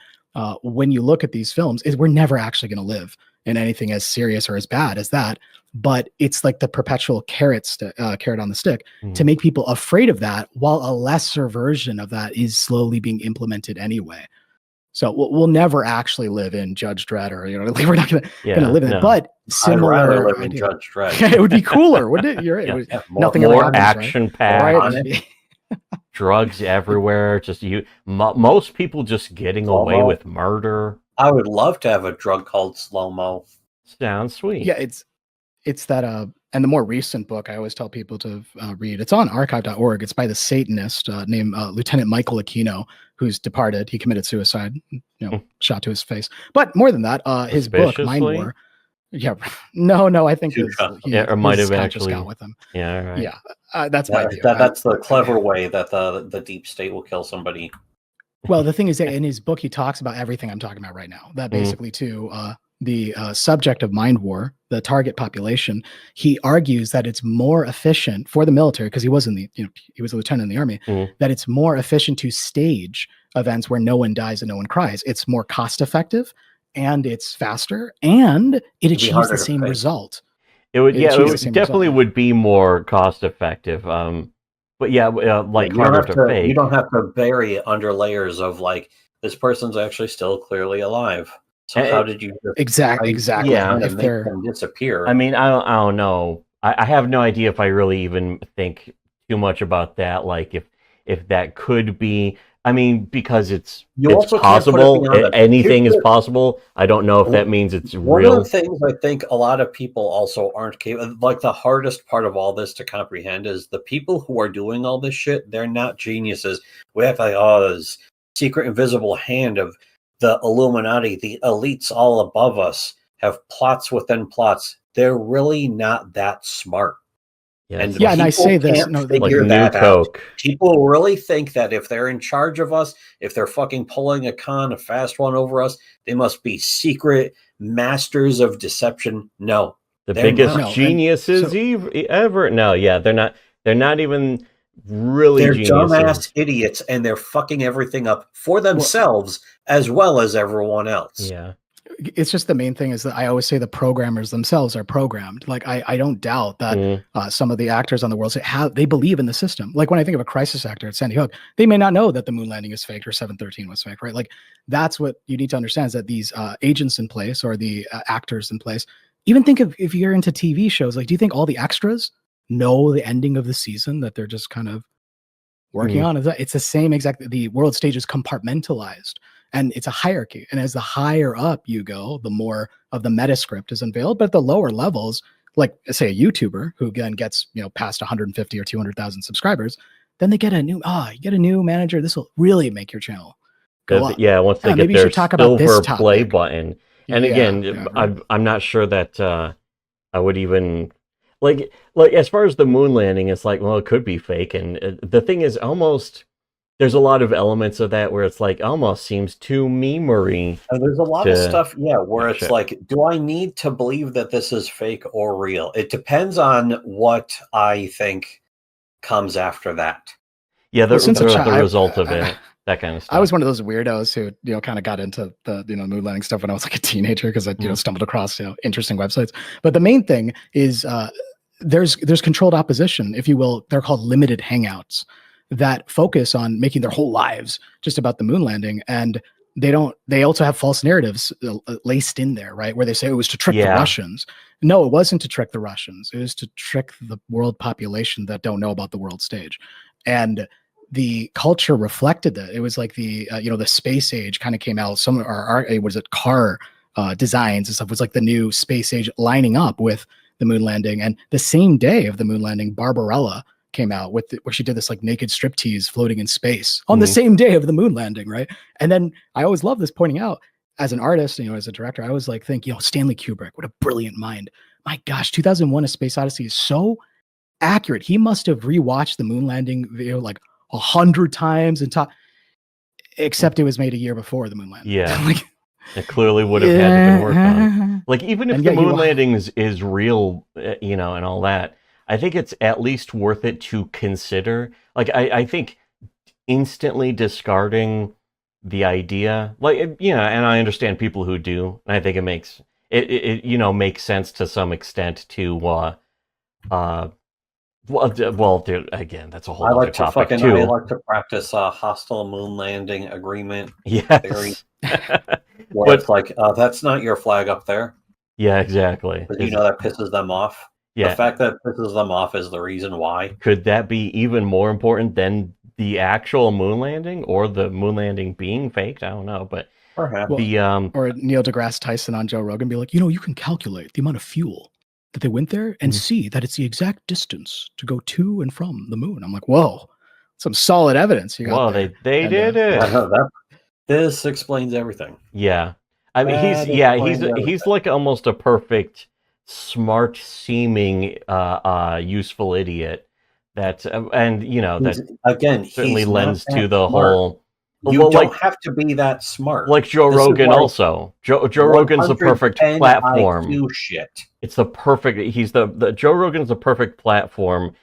When you look at these films, we're never actually going to live in anything as serious or as bad as that. But it's like the perpetual carrot on the stick to make people afraid of that, while a lesser version of that is slowly being implemented anyway. So we'll never actually live in Judge Dredd, or, you know, we're not going to live in it. But similar, I'd rather live in Judge Dredd. It would be cooler, wouldn't it? You're right. Nothing more action packed. Right? Drugs everywhere. Just most people just getting away with murder. I would love to have a drug called slow-mo. Sounds sweet. Yeah, it's that and the more recent book I always tell people to read, it's on archive.org. It's by the Satanist named Lieutenant Michael Aquino, who's departed. He committed suicide, shot to his face. But more than that, his book, Mind War. Yeah, no, I think it might have actually got with him. Yeah, right. Yeah, that's my view. That's the clever way that the deep state will kill somebody. Well, the thing is that in his book, he talks about everything I'm talking about right now. That basically the subject of Mind War, the target population, he argues that it's more efficient for the military, because he was he was a lieutenant in the army, that it's more efficient to stage events where no one dies and no one cries. It's more cost effective, and it's faster, and it achieves the same result. It definitely would be more cost effective. But like harder to fake. You don't have to bury under layers of like, this person's actually still clearly alive. So how did you exactly if make them disappear? I mean, I don't know. I have no idea if I really even think too much about that. Like if that could be. I mean, because it's possible. Anything is possible. I don't know if that means it's real. One of the things I think a lot of people also aren't capable. Like, the hardest part of all this to comprehend is the people who are doing all this shit. They're not geniuses. We have like, this secret invisible hand of the Illuminati, the elites all above us have plots within plots. They're really not that smart. And yeah, and I people say this, can't no, figure New that out. Coke. People really think that if they're in charge of us, if they're fucking pulling a fast one over us, they must be secret masters of deception. No, The they're biggest not. geniuses ever. No, yeah, they're not. They're not even really They're geniuses. dumbass idiots, and they're fucking everything up for themselves as well as everyone else. Yeah. It's just the main thing is that I always say the programmers themselves are programmed. Like I don't doubt that some of the actors on the world they believe in the system. Like when I think of a crisis actor at Sandy Hook, they may not know that the moon landing is fake or 713 was fake, right? Like that's what you need to understand is that these agents in place or the actors in place. Even think of if you're into TV shows, like do you think all the extras know the ending of the season that they're just kind of working on? It's the same exact. The world stage is compartmentalized. And it's a hierarchy. And as the higher up you go, the more of the meta script is unveiled. But at the lower levels, like say a YouTuber who again gets, past 150 or 200,000 subscribers, then they get you get a new manager. This will really make your channel go up. Yeah, once they get maybe you their should talk about this silver play topic. button. And Yeah, again, yeah, right. I'm not sure that I would even like as far as the moon landing, it's like, well, it could be fake. And the thing is almost. There's a lot of elements of that where it's like almost seems too memery. And there's a lot of stuff, where it's like, do I need to believe that this is fake or real? It depends on what I think comes after that. Yeah, the result of it, that kind of stuff. I was one of those weirdos who, kind of got into the, moon landing stuff when I was like a teenager because I, stumbled across, interesting websites. But the main thing is there's controlled opposition, if you will. They're called limited hangouts that focus on making their whole lives just about the moon landing. And they also have false narratives laced in there, right? Where they say it was to trick the Russians. No, it wasn't to trick the Russians. It was to trick the world population that don't know about the world stage. And the culture reflected that. It was like the space age kind of came out. Some car designs and stuff was like the new space age lining up with the moon landing. And the same day of the moon landing, Barbarella came out with where she did this like naked striptease floating in space on the same day of the moon landing, right? And then I always love this pointing out as an artist, as a director, I always like think, Stanley Kubrick, what a brilliant mind. My gosh, 2001: A Space Odyssey is so accurate. He must have rewatched the moon landing video like 100 times except it was made a year before the moon landing. Yeah. It clearly would have had to been worked on. Like even if the moon landing is real, and all that, I think it's at least worth it to consider. Like, I think instantly discarding the idea, and I understand people who do. And I think it makes makes sense to some extent to, dude, again, that's a whole other topic too. I like to practice a hostile moon landing agreement theory. Where it's like, that's not your flag up there. Yeah, exactly. But that pisses them off. Yeah. The fact that it pisses them off is the reason why. Could that be even more important than the actual moon landing or the moon landing being faked? I don't know, but perhaps. or Neil deGrasse Tyson on Joe Rogan be like, you can calculate the amount of fuel that they went there and see that it's the exact distance to go to and from the moon. I'm like, whoa, some solid evidence. They did it. This explains everything. Yeah, I mean, he's like almost a perfect, smart seeming, useful idiot. That that certainly lends to the whole. You don't have to be that smart. Like Joe Rogan also. Joe Rogan's the perfect platform. It's the perfect. He's the Joe Rogan's the perfect platform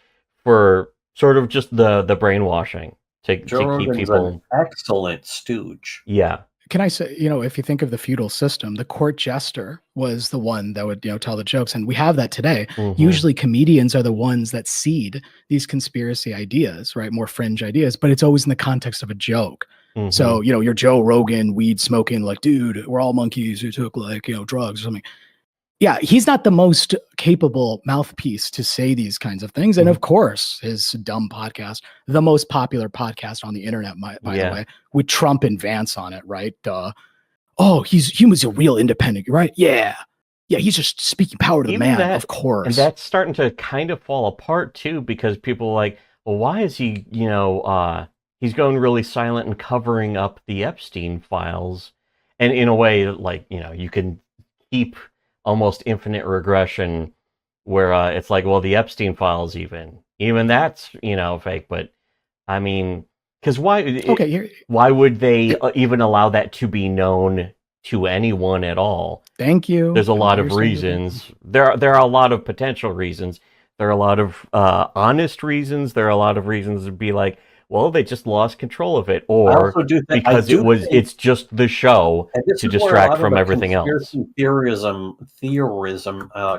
for sort of just the brainwashing to keep people. An excellent stooge. Yeah. Can I say, if you think of the feudal system, the court jester was the one that would, tell the jokes. And we have that today. Usually comedians are the ones that seed these conspiracy ideas, right? More fringe ideas, but it's always in the context of a joke. So, you're Joe Rogan, weed smoking, like, dude, we're all monkeys who took like, drugs or something. Yeah, he's not the most capable mouthpiece to say these kinds of things. And of course, his dumb podcast, the most popular podcast on the internet, by the way, with Trump and Vance on it, right? He was a real independent, right? Yeah. Yeah, he's just speaking power to the man, of course. And that's starting to kind of fall apart, too, because people are like, well, why is he, he's going really silent and covering up the Epstein files. And in a way, like, you can keep almost infinite regression where it's like, well, the Epstein files, even that's fake. But I mean, because why would they even allow that to be known to anyone at all? Thank you. There's a lot of reasons. There are a lot of potential reasons. There are a lot of honest reasons. There are a lot of reasons to be like, well, they just lost control of it, or because it's just the show to distract from everything else. Theorism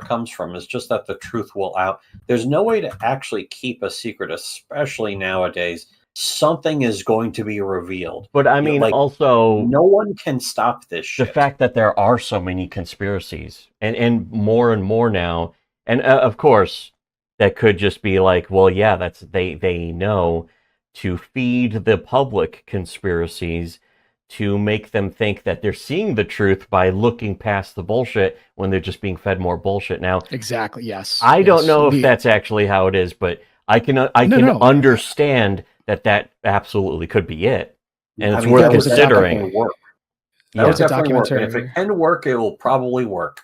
comes from is just that the truth will out. There's no way to actually keep a secret, especially nowadays. Something is going to be revealed. But I mean, also, no one can stop this shit. The fact that there are so many conspiracies, and more now, and of course, that could just be like, well, yeah, that's they know to feed the public conspiracies, to make them think that they're seeing the truth by looking past the bullshit when they're just being fed more bullshit. Now, exactly, yes. I don't know if that's actually how it is, but I can understand that absolutely could be it, and it's worth considering. That was a documentary. If it can work, it will probably work.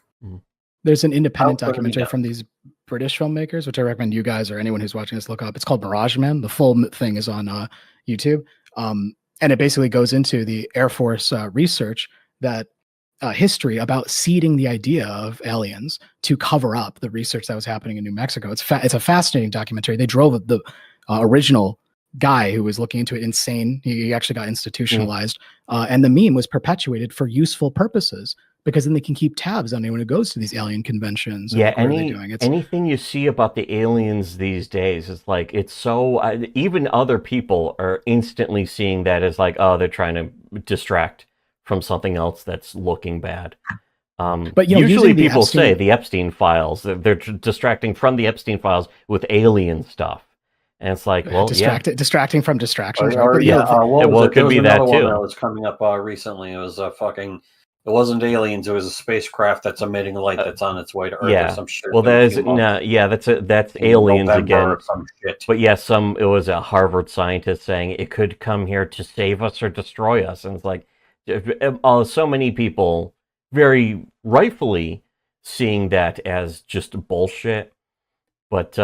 There's an independent documentary from these British filmmakers, which I recommend you guys or anyone who's watching this look up. It's called Mirage Man. The full thing is on YouTube. And it basically goes into the Air Force research that history about seeding the idea of aliens to cover up the research that was happening in New Mexico. It's a fascinating documentary. They drove the original guy who was looking into it insane. He actually got institutionalized. And the meme was perpetuated for useful purposes, because then they can keep tabs on anyone who goes to these alien conventions. Yeah, anything you see about the aliens these days is like, it's so even other people are instantly seeing that as like, oh, they're trying to distract from something else that's looking bad. But usually people say the Epstein files, they're distracting from the Epstein files with alien stuff. And it's like, well, distracting from distractions. It could be that too. That was coming up recently. It was it wasn't aliens. It was a spacecraft that's emitting light that's on its way to Earth or some shit. Well, that's aliens again. Or some shit. But it was a Harvard scientist saying it could come here to save us or destroy us, and it's like, so many people very rightfully seeing that as just bullshit, but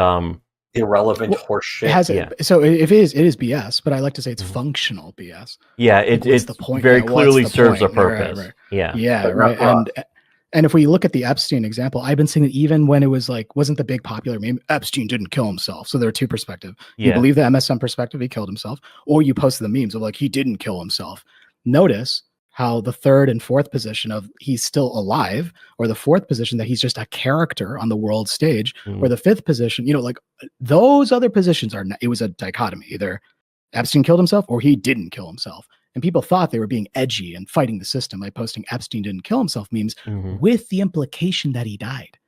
irrelevant horse shit. So if it is BS, but I like to say it's functional BS. Yeah, it's the point? Very clearly serves a purpose. Right. Yeah, right. And if we look at the Epstein example, I've been seeing that even when it was like, wasn't the big popular meme, Epstein didn't kill himself. So there are two perspectives. You believe the MSM perspective, he killed himself, or you post the memes of like, he didn't kill himself. Notice how the third and fourth position of he's still alive, or the fourth position that he's just a character on the world stage, or the fifth position, like those other positions it was a dichotomy. Either Epstein killed himself or he didn't kill himself. And people thought they were being edgy and fighting the system by posting Epstein didn't kill himself memes with the implication that he died.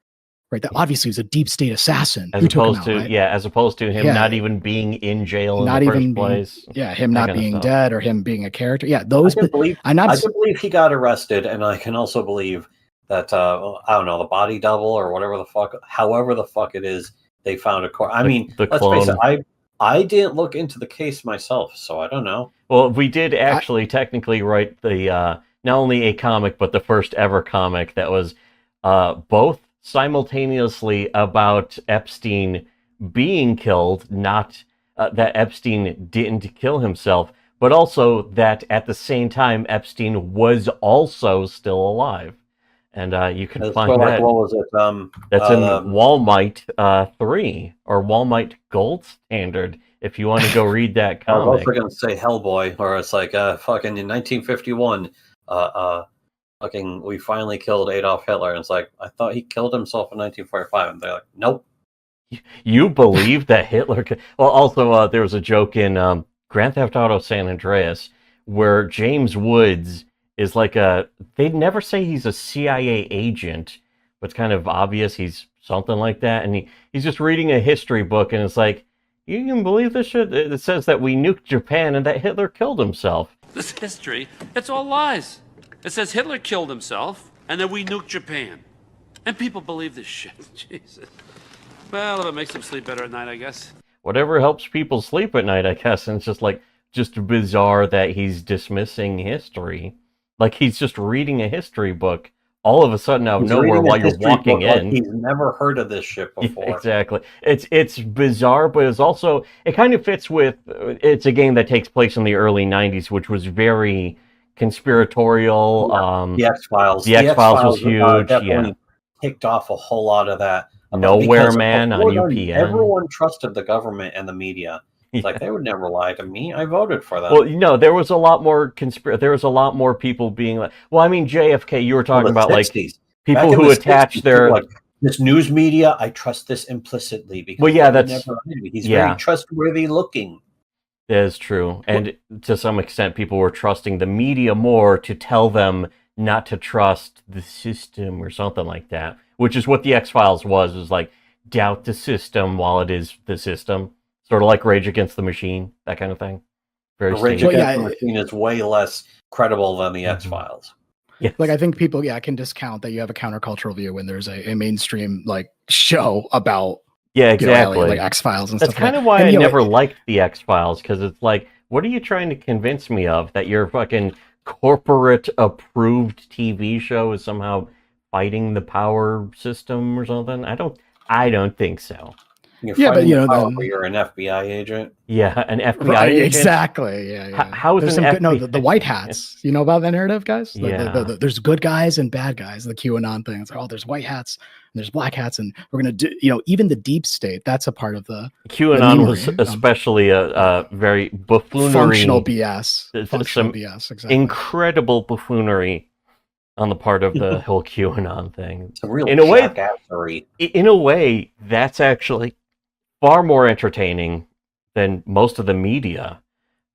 Right, that obviously was a deep state assassin. As opposed to him not even being in jail in the first place. Him not being dead or him being a character. Yeah, those. I can believe he got arrested, and I can also believe that I don't know, the body double or whatever the fuck, however the fuck it is, they found a core. I mean, let's face it, I didn't look into the case myself, so I don't know. Well, we did actually technically write the not only a comic but the first ever comic that was both simultaneously about Epstein being killed, not that Epstein didn't kill himself, but also that at the same time Epstein was also still alive. And you can find that. Like, what was it? That's in Walmart 3 or Walmart Gold Standard. If you want to go read that comic, I was also going to say Hellboy, or it's like fucking in 1951. Fucking, we finally killed Adolf Hitler. And it's like, I thought he killed himself in 1945. And they're like, nope. You believe that Hitler could... Well, also, there was a joke in Grand Theft Auto San Andreas where James Woods is like they'd never say he's a CIA agent, but it's kind of obvious he's something like that. And he's just reading a history book, and it's like, you can believe this shit? It says that we nuked Japan and that Hitler killed himself. This history, it's all lies. It says Hitler killed himself, and then we nuked Japan. And people believe this shit. Jesus. Well, if it makes them sleep better at night, I guess. Whatever helps people sleep at night, I guess. And it's just bizarre that he's dismissing history. Like he's just reading a history book all of a sudden out of He's nowhere reading a while you're history walking book like in. he's never heard of this shit before. Yeah, exactly. It's bizarre, but it's also, it kind of fits with, it's a game that takes place in the early 90s, which was very conspiratorial. The X-Files. The X-Files was huge. Definitely kicked off a whole lot of that. Nowhere because Man on before then, UPN. Everyone trusted the government and the media. It's like, they would never lie to me. I voted for them. Well, there was a lot more there was a lot more people being like, well, I mean, JFK, you were talking about 60s. Like people who attach their like, this news media, I trust this implicitly because well, yeah, that's he's very trustworthy looking. That is true. And to some extent, people were trusting the media more to tell them not to trust the system or something like that, which is what the X-Files was like, doubt the system while it is the system. Sort of like Rage Against the Machine, that kind of thing. Very Rage Against the Machine is way less credible than the X-Files. Yeah. Like, I think people, can discount that you have a countercultural view when there's a mainstream, like, show about exactly. like X-Files and That's stuff. That's kind of why I never liked the X-Files, because it's like, what are you trying to convince me of? That your fucking corporate-approved TV show is somehow fighting the power system or something? I don't think so. But you're an FBI agent. Yeah, an FBI agent. Exactly. Yeah. How is an FBI? The white hats. You know about that narrative, guys? Yeah. There's good guys and bad guys. The QAnon thing. It's like, there's white hats and there's black hats, and we're gonna do. Even the deep state. That's a part of the. QAnon was especially a very buffoonery. Functional BS. Functional BS. Exactly. Incredible buffoonery on the part of the whole QAnon thing. It's a real jackassery. In a way, that's actually far more entertaining than most of the media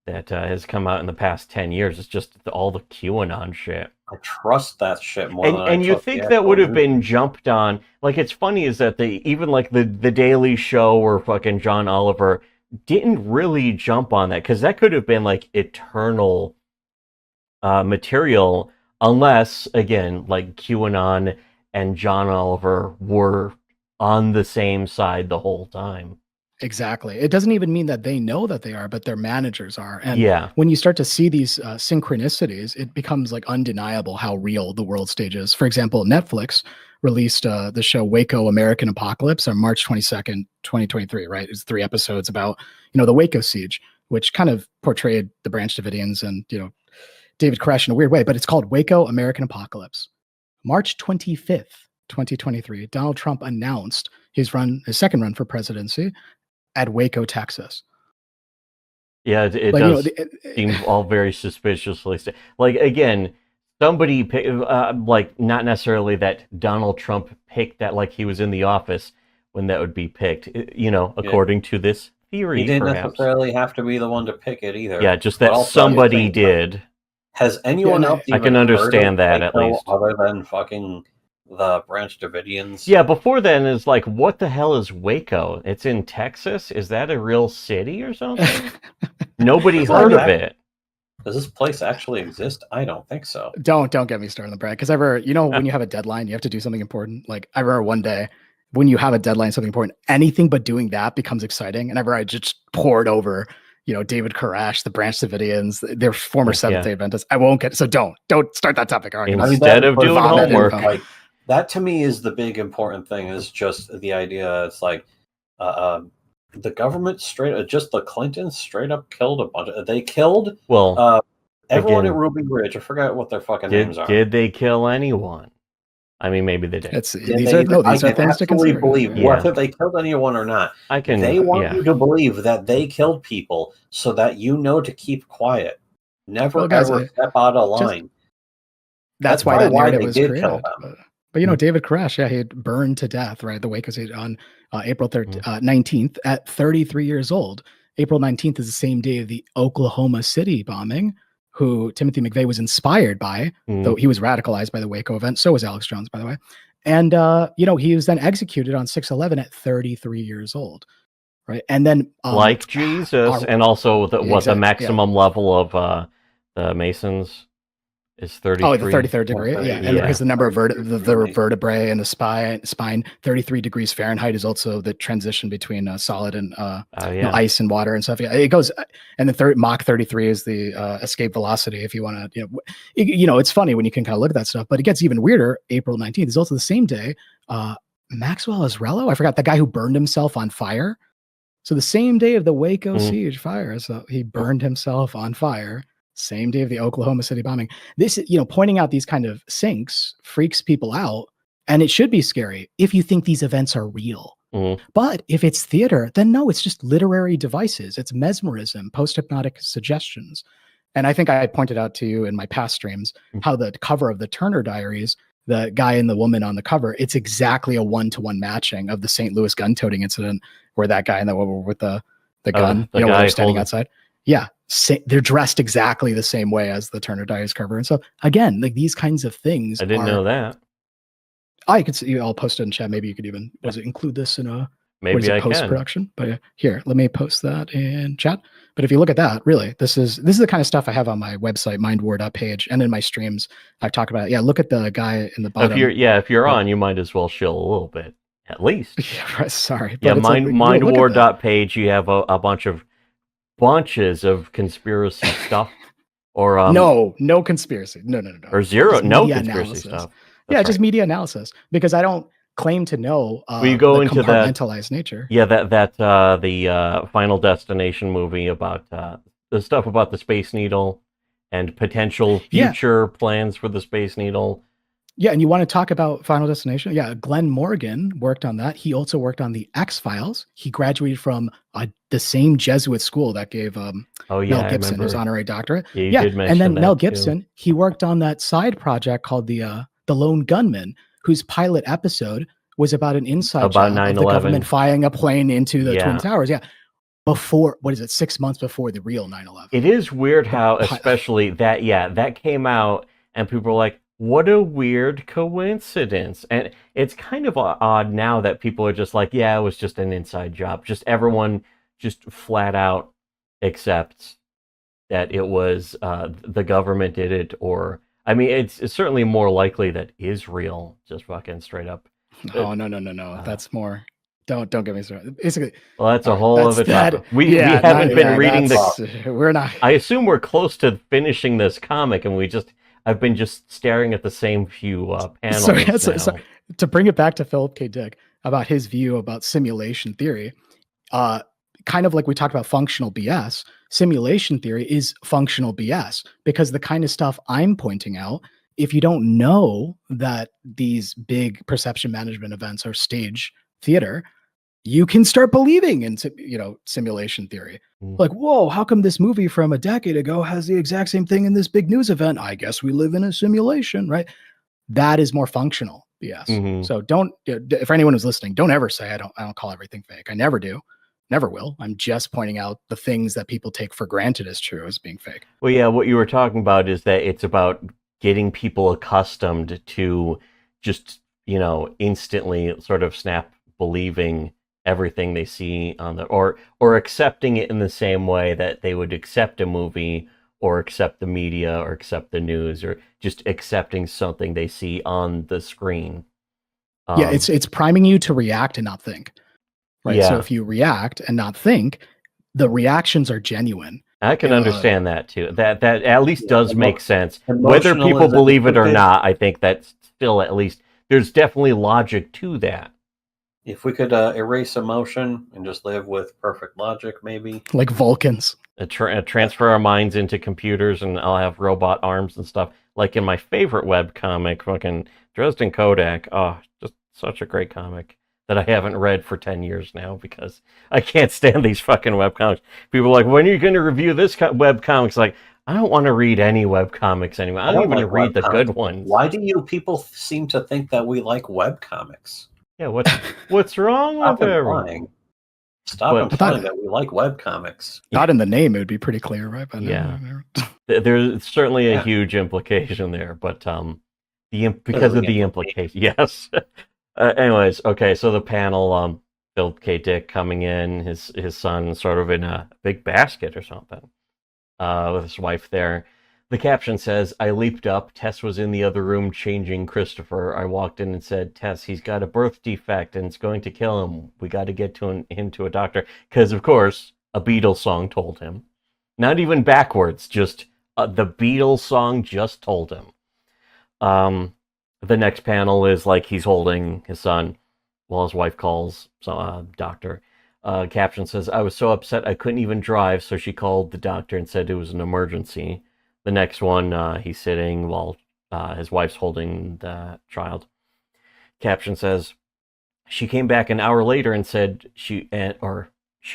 that has come out in the past 10 years. It's just all the QAnon shit. I trust that shit more and you think that would have been jumped on. Like, it's funny is that even like the Daily Show or fucking John Oliver didn't really jump on that, because that could have been like eternal material, unless, again, like QAnon and John Oliver were on the same side the whole time. Exactly. It doesn't even mean that they know that they are, but their managers are. And when you start to see these synchronicities, it becomes like undeniable how real the world stage is. For example, Netflix released the show Waco American Apocalypse on March 22nd, 2023, right? It's 3 episodes about, the Waco siege, which kind of portrayed the Branch Davidians and, David Koresh in a weird way, but it's called Waco American Apocalypse. March 25th, 2023, Donald Trump announced his second run for presidency at Waco, Texas. Yeah, it does seem all very suspiciously. Like, again, somebody like, not necessarily that Donald Trump picked that, like he was in the office when that would be picked, according to this theory. He didn't perhaps necessarily have to be the one to pick it either. Yeah, just that somebody did. Has anyone else? I can understand that at least, other than fucking the Branch Davidians. Yeah, before then is like, what the hell is Waco? It's in Texas. Is that a real city or something? Nobody heard of it. Does this place actually exist? I don't think so. Don't get me started on the brand, because when you have a deadline, you have to do something important. Like, I remember one day when you have a deadline, something important, anything but doing that becomes exciting. And I just poured over, David Koresh, the Branch Davidians, their former Seventh-day Adventists. I won't get so don't start that topic. Instead of doing homework. Like, that to me is the big important thing, is just the idea. It's like the government just the Clintons straight up killed a bunch of, they killed everyone at Ruby Ridge. I forgot what their fucking names are. Did they kill anyone? I mean, maybe they did. These are things to consider. Believe whether they killed anyone or not. They want you to believe that they killed people so that to keep quiet. Never ever step out of line. That's why that narrative was created. But David Koresh, he had burned to death, right? The Waco siege on April 19th at 33 years old. April 19th is the same day of the Oklahoma City bombing, who Timothy McVeigh was inspired by, though he was radicalized by the Waco event. So was Alex Jones, by the way. And, he was then executed on 6/11 at 33 years old, right? And then... like Jesus, and also the maximum level of the Masons Is 33. Oh, the 33rd degree. Yeah, and Yeah. because the number of the vertebrae and the spine, 33 degrees Fahrenheit is also the transition between solid and ice and water and stuff. Yeah, it goes, and the Mach 33 is the escape velocity. If you want to, it's funny when you can kind of look at that stuff, but it gets even weirder. April 19th is also the same day. Maxwell Azrello, I forgot, the guy who burned himself on fire. So the same day of the Waco siege fire, so he burned himself on fire. Same day of the Oklahoma City bombing. This, pointing out these kind of sinks freaks people out, and it should be scary if you think these events are real. But if it's theater, then no, it's just literary devices. It's mesmerism, post-hypnotic suggestions. And I think I pointed out to you in my past streams how the cover of the Turner Diaries, the guy and the woman on the cover, it's exactly a one-to-one matching of the St. Louis gun-toting incident where that guy and the woman with the gun, the where guy they're standing outside. Yeah, they're dressed exactly the same way as the Turner Diaries cover. And so again, like these kinds of things. I didn't know that. I could see. I'll post it in chat. Maybe you could even include this in a post production. But here, let me post that in chat. But if you look at that, really, this is the kind of stuff I have on my website, mindwar.page, and in my streams. I've talked about it. Yeah, look at the guy in the bottom. If you're on, you might as well shill a little bit, at least. Yeah, sorry. Yeah, mindwar.page. You have a bunches of conspiracy stuff, or no conspiracy, no, or zero, just no media conspiracy analysis. stuff. That's just media analysis, because I don't claim to know you go the into compartmentalized nature. Yeah, the Final Destination movie about the stuff about the Space Needle and potential future plans for the Space Needle. Yeah, and you want to talk about Final Destination? Yeah, Glenn Morgan worked on that. He also worked on the X-Files. He graduated from the same Jesuit school that gave Mel Gibson his honorary doctorate. Yeah, you did mention and then that Mel too. Gibson, he worked on that side project called the Lone Gunman, whose pilot episode was about an inside job of the government flying a plane into the Twin Towers. Yeah. Before, 6 months before the real 9/11. It is weird how, especially that came out and people were like, what a weird coincidence. And it's kind of odd now that people are just like, yeah, it was just an inside job. Just everyone just flat out accepts that it was the government did it, or I mean, it's certainly more likely that Israel just fucking straight up. Oh, no. That's more. Don't get me started. Basically, well, that's a whole other topic. We haven't been reading we're not. I assume we're close to finishing this comic, and I've been just staring at the same few panels. So to bring it back to Philip K. Dick about his view about simulation theory, kind of like we talked about functional BS, simulation theory is functional BS, because the kind of stuff I'm pointing out, if you don't know that these big perception management events are stage theater, you can start believing in simulation theory. Like, whoa, how come this movie from a decade ago has the exact same thing in this big news event? I guess we live in a simulation, right? That is more functional BS. So don't, if anyone is listening, don't ever say I don't call everything fake. I never do, never will. I'm just pointing out the things that people take for granted as true as being fake. Well, yeah, what you were talking about is that it's about getting people accustomed to just instantly sort of snap believing everything they see on the or accepting it in the same way that they would accept a movie or accept the media or accept the news, or just accepting something they see on the screen. Yeah, it's priming you to react and not think. Right. Yeah. So if you react and not think, the reactions are genuine. I can understand that too. That at least does make sense. Whether people believe it or not, I think that's still, at least there's definitely logic to that. If we could erase emotion and just live with perfect logic, maybe. Like Vulcans. Transfer our minds into computers, and I'll have robot arms and stuff. Like in my favorite webcomic, fucking Dresden Kodak. Oh, just such a great comic that I haven't read for 10 years now because I can't stand these fucking webcomics. People are like, when are you going to review this webcomics? Like, I don't want to read any webcomics anymore. I don't even like read the good ones. Why do you people seem to think that we like webcomics? Yeah, what's wrong with everyone? Stop implying that we like webcomics. Not in the name, it would be pretty clear, right? But yeah. There's certainly a huge implication there, but because of the implication, yes. Anyways, okay, so the panel, Philip K. Dick coming in, his son sort of in a big basket or something, with his wife there. The caption says, I leaped up. Tess was in the other room changing Christopher. I walked in and said, Tess, he's got a birth defect and it's going to kill him. We got to get him to a doctor. Because, of course, a Beatles song told him. Not even backwards, just the Beatles song just told him. The next panel is like he's holding his son while his wife calls doctor. Caption says, I was so upset I couldn't even drive, so she called the doctor and said it was an emergency. The next one, he's sitting while his wife's holding the child. Caption says, she came back an hour later and said she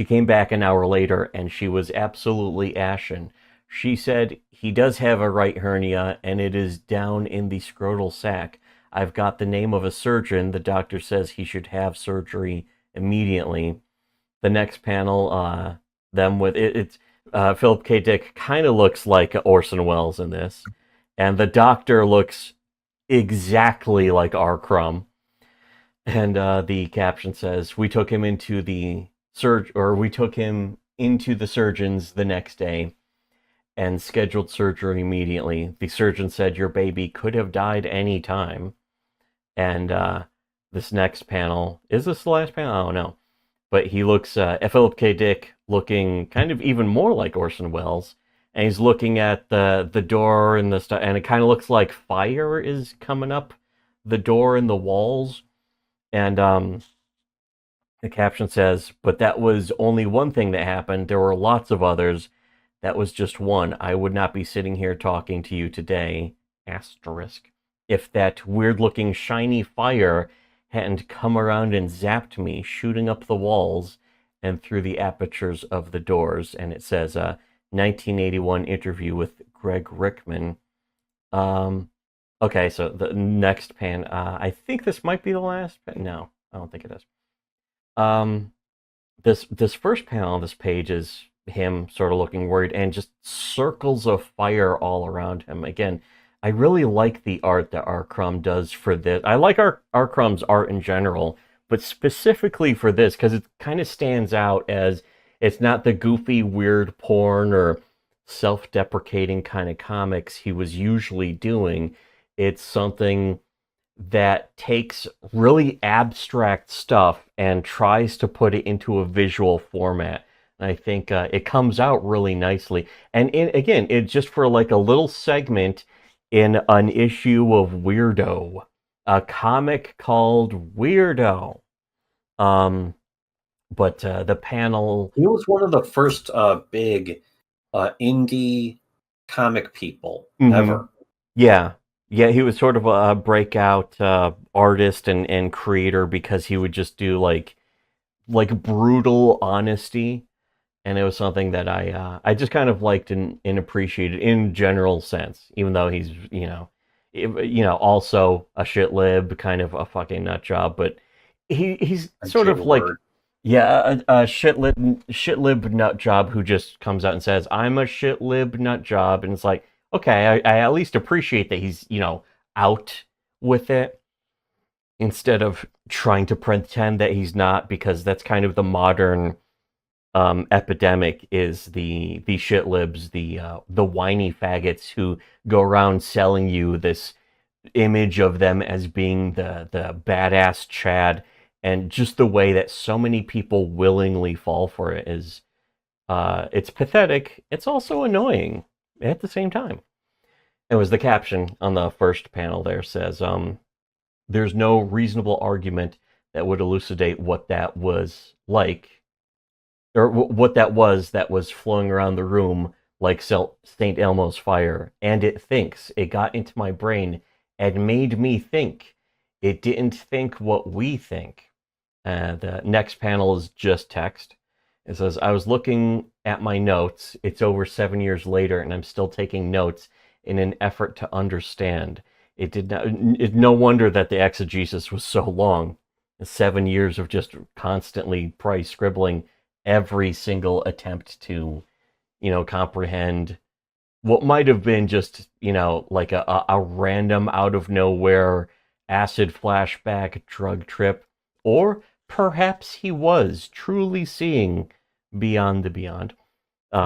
came back an hour later and she was absolutely ashen. She said, he does have a right hernia and it is down in the scrotal sac. I've got the name of a surgeon. The doctor says he should have surgery immediately. The next panel, them with it's Philip K. Dick kind of looks like Orson Welles in this, and the doctor looks exactly like R. Crumb. And the caption says, "We took him into the surgeons the next day, and scheduled surgery immediately. The surgeon said your baby could have died any time." And this next panel, is this the last panel? I don't know. But he looks, Philip K. Dick looking kind of even more like Orson Welles. And he's looking at the door and the stuff, and it kind of looks like fire is coming up the door and the walls. And the caption says, but that was only one thing that happened. There were lots of others. That was just one. I would not be sitting here talking to you today, asterisk, if that weird-looking shiny fire hadn't come around and zapped me, shooting up the walls and through the apertures of the doors. And it says, 1981 interview with Greg Rickman. Okay, so the next pan, I think this might be the last pan. No, I don't think it is. This first panel on this page is him sort of looking worried and just circles of fire all around him. Again, I really like the art that R. Crumb does for this. I like R. Crumb's art in general, but specifically for this, because it kind of stands out as it's not the goofy, weird porn or self-deprecating kind of comics he was usually doing. It's something that takes really abstract stuff and tries to put it into a visual format. And I think it comes out really nicely. And again, it's just for like a little segment in an issue of Weirdo, a comic called Weirdo. But the panel... He was one of the first big indie comic people ever. Yeah. Yeah, he was sort of a breakout artist and creator because he would just do like brutal honesty. And it was something that I just kind of liked and appreciated in general sense, even though he's, also a shit lib, kind of a fucking nut job. But he's sort of like, a shit lib nut job who just comes out and says, I'm a shit lib nut job. And it's like, okay, I at least appreciate that he's, out with it instead of trying to pretend that he's not, because that's kind of the modern epidemic, is the shit libs, the whiny faggots who go around selling you this image of them as being the badass Chad, and just the way that so many people willingly fall for it is it's pathetic. It's also annoying at the same time. It was the caption on the first panel there says, there's no reasonable argument that would elucidate what that was like, or what that was flowing around the room like St. Elmo's fire. And it thinks. It got into my brain and made me think. It didn't think what we think. The next panel is just text. It says, I was looking at my notes. It's over 7 years later, and I'm still taking notes in an effort to understand. It's no wonder that the exegesis was so long. 7 years of just constantly probably scribbling every single attempt to, comprehend what might have been just, like a random out of nowhere acid flashback drug trip, or perhaps he was truly seeing beyond the beyond.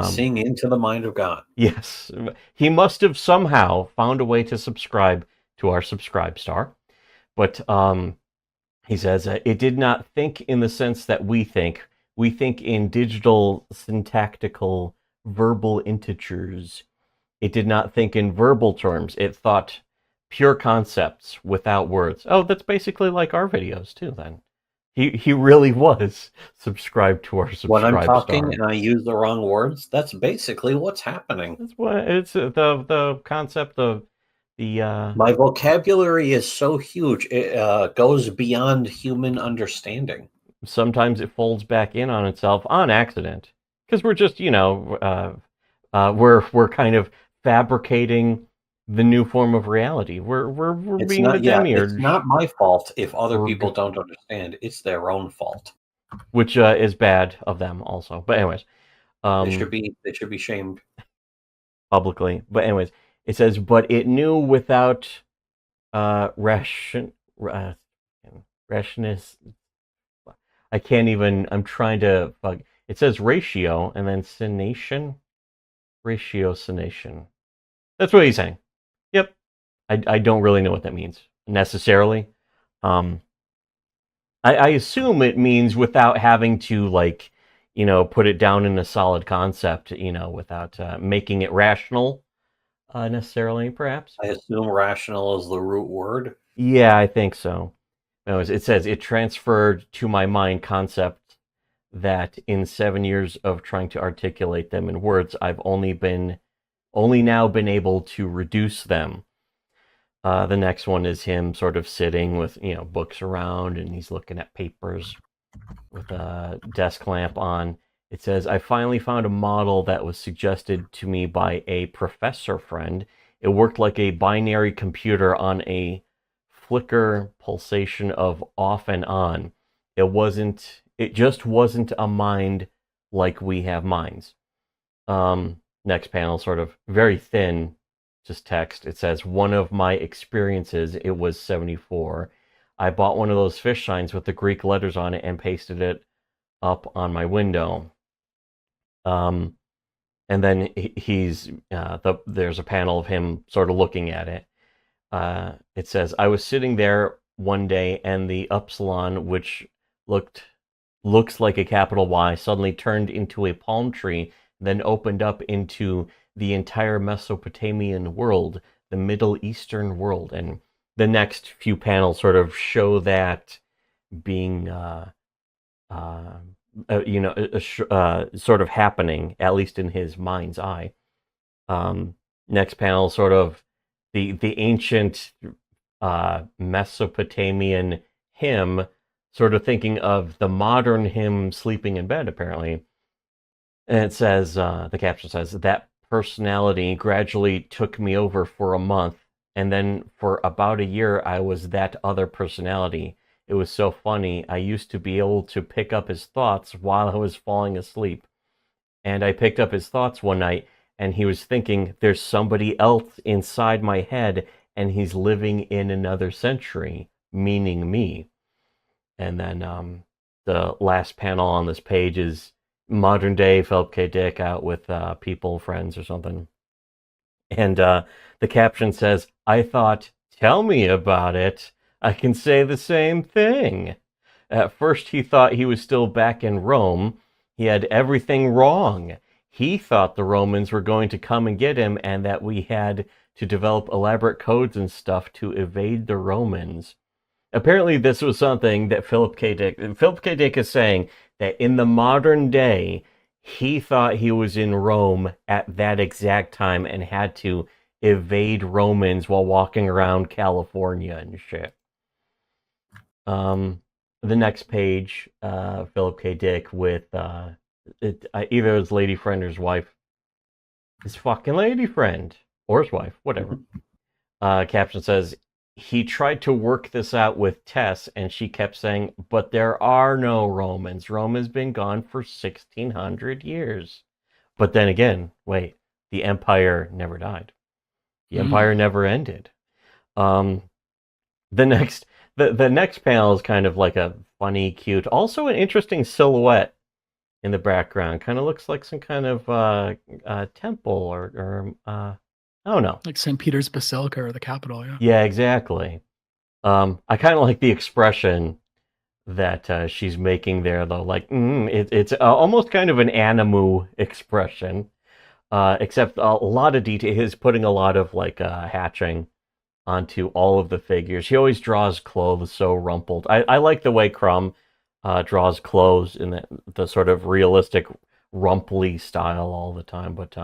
Seeing into the mind of God. Yes. He must have somehow found a way to subscribe to our Subscribe Star. But he says, it did not think in the sense that we think. We think in digital, syntactical, verbal integers. It did not think in verbal terms. It thought pure concepts without words. Oh, that's basically like our videos too, then. He really was subscribed to our Subscribe When I'm talking Star. and I use the wrong words, that's basically what's happening. That's what it's the concept of the My vocabulary is so huge, it goes beyond human understanding. Sometimes it folds back in on itself on accident because we're just, we're kind of fabricating the new form of reality. We're It's being not, the yeah, demiurge. it's not my fault if other people don't understand. It's their own fault. Which is bad of them also. But anyways, They should be shamed publicly. But anyways, it says, but it knew without rashness. I can't even. I'm trying to. It says ratio and then synation. Ratiocination. That's what he's saying. Yep. I don't really know what that means necessarily. I assume it means without having to put it down in a solid concept, without making it rational necessarily, perhaps. I assume rational is the root word. Yeah, I think so. Anyways, it says it transferred to my mind concepts that in 7 years of trying to articulate them in words, I've only now been able to reduce them. The next one is him sort of sitting with, books around, and he's looking at papers with a desk lamp on. It says, I finally found a model that was suggested to me by a professor friend. It worked like a binary computer on a flicker pulsation of off and on. It just wasn't a mind like we have minds. Next panel, sort of very thin, just text. It says, one of my experiences, it was 74. I bought one of those fish signs with the Greek letters on it and pasted it up on my window. And then there's a panel of him sort of looking at it. It says, I was sitting there one day and the upsilon, which looks like a capital Y, suddenly turned into a palm tree, then opened up into the entire Mesopotamian world, the Middle Eastern world. And the next few panels sort of show that being, sort of happening, at least in his mind's eye. Next panel, sort of the ancient Mesopotamian hymn, sort of thinking of the modern hymn sleeping in bed, apparently. And it says, the caption says, that personality gradually took me over for a month, and then for about a year, I was that other personality. It was so funny. I used to be able to pick up his thoughts while I was falling asleep. And I picked up his thoughts one night, and he was thinking, there's somebody else inside my head, and he's living in another century, meaning me. And then the last panel on this page is modern day Philip K. Dick out with people, friends or something. And the caption says, I thought, tell me about it. I can say the same thing. At first he thought he was still back in Rome. He had everything wrong. He thought the Romans were going to come and get him and that we had to develop elaborate codes and stuff to evade the Romans. Apparently this was something that Philip K. Dick is saying that in the modern day, he thought he was in Rome at that exact time and had to evade Romans while walking around California and shit. The next page, Philip K. Dick with either his lady friend or his wife. His fucking lady friend. Or his wife, whatever. Caption says, he tried to work this out with Tess, and she kept saying, but there are no Romans. Rome has been gone for 1,600 years. But then again, wait, the empire never died. The empire never ended. The next panel is kind of like a funny, cute, also an interesting silhouette in the background. Kind of looks like some kind of temple or I don't know. Like St. Peter's Basilica or the Capitol, yeah. Yeah, exactly. I kind of like the expression that she's making there, though. Like, it's almost kind of an Animu expression, except a lot of detail. He's putting a lot of like hatching onto all of the figures. He always draws clothes so rumpled. I like the way Crumb draws clothes in the sort of realistic rumply style all the time. But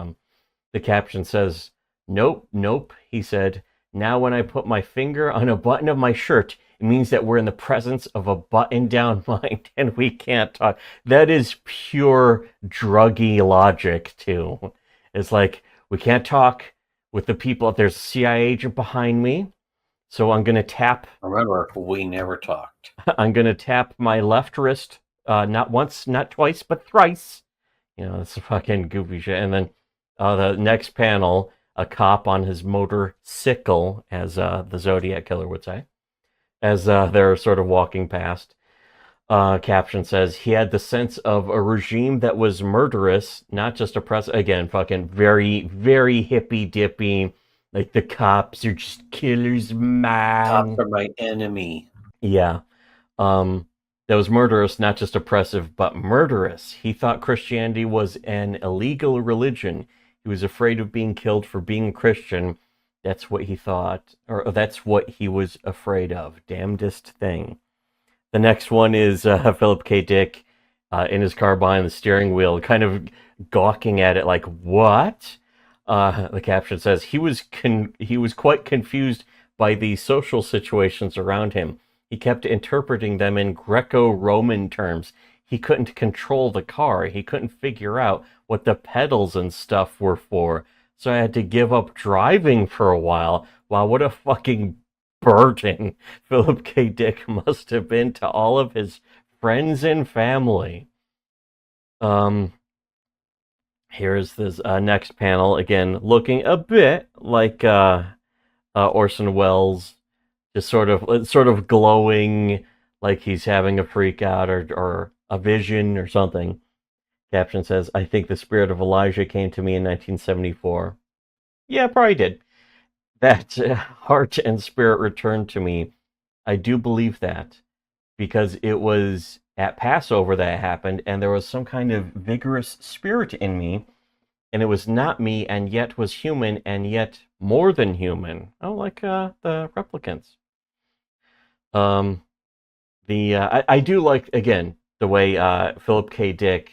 the caption says, "Nope, nope," he said. "Now when I put my finger on a button of my shirt, it means that we're in the presence of a button-down mind and we can't talk." That is pure druggy logic, too. It's like, we can't talk with the people. There's a CIA agent behind me, so I'm going to tap... Remember, we never talked. I'm going to tap my left wrist, not once, not twice, but thrice. You know, it's fucking goofy shit. And then the next panel, a cop on his motorcycle, as the Zodiac Killer would say, as they're sort of walking past. Caption says, "He had the sense of a regime that was murderous, not just oppressive." Again, fucking very, very hippy-dippy. Like, the cops are just killers, man. Cops are my enemy. Yeah. That was murderous, not just oppressive, but murderous. He thought Christianity was an illegal religion. He was afraid of being killed for being Christian. That's what he thought, or that's what he was afraid of. Damnedest thing. The next one is Philip K. Dick in his car behind the steering wheel, kind of gawking at it like, what? The caption says, he was quite confused by the social situations around him. He kept interpreting them in Greco-Roman terms. He couldn't control the car. He couldn't figure out what the pedals and stuff were for. So I had to give up driving for a while. Wow, what a fucking burden Philip K. Dick must have been to all of his friends and family. Here's this next panel, again, looking a bit like Orson Welles, just sort of glowing, like he's having a freak out or a vision or something. Caption says, "I think the spirit of Elijah came to me in 1974. Yeah, probably did. That heart and spirit returned to me. I do believe that, because it was at Passover that it happened, and there was some kind of vigorous spirit in me, and it was not me, and yet was human, and yet more than human." Oh, like the replicants. I do like, again, the way Philip K. Dick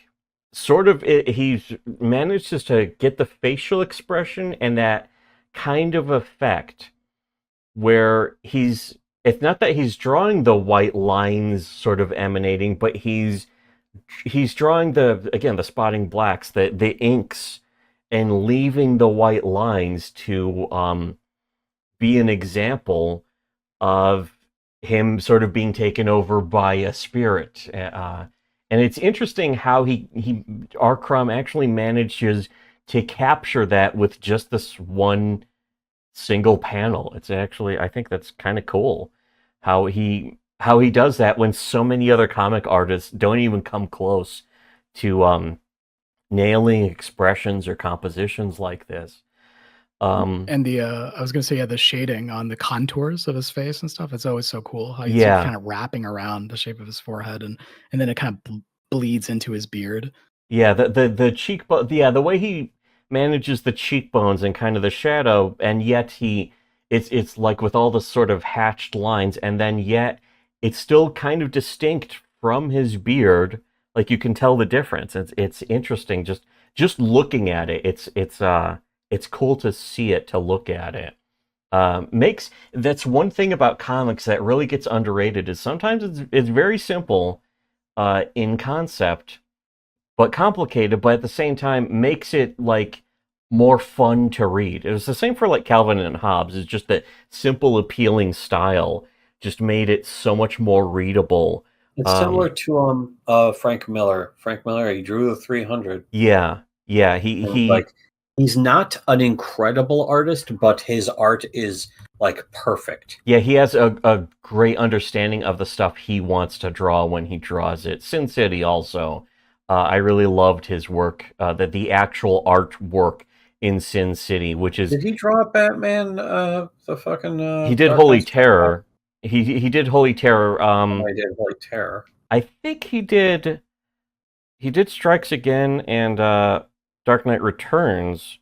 sort of, he's manages to get the facial expression and that kind of effect where it's not that he's drawing the white lines sort of emanating, but he's drawing the spotting blacks, the inks, and leaving the white lines to be an example of him sort of being taken over by a spirit. And it's interesting how R. Crumb actually manages to capture that with just this one single panel. It's actually, I think that's kind of cool how he does that when so many other comic artists don't even come close to nailing expressions or compositions like this. And I was gonna say, the shading on the contours of his face and stuff, it's always so cool how he's Yeah. kind of wrapping around the shape of his forehead, and then it kind of bleeds into his beard. Yeah, the cheekbone, the way he manages the cheekbones and kind of the shadow, and yet it's like with all the sort of hatched lines, and then yet it's still kind of distinct from his beard. Like, you can tell the difference. It's interesting just looking at it. It's cool to see it, to look at it. That's one thing about comics that really gets underrated, is sometimes it's very simple in concept, but complicated, but at the same time makes it like more fun to read. It was the same for like Calvin and Hobbes. It's just that simple, appealing style just made it so much more readable. It's similar to Frank Miller. Frank Miller, he drew the 300. Yeah. He's not an incredible artist, but his art is like perfect. Yeah, he has a great understanding of the stuff he wants to draw when he draws it. Sin City also I really loved his work, the actual artwork in Sin City, which is... Did he draw Batman, the fucking... he did Dark Holy Knight? Terror. He did Holy Terror. I did Holy Terror. I think he did Strikes Again and Dark Knight Returns,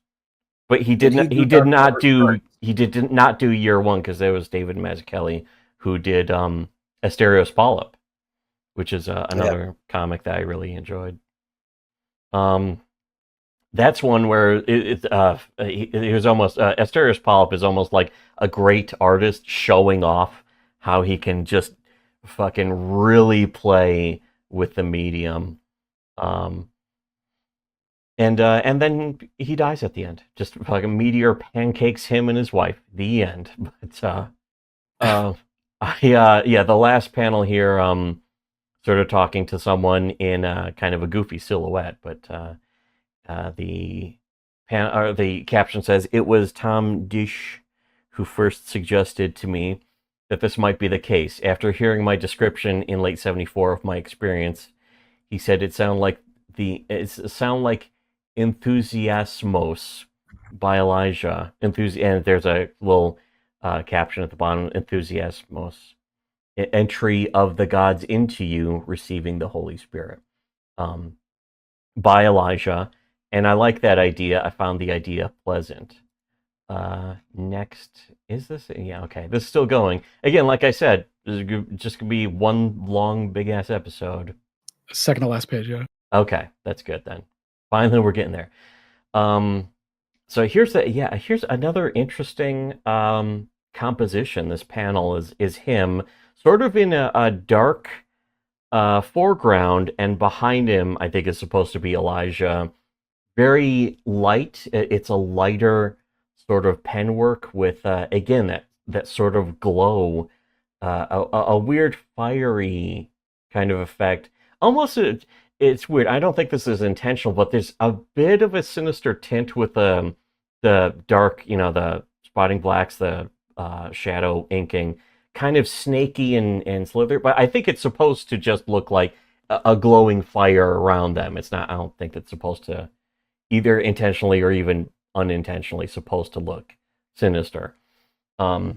but he did not do Year One, because there was David Mazzucchelli who did Asterios Polyp, which is another comic that I really enjoyed. That's one where he was almost Asterios Polyp is almost like a great artist showing off how he can just fucking really play with the medium. And then he dies at the end. Just fucking meteor pancakes him and his wife. The end. But the last panel here, sort of talking to someone in kind of a goofy silhouette, but the caption says, "It was Tom Dish who first suggested to me that this might be the case. After hearing my description in late '74 of my experience, he said it sounded like Enthusiasmos by Elijah. And there's a little caption at the bottom, Enthusiasmos, entry of the gods into you, receiving the Holy Spirit, by Elijah. And I like that idea. I found the idea pleasant. Next, is this? Yeah, okay. This is still going. Again, like I said, this is just going to be one long, big-ass episode. Second to last page, yeah. Okay, that's good then. Finally, we're getting there. So here's another interesting composition. This panel is him sort of in a dark foreground, and behind him, I think, is supposed to be Elijah. Very light. It's a lighter sort of pen work with again that sort of glow, a weird fiery kind of effect. Almost it's weird. I don't think this is intentional, but there's a bit of a sinister tint with the dark, the spotting blacks, the shadow inking, kind of snaky and slither. But I think it's supposed to just look like a glowing fire around them. It's not. I don't think it's supposed to, either intentionally or even unintentionally, supposed to look sinister. But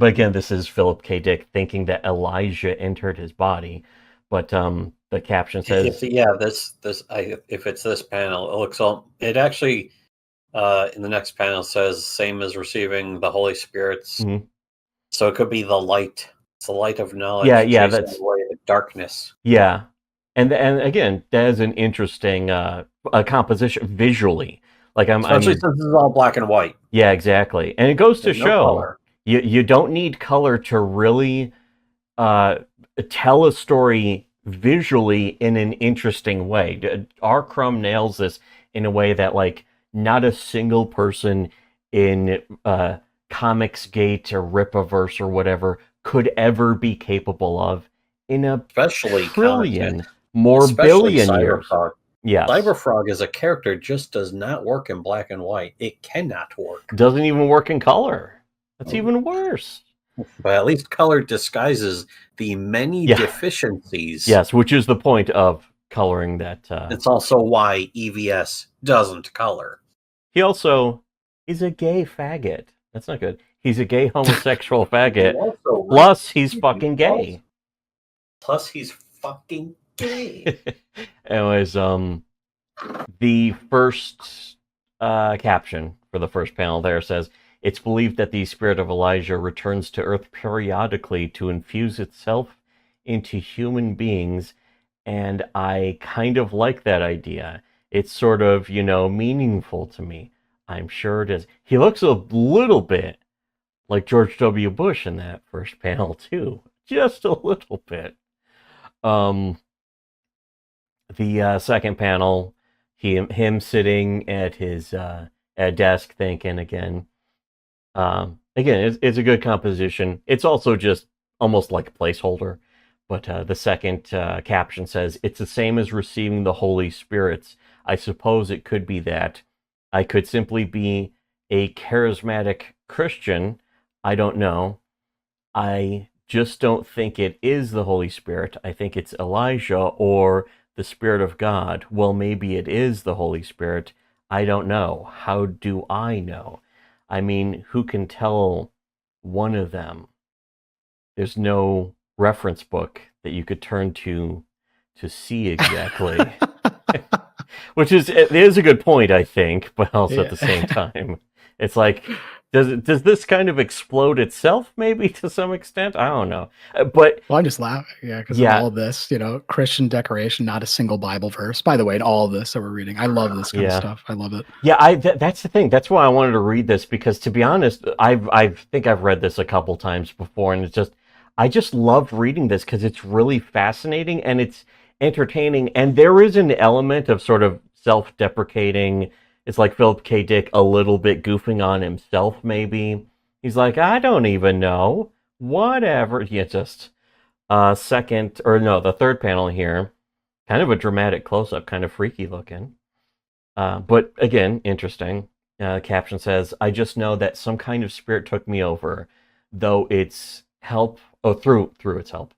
again, this is Philip K. Dick thinking that Elijah entered his body. But the caption says, if it's this panel, it looks all. It actually in the next panel says same as receiving the Holy Spirit's. Mm-hmm. So it could be the light. It's the light of knowledge. Yeah, that's away the darkness. Yeah, and again, that is an interesting composition visually. Like Especially since this is all black and white. Yeah, exactly. And it goes to There's no show color. you don't need color to really tell a story visually in an interesting way. R. Crumb nails this in a way that, like, not a single person in Comicsgate or Rippaverse or whatever could ever be capable of in a Especially trillion, Comicsgate. more Especially billion years. Cyberfrog. Yeah. Cyberfrog as a character just does not work in black and white. It cannot work. Doesn't even work in color. That's even worse. But at least color disguises the many deficiencies. Yes, which is the point of coloring that. It's also why EVS doesn't color. He also is a gay faggot. That's not good. He's a gay homosexual faggot. Plus, he's fucking gay. Plus, he's fucking gay. Anyways, the first caption for the first panel there says, "It's believed that the spirit of Elijah returns to Earth periodically to infuse itself into human beings," and I kind of like that idea. It's sort of, meaningful to me. I'm sure it is. He looks a little bit like George W. Bush in that first panel, too. Just a little bit. The second panel, him sitting at his desk thinking again. It's a good composition. It's also just almost like a placeholder. But the second caption says, "It's the same as receiving the Holy Spirits. I suppose it could be that. I could simply be a charismatic Christian. I don't know. I just don't think it is the Holy Spirit. I think it's Elijah or the Spirit of God. Well, maybe it is the Holy Spirit. I don't know. How do I know? I mean, who can tell one of them? There's no reference book that you could turn to see exactly. Which is, it is a good point, I think, but also at the same time, it's like, does this kind of explode itself maybe to some extent? I don't know. But well, I'm just laughing, because of all this, Christian decoration, not a single Bible verse. By the way, in all of this that we're reading, I love this kind of stuff. I love it. Yeah, that's the thing. That's why I wanted to read this, because to be honest, I think I've read this a couple times before, and I just love reading this because it's really fascinating and it's entertaining, and there is an element of sort of self-deprecating. It's like Philip K. Dick a little bit goofing on himself, maybe. He's like, I don't even know. Whatever. Yeah, just the third panel here, kind of a dramatic close-up, kind of freaky looking. But again, interesting. Caption says, I just know that some kind of spirit took me over, though its help, through its help,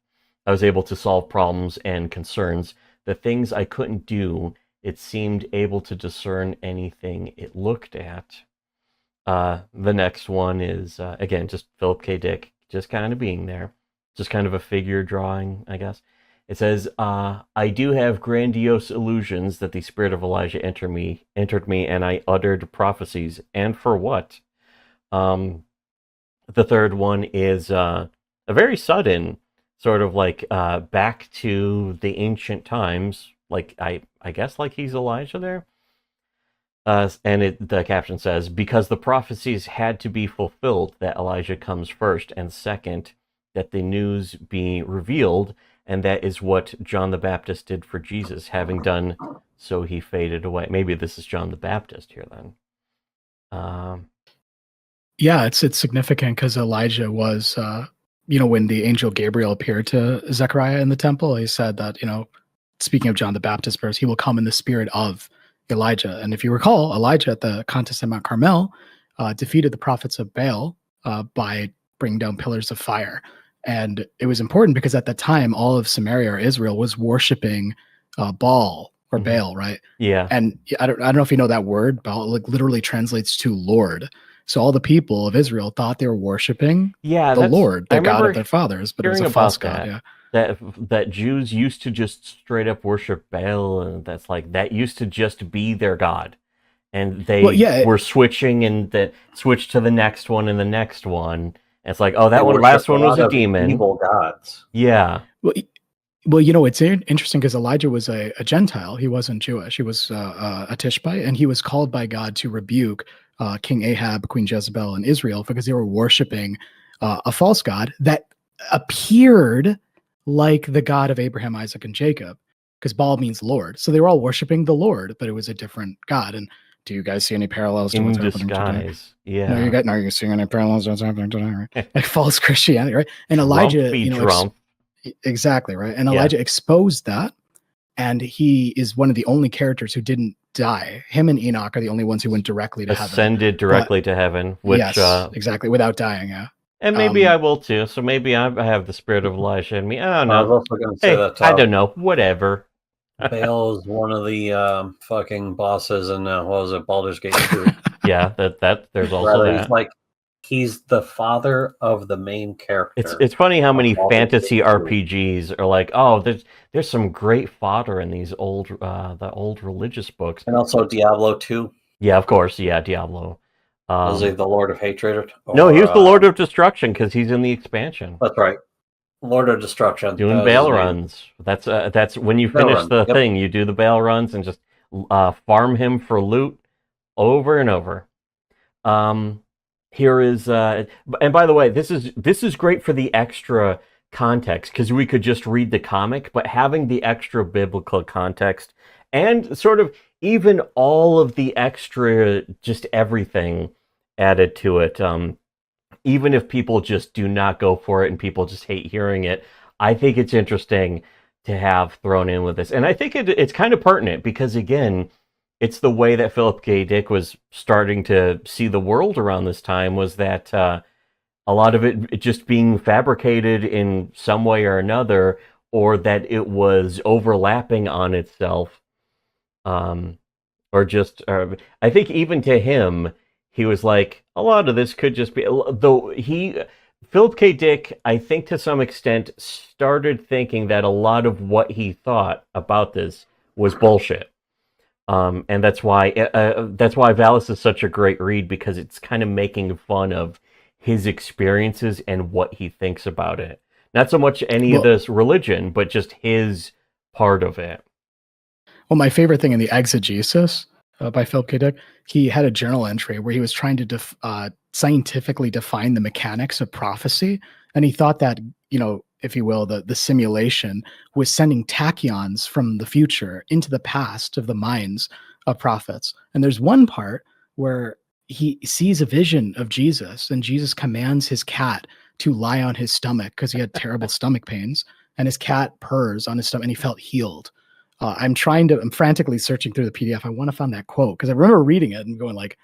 I was able to solve problems and concerns. The things I couldn't do, it seemed able to discern anything it looked at. The next one is, again, just Philip K. Dick, just kind of being there. Just kind of a figure drawing, I guess. It says, I do have grandiose illusions that the spirit of Elijah entered me, and I uttered prophecies. And for what? The third one is a very sudden, sort of like back to the ancient times, like I guess like he's Elijah there. And the caption says, because the prophecies had to be fulfilled that Elijah comes first, and second, that the news be revealed, and that is what John the Baptist did for Jesus. Having done so, he faded away. Maybe this is John the Baptist here then. Yeah, it's significant because Elijah was, when the angel Gabriel appeared to Zechariah in the temple, he said that, speaking of John the Baptist verse, he will come in the spirit of Elijah. And if you recall, Elijah at the contest at Mount Carmel defeated the prophets of Baal by bringing down pillars of fire. And it was important because at that time, all of Samaria or Israel was worshiping Baal or Baal, right? Yeah. And I don't know if you know that word. Baal literally translates to Lord. So all the people of Israel thought they were worshiping the Lord, the God of their fathers, but it was a false god. Yeah. That Jews used to just straight up worship Baal, and that used to just be their god, and they were switching and switched to the next one and the next one. And it's like, oh, that last one was a demon. Evil gods. Yeah. Well, it's interesting because Elijah was a Gentile. He wasn't Jewish. He was a Tishbite, and he was called by God to rebuke King Ahab, Queen Jezebel, and Israel because they were worshiping a false god that appeared like the God of Abraham, Isaac, and Jacob, because Baal means Lord. So they were all worshiping the Lord, but it was a different God. And do you guys see any parallels to what's happening today? Yeah. No, you seeing any parallels to what's happening today, right? Like false Christianity, right? And Elijah, exactly, right? And Elijah exposed that, and he is one of the only characters who didn't die. Him and Enoch are the only ones who went directly to heaven. Ascended directly to heaven, which exactly, without dying, yeah. And maybe I will too. So maybe I have the spirit of Elijah in me. I don't know. I was also going to say that. I don't know. Whatever. Baal is one of the fucking bosses in what was it, Baldur's Gate 2? Yeah, that there's also that. He's the father of the main character. It's funny how many fantasy RPGs are like, oh, there's some great fodder in these old religious books. And also Diablo 2. Yeah, of course. Yeah, Diablo. Was he the Lord of Hatred? No, he was the Lord of Destruction because he's in the expansion. That's right. Lord of Destruction. Doing Baal runs. That's when you finish the thing, you do the Baal runs and just farm him for loot over and over. Here is, and by the way, this is great for the extra context because we could just read the comic, but having the extra biblical context and sort of even all of the extra, just everything added to it. Even if people just do not go for it and people just hate hearing it, I think it's interesting to have thrown in with this. And I think it's kind of pertinent because, again, it's the way that Philip K. Dick was starting to see the world around this time, was that a lot of it just being fabricated in some way or another or that it was overlapping on itself, or just, I think even to him, he was like, a lot of this could just be, though Philip K. Dick, I think to some extent, started thinking that a lot of what he thought about this was bullshit. And that's why Valis is such a great read, because it's kind of making fun of his experiences and what he thinks about it. Not so much any of this religion, but just his part of it. Well, my favorite thing in the Exegesis by Philip K. Dick, he had a journal entry where he was trying to scientifically define the mechanics of prophecy. And he thought that, if you will, the simulation was sending tachyons from the future into the past of the minds of prophets. And there's one part where he sees a vision of Jesus, and Jesus commands his cat to lie on his stomach because he had terrible stomach pains, and his cat purrs on his stomach and he felt healed. I'm frantically searching through the PDF. I want to find that quote because I remember reading it and going like,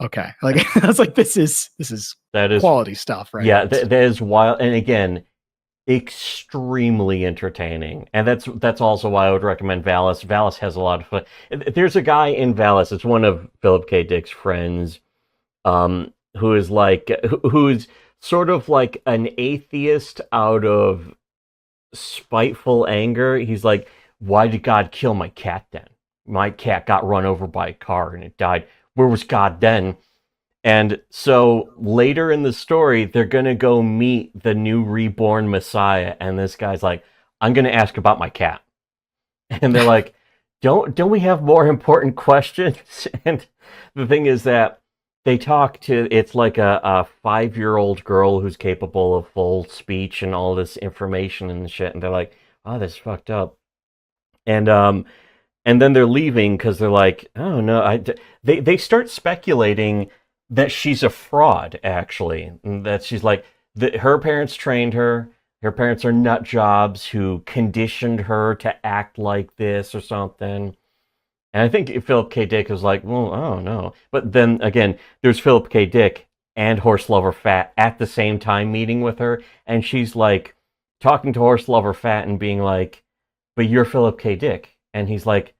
okay, like I was like, this is quality stuff, right? Yeah, that is wild. And again, extremely entertaining, and that's also why I would recommend Valis. Valis has a lot of fun. There's a guy in Valis. It's one of Philip K. Dick's friends, who is sort of like an atheist out of spiteful anger. He's like, why did God kill my cat then? My cat got run over by a car and it died. Where was God then? And so later in the story, they're going to go meet the new reborn Messiah. And this guy's like, I'm going to ask about my cat. And they're like, don't we have more important questions? And the thing is that they it's like a 5-year-old girl who's capable of full speech and all this information and shit. And they're like, oh, this is fucked up. And then they're leaving because they're like, oh no, they start speculating that she's a fraud, actually. And that she's like, her parents trained her. Her parents are nut jobs who conditioned her to act like this or something. And I think Philip K. Dick was like, well, I don't know. But then again, there's Philip K. Dick and Horse Lover Fat at the same time meeting with her. And she's like talking to Horse Lover Fat and being like, but you're Philip K. Dick. And he's like,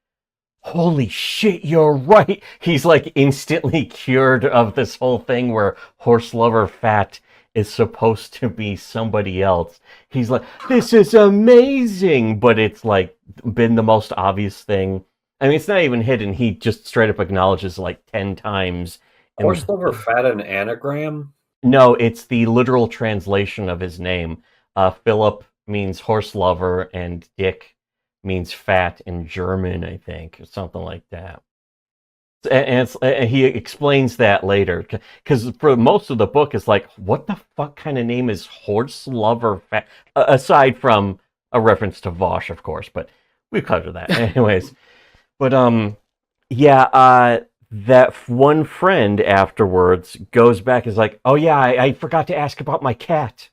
holy shit, you're right. He's like instantly cured of this whole thing where Horse Lover Fat is supposed to be somebody else. He's like, this is amazing. But it's like been the most obvious thing. I mean, it's not even hidden. He just straight up acknowledges like 10 times. Horse Lover Fat an anagram? No, it's the literal translation of his name. Philip means horse lover and Dick means fat in German, I think, or something like that. And he explains that later, because for most of the book, it's like, what the fuck kind of name is Horse Lover Fat? Aside from a reference to Vosh, of course, but we've covered that. Anyways, but that one friend afterwards goes back and is like, oh yeah, I forgot to ask about my cat.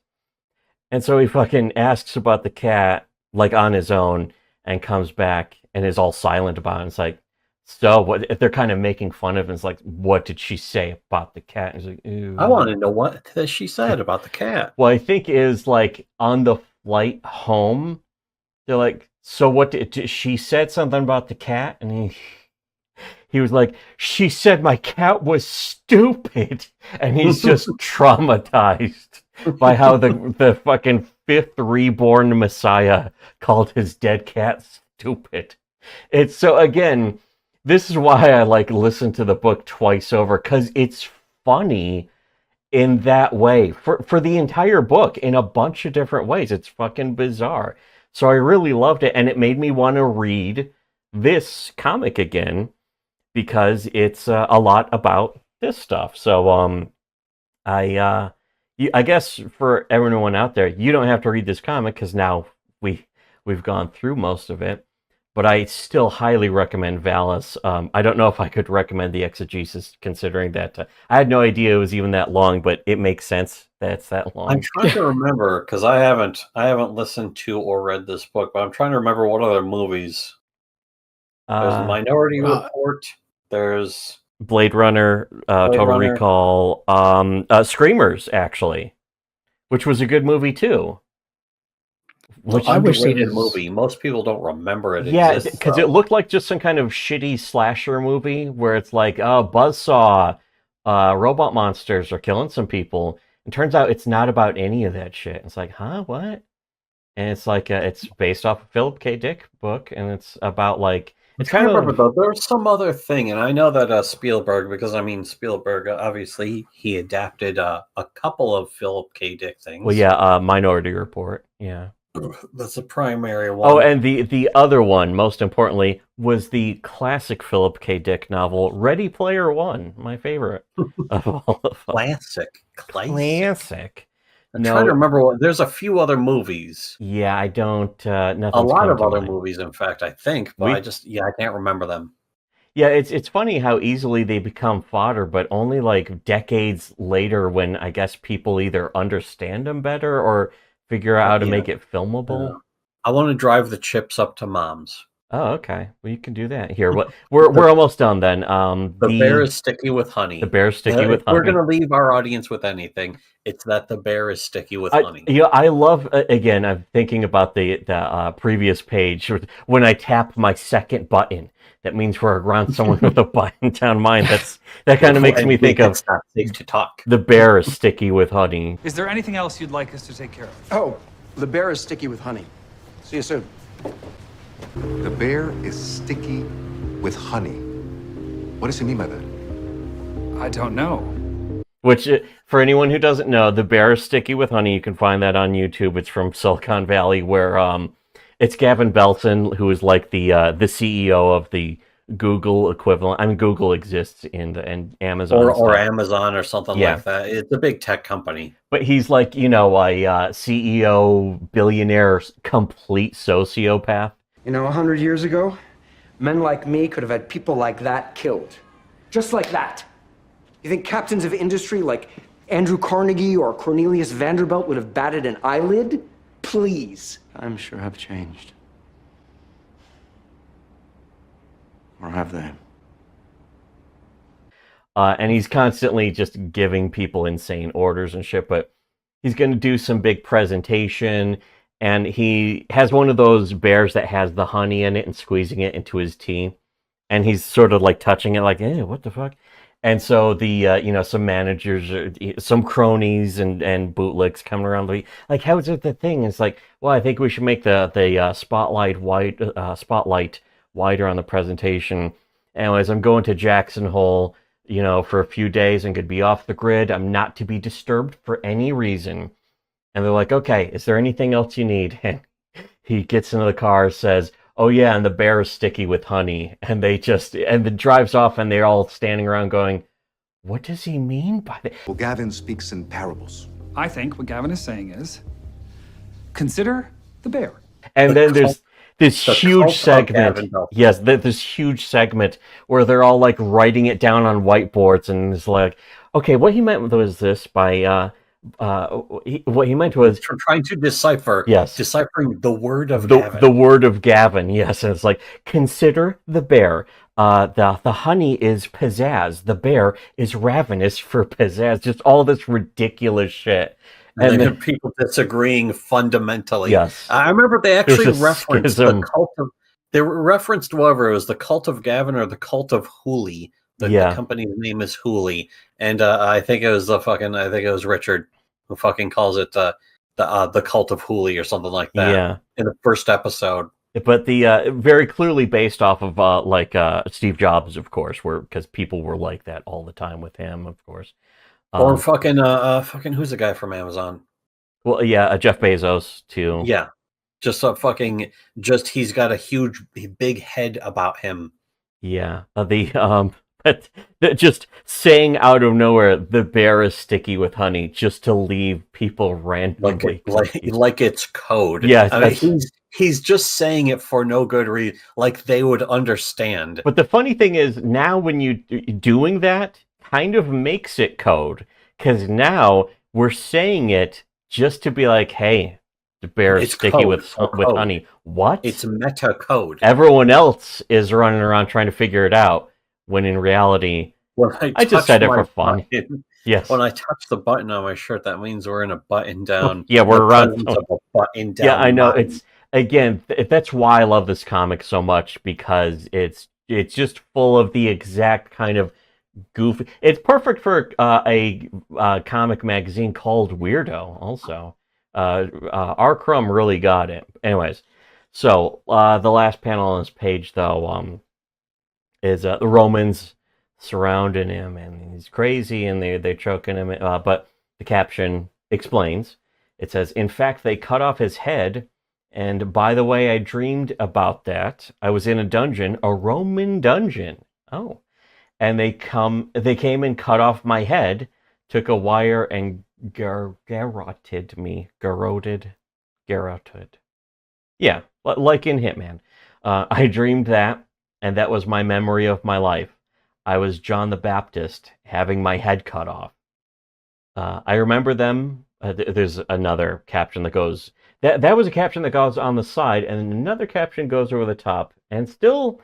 And so he fucking asks about the cat, like on his own, and comes back and is all silent about it. It's like, so what? They're kind of making fun of him. It's like, what did she say about the cat? And he's like, ew. I want to know what she said about the cat. Well, I think it is like on the flight home, they're like, so what did she said something about the cat? And he was like, she said my cat was stupid. And he's just traumatized by how the fucking 5th reborn Messiah called his dead cat stupid. It's so, again, this is why I like listen to the book twice over, because it's funny in that way for the entire book in a bunch of different ways. It's fucking bizarre. So I really loved it, and it made me want to read this comic again because it's a lot about this stuff. So I guess for everyone out there, you don't have to read this comic because now we've gone through most of it. But I still highly recommend Valis. I don't know if I could recommend the Exegesis, considering that I had no idea it was even that long, but it makes sense that it's that long. I'm trying to remember because I haven't listened to or read this book, but I'm trying to remember what other movies. There's Minority Report. There's Blade Runner, Total Recall, Screamers, actually, which was a good movie too. which underrated movie. Most people don't remember it. Yeah, exists, because though. it looked like just some kind of shitty slasher movie where it's like, oh, buzzsaw, robot monsters are killing some people. And turns out it's not about any of that shit. It's like, huh, what? And it's like, it's based off a Philip K. Dick book, and it's about like, it's kind remember of. though, there was some other thing, and I know that Spielberg, because I mean Spielberg, obviously he adapted a couple of Philip K. Dick things. Well, yeah, Minority Report, yeah. That's the primary one. Oh, and the other one, most importantly, was the classic Philip K. Dick novel, Ready Player One, my favorite of all of them. Classic. I'm trying to remember. There's a few other movies. Yeah, I don't. Nothing's A lot come of to other mind. movies, in fact, I think, but I can't remember them. Yeah, it's funny how easily they become fodder, but only like decades later when I guess people either understand them better or figure out how to make it filmable. I want to drive the chips up to Mom's. Oh, okay. Well, you can do that. Here, we're almost done then. The bear is sticky with honey. The bear is sticky with If honey. we're going to leave our audience with anything, it's that the bear is sticky with honey. I love, again, I'm thinking about the previous page. When I tap my second button, that means we're around someone with a button down mine. That kind of makes me think of It's not safe to talk. the bear is sticky with honey. Is there anything else you'd like us to take care of? Oh, the bear is sticky with honey. See you soon. The bear is sticky with honey. What does he mean by that? I don't know. Which, for anyone who doesn't know, the bear is sticky with honey. You can find that on YouTube. It's from Silicon Valley, where it's Gavin Belson, who is like the CEO of the Google equivalent. I mean, Google exists in Amazon or Amazon or something Yeah. like that. It's a big tech company. But he's like, a CEO, billionaire, complete sociopath. 100 years ago, men like me could have had people like that killed. Just like that. You think captains of industry like Andrew Carnegie or Cornelius Vanderbilt would have batted an eyelid? Please. Times sure have changed. Or have they? And he's constantly just giving people insane orders and shit, but he's going to do some big presentation, and he has one of those bears that has the honey in it and squeezing it into his tea, and he's sort of like touching it like, hey, what the fuck? And so the, some managers, some cronies and bootlicks coming around, like, how is it the thing? It's like, well, I think we should make the spotlight wider on the presentation. Anyways, I'm going to Jackson Hole, for a few days and could be off the grid. I'm not to be disturbed for any reason. And they're like, okay, is there anything else you need? And he gets into the car, says, oh yeah, and the bear is sticky with honey. And then drives off, and they're all standing around going, what does he mean by that? Well, Gavin speaks in parables. I think what Gavin is saying is, consider the bear. And then there's this The huge cult of segment. Gavin Belson. Yes, this huge segment where they're all like writing it down on whiteboards, and it's like, okay, what he meant was this by what he meant was trying to decipher. Yes. Deciphering the word of Gavin. The word of Gavin. Yes, and it's like, consider the bear. The honey is pizzazz. The bear is ravenous for pizzazz. Just all this ridiculous shit. And then people disagreeing fundamentally. Yes. I remember they actually There's a referenced schism. the cult of. They referenced whether it was the cult of Gavin or the cult of Hooli. The company's name is Hooli, and I think it was Richard who fucking calls it the cult of Hooli or something like that. Yeah. In the first episode. But the very clearly based off of Steve Jobs, of course, because people were like that all the time with him, of course. Or fucking who's the guy from Amazon? Well, yeah, Jeff Bezos too. Yeah, just he's got a huge, big head about him. Yeah, but just saying out of nowhere, the bear is sticky with honey, just to leave people randomly like it's code. Yes, I mean, he's just saying it for no good reason, like they would understand. But the funny thing is, now when you doing that kind of makes it code, because now we're saying it just to be like, hey, the bear is sticky with honey. What? It's meta code. Everyone else is running around trying to figure it out, when in reality, I just said it for fun. Yes. When I touch the button on my shirt, that means we're in a button down. Yeah, we're around. Of a button down. Yeah, I know. mind. It's again. That's why I love this comic so much, because it's just full of the exact kind of goofy. It's perfect for a comic magazine called Weirdo. Also, R. Crumb really got it. Anyways, so the last panel on this page, though, is the Romans surrounding him, and he's crazy, and they're choking him. But the caption explains. It says, "In fact, they cut off his head. And by the way, I dreamed about that. I was in a dungeon, a Roman dungeon. Oh, and they came and cut off my head, took a wire and garroted me. Garroted. Yeah, like in Hitman. I dreamed that, and that was my memory of my life. I was John the Baptist having my head cut off. I remember them." There's another caption that goes. That was a caption that goes on the side, and another caption goes over the top. And still,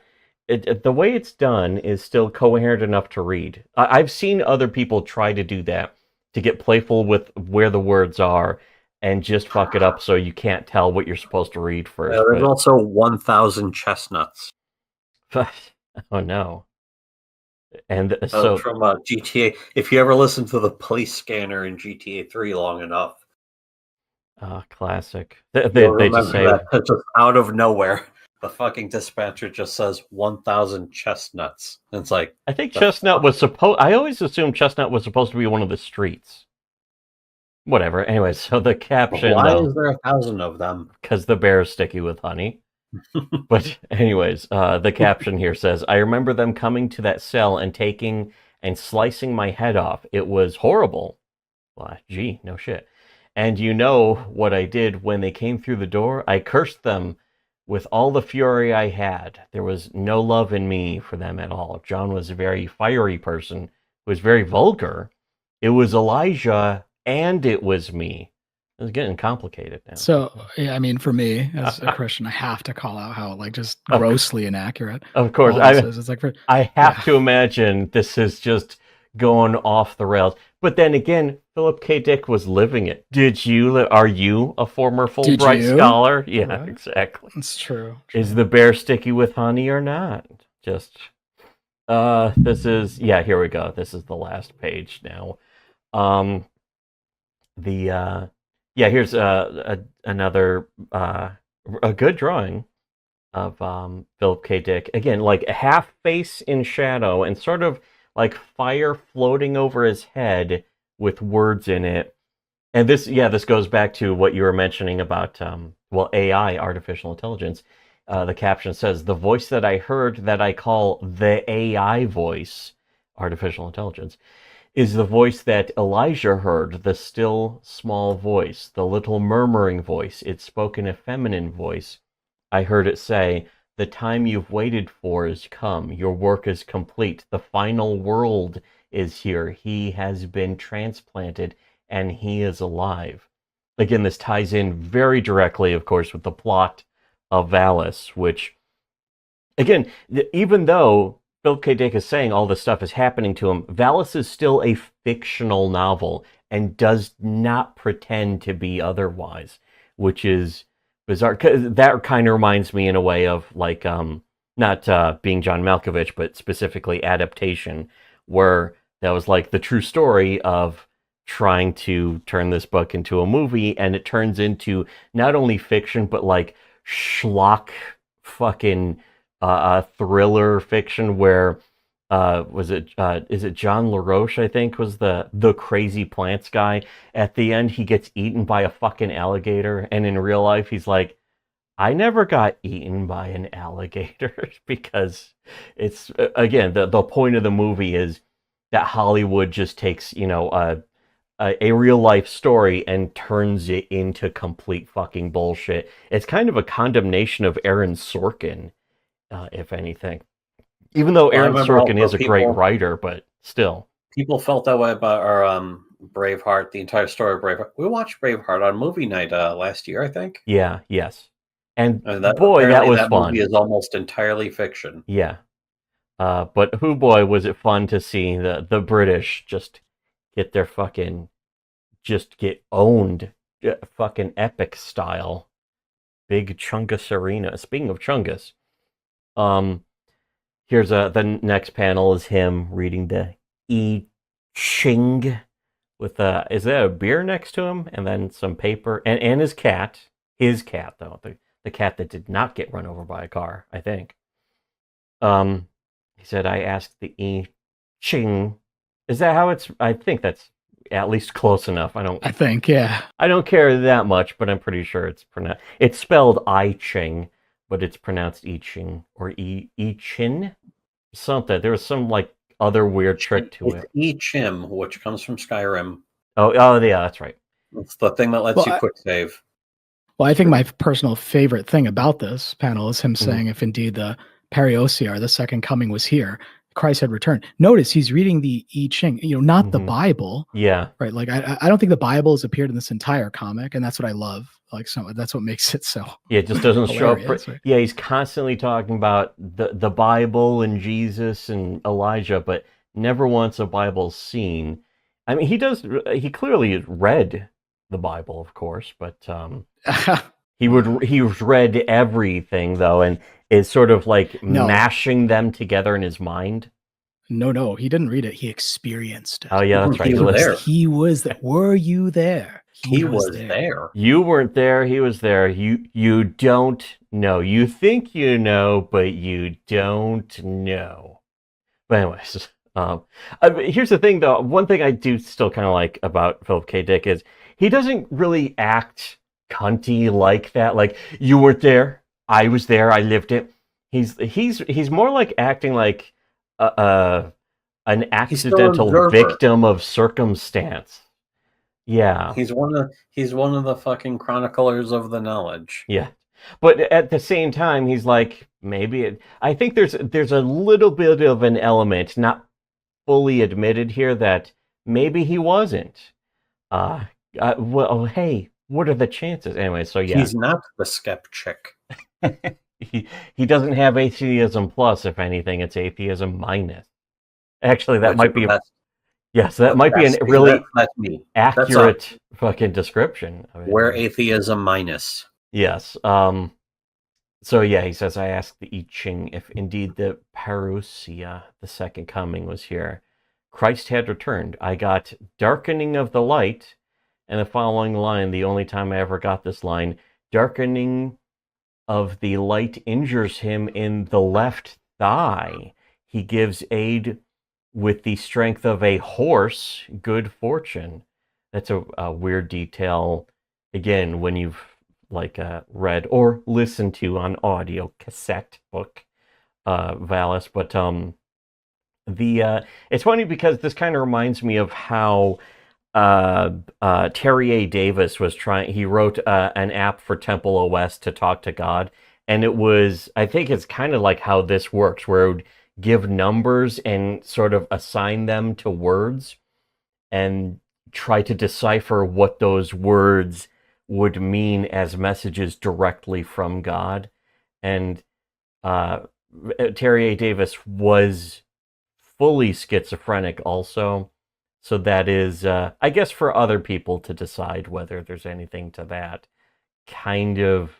the way it's done is still coherent enough to read. I've seen other people try to do that, to get playful with where the words are, and just fuck it up so you can't tell what you're supposed to read first. There's also 1,000 chestnuts. Oh no. And so from GTA, if you ever listen to the police scanner in GTA 3 long enough, classic. They just say that just out of nowhere, the fucking dispatcher just says 1,000 chestnuts. And it's like, I think Chestnut was supposed. I always assumed Chestnut was supposed to be one of the streets. Whatever. Anyway, so the caption. Why is there 1,000 of them? Because the bear is sticky with honey. But anyways, the caption here says, "I remember them coming to that cell and taking and slicing my head off. It was horrible." Well, gee, no shit. "And you know what I did when they came through the door? I cursed them with all the fury I had. There was no love in me for them at all. John was a very fiery person who was very vulgar. It was Elijah and it was me." It's getting complicated now. So, yeah, I mean, for me as a Christian, I have to call out how just grossly inaccurate. Of course, It's like I have to imagine this is just going off the rails. But then again, Philip K. Dick was living it. Are you a former Fulbright scholar? Yeah, right. Exactly. It's true. Is the bear sticky with honey or not? Just this is here we go. This is the last page now. Here's another a good drawing of Philip K. Dick. Again, like a half face in shadow and sort of like fire floating over his head with words in it. And this goes back to what you were mentioning about AI, artificial intelligence. The caption says, "The voice that I heard that I call the AI voice, artificial intelligence, is the voice that Elijah heard, the still, small voice, the little murmuring voice. It spoke in a feminine voice. I heard it say, 'The time you've waited for is come. Your work is complete. The final world is here. He has been transplanted, and he is alive.'" Again, this ties in very directly, of course, with the plot of Valis, which, again, even though Philip K. Dick is saying all this stuff is happening to him, Valis is still a fictional novel and does not pretend to be otherwise, which is bizarre. 'Cause that kind of reminds me in a way of like, not being John Malkovich, but specifically adaptation, where that was like the true story of trying to turn this book into a movie, and it turns into not only fiction, but like schlock fucking thriller fiction where is it John LaRoche, I think, was the crazy plants guy. At the end, he gets eaten by a fucking alligator, and in real life, he's like, "I never got eaten by an alligator," because it's, again, the point of the movie is that Hollywood just takes, a real life story and turns it into complete fucking bullshit. It's kind of a condemnation of Aaron Sorkin, if anything. Even though Aaron Sorkin is a great writer, but still. People felt that way about our Braveheart, the entire story of Braveheart. We watched Braveheart on movie night last year, I think. Yeah, yes. And that was fun. Movie is almost entirely fiction. Yeah. But was it fun to see the British just get their fucking get owned, fucking epic style. Big Chungus arena. Speaking of Chungus, here's the next panel is him reading the I Ching with is there a beer next to him and then some paper and his cat though, the cat that did not get run over by a car, I think. He said, I asked the I Ching. Is that how it's? I think that's at least close enough. I think, yeah. I don't care that much, but I'm pretty sure it's pronounced. It's spelled I Ching, but it's pronounced I Ching or I Chin. Something. There was some like other weird trick to it. I Chim, which comes from Skyrim. Oh yeah, that's right. It's the thing that lets you quick save. Well, I think my personal favorite thing about this panel is him saying, if indeed the Periosiar, the second coming, was here, Christ had returned. Notice he's reading the I Ching, not the Bible. Yeah. Right. Like, I don't think the Bible has appeared in this entire comic, and that's what I love. Like, that's what makes it so. Yeah, it just doesn't show up. Right? Yeah, he's constantly talking about the Bible and Jesus and Elijah, but never once a Bible scene. I mean, he clearly read the Bible, of course, but he's read everything though, and is sort of like mashing them together in his mind. No, he didn't read it. He experienced it. Oh yeah, that's right. He was there. Were you there? He was there. You weren't there. He was there. You don't know. You think you know, but you don't know. But anyways, here's the thing though. One thing I do still kind of like about Philip K. Dick is he doesn't really act cunty like that. Like, you weren't there. I was there. I lived it. He's more like acting like an accidental victim of circumstance. Yeah, he's one of the fucking chroniclers of the knowledge. Yeah, but at the same time, he's like I think there's a little bit of an element, not fully admitted here, that maybe he wasn't. Well, hey, what are the chances anyway? So yeah, he's not the skeptic. He doesn't have atheism plus. If anything, it's atheism minus. Actually, that might be. Yes, that might be a really accurate fucking description. I mean, we're atheism minus. Yes. So yeah, he says, I asked the I Ching if indeed the parousia, the second coming, was here. Christ had returned. I got darkening of the light, and the following line, the only time I ever got this line, darkening of the light injures him in the left thigh. He gives aid with the strength of a horse, good fortune. That's a weird detail, again, when you've read or listened to on audio cassette book, Valis. But it's funny because this kind of reminds me of how Terry A. Davis was he wrote an app for Temple OS to talk to God, and I think it's kind of like how this works, where it would give numbers and sort of assign them to words and try to decipher what those words would mean as messages directly from God. And Terry A. Davis was fully schizophrenic also. So that is, I guess, for other people to decide whether there's anything to that. Kind of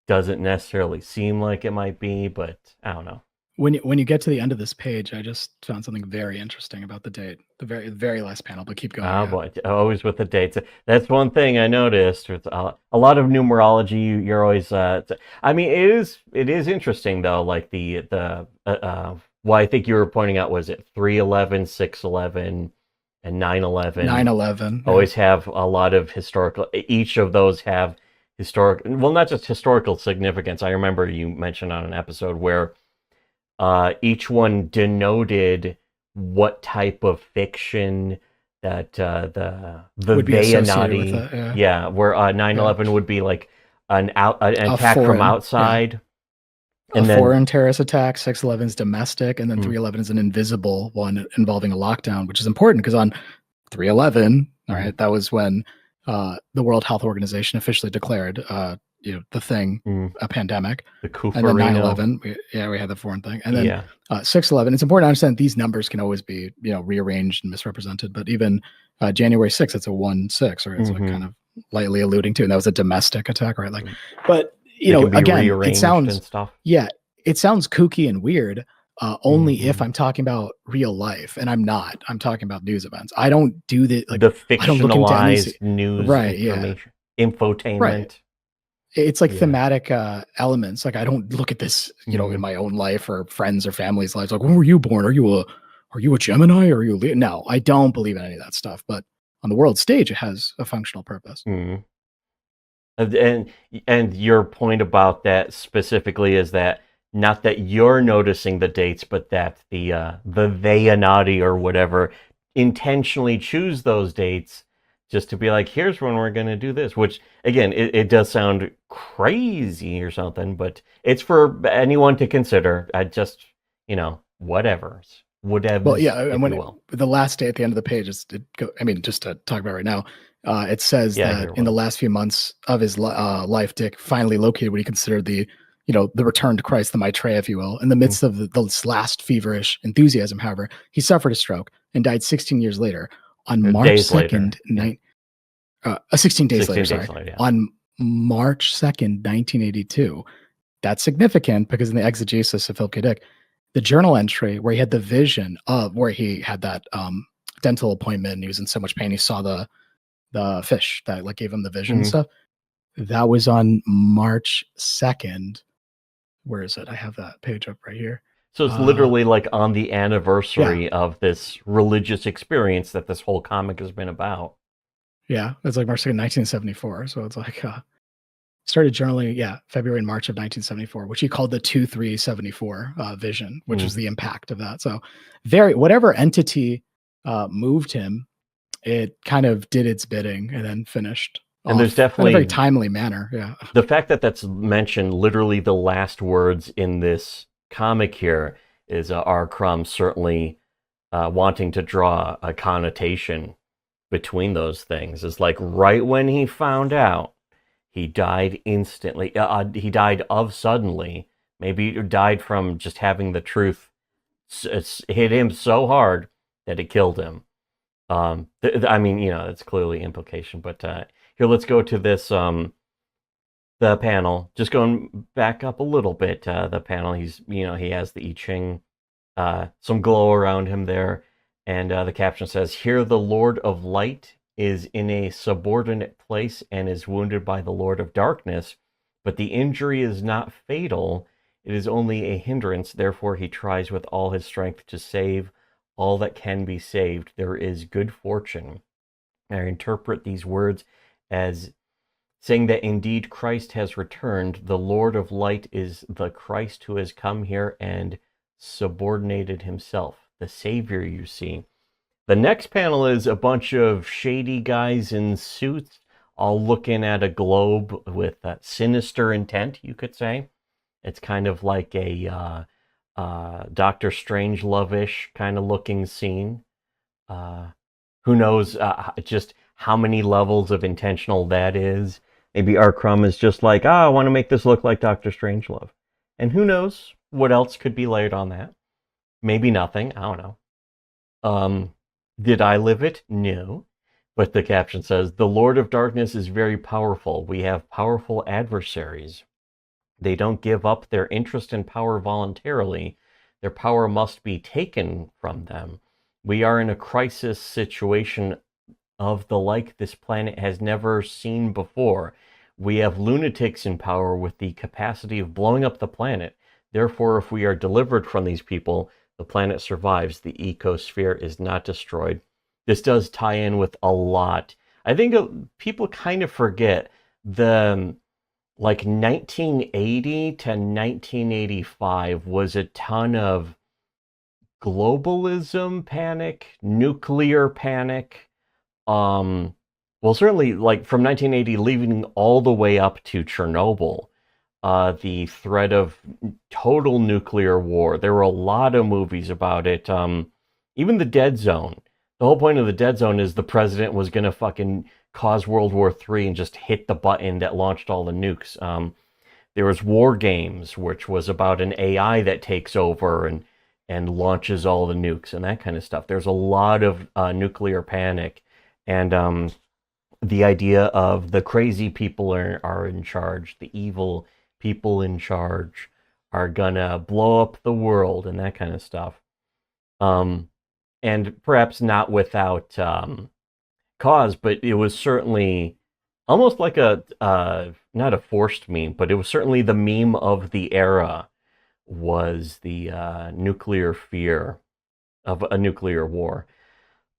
doesn't necessarily seem like it might be, but I don't know. When you get to the end of this page, I just found something very interesting about the date. The very last panel, but keep going. Oh boy, always with the dates. That's one thing I noticed. It's a lot of numerology. You're always. I mean, it is interesting though. Like the I think you were pointing out, was it 311, 611, and 911? 911 always have a lot of historical. Each of those have well, not just historical significance. I remember you mentioned on an episode where each one denoted what type of fiction that the Veyanati, where 9/11 would be like an attack from outside, and then foreign terrorist attack. 6/11 is domestic, and then 3/11 is an invisible one involving a lockdown, which is important because on 3/11, all right, that was when the World Health Organization officially declared the thing a pandemic. The and then Cuferino. 9/11. We had the foreign thing, and then Yeah. 6/11. It's important to understand these numbers can always be rearranged and misrepresented. But even January 6th, it's a 1/6, or it's like kind of lightly alluding to, and that was a domestic attack, right? Like, but They can be again, it rearranged sounds and stuff. yeah, it sounds kooky and weird. Only if I'm talking about real life, and I'm not. I'm talking about news events. I don't do the The I don't look into any fictionalized news right, information, infotainment. Right. It's like thematic elements. Like I don't look at this, in my own life or friends or family's lives. Like, when were you born? Are you a Gemini? Or are you a Leo? No, I don't believe in any of that stuff. But on the world stage, it has a functional purpose. Mhm. And your point about that specifically is that not that you're noticing the dates, but that the Theyanati or whatever intentionally choose those dates just to be like, here's when we're going to do this, which again, it does sound crazy or something, but it's for anyone to consider. I just, whatever. Well, yeah, and when the last day at the end of the page is, just to talk about right now, it says that in the last few months of his life, Dick finally located what he considered the return to Christ, the Maitreya, if you will. In the midst of this last feverish enthusiasm, however, he suffered a stroke and died 16 years later on March 2nd, 16 days later, sorry. On March 2nd, 1982. That's significant because in the exegesis of Philip K. Dick, the journal entry where he had the vision of where he had that dental appointment and he was in so much pain, he saw the fish that gave him the vision and stuff. That was on March 2nd. Where is it? I have that page up right here. So it's literally on the anniversary of this religious experience that this whole comic has been about. Yeah, it's March 2nd, 1974. So it's started journaling, February and March of 1974, which he called the 2374 vision, which was the impact of that. So whatever entity moved him, it kind of did its bidding and then finished. And there's definitely in a very timely manner. Yeah. The fact that that's mentioned, literally the last words in this comic here, is R. Crumb certainly wanting to draw a connotation between those things. It's right when he found out, he died instantly. He died suddenly. Maybe he died from just having the truth hit him so hard that it killed him. It's clearly implication, but here, let's go to this, the panel. Just going back up a little bit, the panel, he has the I Ching, some glow around him there, and the caption says, "Here the Lord of Light is in a subordinate place and is wounded by the Lord of Darkness, but the injury is not fatal. It is only a hindrance. Therefore, he tries with all his strength to save all that can be saved. There is good fortune." I interpret these words as saying that indeed Christ has returned. The Lord of Light is the Christ who has come here and subordinated himself, the Savior, you see. The next panel is a bunch of shady guys in suits, all looking at a globe with sinister intent, you could say. It's kind of like a Doctor Strangelove-ish kind of looking scene. Who knows just how many levels of intentional that is. Maybe R. Crumb is just I want to make this look like Doctor Strangelove. And who knows what else could be layered on that. Maybe nothing. I don't know. Did I live it? No. But the caption says, "The Lord of Darkness is very powerful. We have powerful adversaries. They don't give up their interest in power voluntarily. Their power must be taken from them. We are in a crisis situation of the like this planet has never seen before. We have lunatics in power with the capacity of blowing up the planet. Therefore, if we are delivered from these people, the planet survives. The ecosphere is not destroyed." This does tie in with a lot. I think people kind of forget the 1980 to 1985 was a ton of globalism panic, nuclear panic. Certainly from 1980 leading all the way up to Chernobyl, the threat of total nuclear war. There were a lot of movies about it. Even The Dead Zone. The whole point of The Dead Zone is the president was going to fucking cause World War III and just hit the button that launched all the nukes. There was War Games, which was about an AI that takes over and launches all the nukes and that kind of stuff. There's a lot of nuclear panic, and the idea of the crazy people are in charge, the evil people in charge are gonna blow up the world and that kind of stuff. And perhaps not without cause, but it was certainly almost like a not a forced meme, but it was certainly the meme of the era, was the nuclear fear of a nuclear war.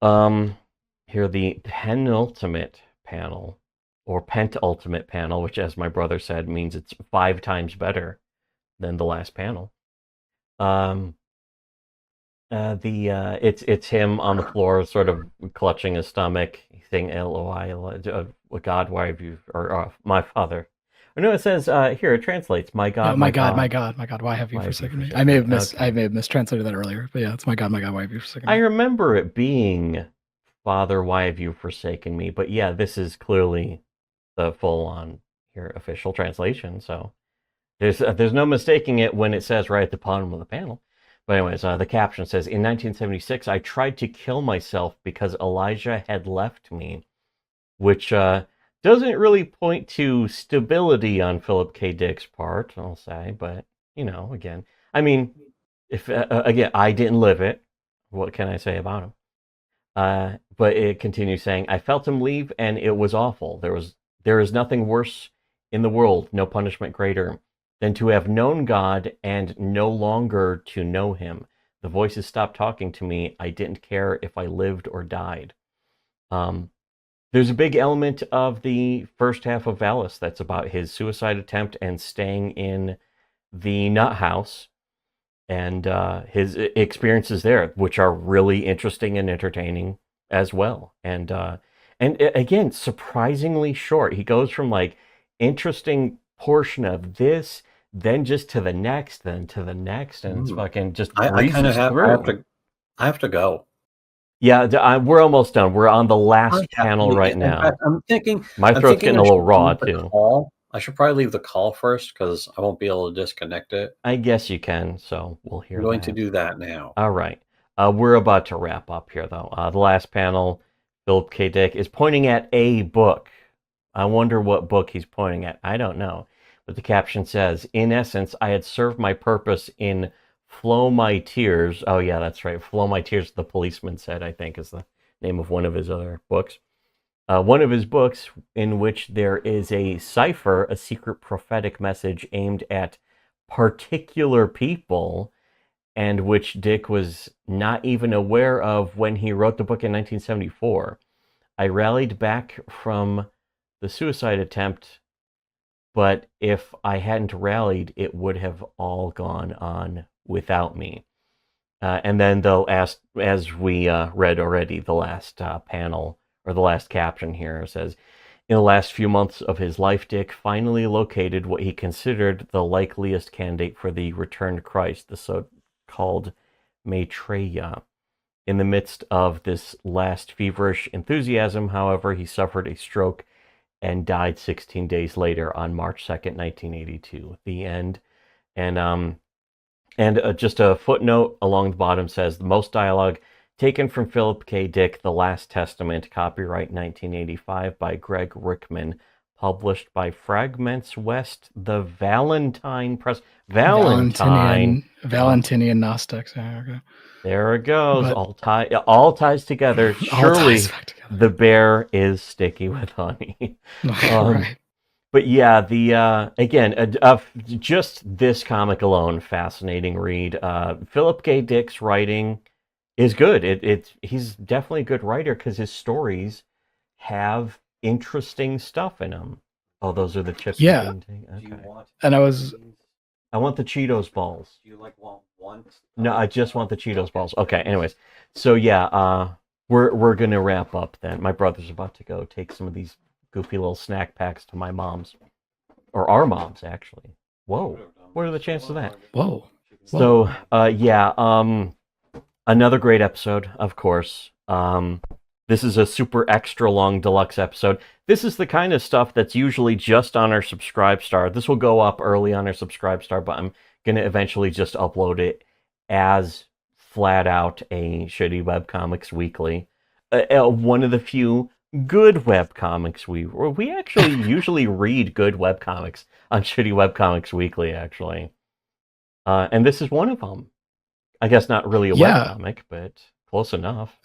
Here, the penultimate panel, or pentultimate panel, which, as my brother said, means it's 5 times better than the last panel. It's him on the floor, sort of clutching his stomach, saying "LOI, God, why have you?" or my father. Or no, it says here. It translates, "My God, my God, my God, my God, why have you forsaken me?" I may have mistranslated that earlier, but yeah, it's "My God, why have you forsaken me?" I remember it being, "Father, why have you forsaken me?" But yeah, this is clearly the full-on here official translation. So there's no mistaking it when it says right at the bottom of the panel. But anyways, the caption says, "In 1976, I tried to kill myself because Elijah had left me," which doesn't really point to stability on Philip K. Dick's part, I'll say. But, again, I mean, if again, I didn't live it. What can I say about him? But it continues saying, "I felt him leave, and it was awful. There is nothing worse in the world, no punishment greater, than to have known God and no longer to know him. The voices stopped talking to me. I didn't care if I lived or died." There's a big element of the first half of Valis that's about his suicide attempt and staying in the nut house, and his experiences there, which are really interesting and entertaining as well. And again, surprisingly short. He goes from like interesting portion of this, then just to the next, then to the next, and it's fucking just breezes through. I have to go. Yeah, we're almost done. We're on the last panel right in now. fact, I'm thinking My throat's getting a little raw leave the too. call. I should probably leave the call first because I won't be able to disconnect it. I guess you can, so we'll hear I'm going that. to do that now. All right. We're about to wrap up here, though. The last panel, Philip K. Dick is pointing at a book. I wonder what book he's pointing at. I don't know. But the caption says, "In essence, I had served my purpose in Flow My Tears." Oh, yeah, that's right. Flow My Tears, the policeman said, I think, is the name of one of his other books. One of his books in which there is a cipher, a secret prophetic message aimed at particular people, and which Dick was not even aware of when he wrote the book in 1974. "I rallied back from the suicide attempt, but if I hadn't rallied, it would have all gone on without me." And then they'll ask, as we read already, the last panel, or the last caption here says, "In the last few months of his life, Dick finally located what he considered the likeliest candidate for the returned Christ, the so-called Maitreya. In the midst of this last feverish enthusiasm, however, he suffered a stroke and died 16 days later on March 2nd, 1982. The end." And just a footnote along the bottom says, "The most dialogue taken from Philip K. Dick, The Last Testament, copyright 1985 by Greg Rickman, published by Fragments West, the Valentine Press." Valentinian Gnostics. Yeah, okay. There it goes. But- all ties together. Surely the bear is sticky with honey. Right. But yeah, the again, just this comic alone, fascinating read. Philip K. Dick's writing is good. He's definitely a good writer because his stories have interesting stuff in them. Oh, those are the chips. Yeah. Okay. And I want the Cheetos balls. Do you want? No, I just want the Cheetos balls. Okay. Anyways, so yeah, we're gonna wrap up then. My brother's about to go take some of these goofy little snack packs to my mom's, or our mom's actually. Whoa, what are the chances of that? Whoa. So yeah, another great episode, of course. This is a super extra long deluxe episode. This is the kind of stuff that's usually just on our Subscribe Star. This will go up early on our Subscribe Star, but I'm going to eventually just upload it as flat out a Shitty Webcomics Weekly. One of the few good webcomics we actually usually read good webcomics on Shitty Webcomics Weekly, actually. And this is one of them. I guess not really a webcomic, but close enough.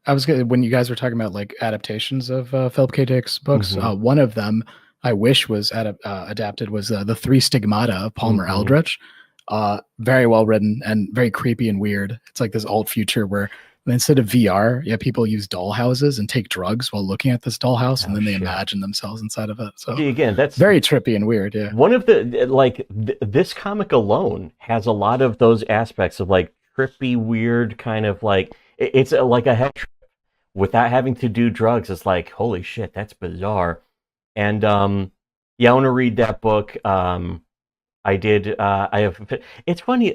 I was gonna, when you guys were talking about like adaptations of Philip K. Dick's books, one of them I wish was adapted was The Three Stigmata of Palmer Eldritch. Very well written and very creepy and weird. It's like this old future where instead of VR, people use doll houses and take drugs while looking at this dollhouse, and then they imagine themselves inside of it. So again, that's very trippy and weird. Yeah, one of the this comic alone has a lot of those aspects of like trippy, weird kind of like it's like a head trip without having to do drugs. It's like, holy shit, that's bizarre. And I want to read that book. I did. I have. It's funny.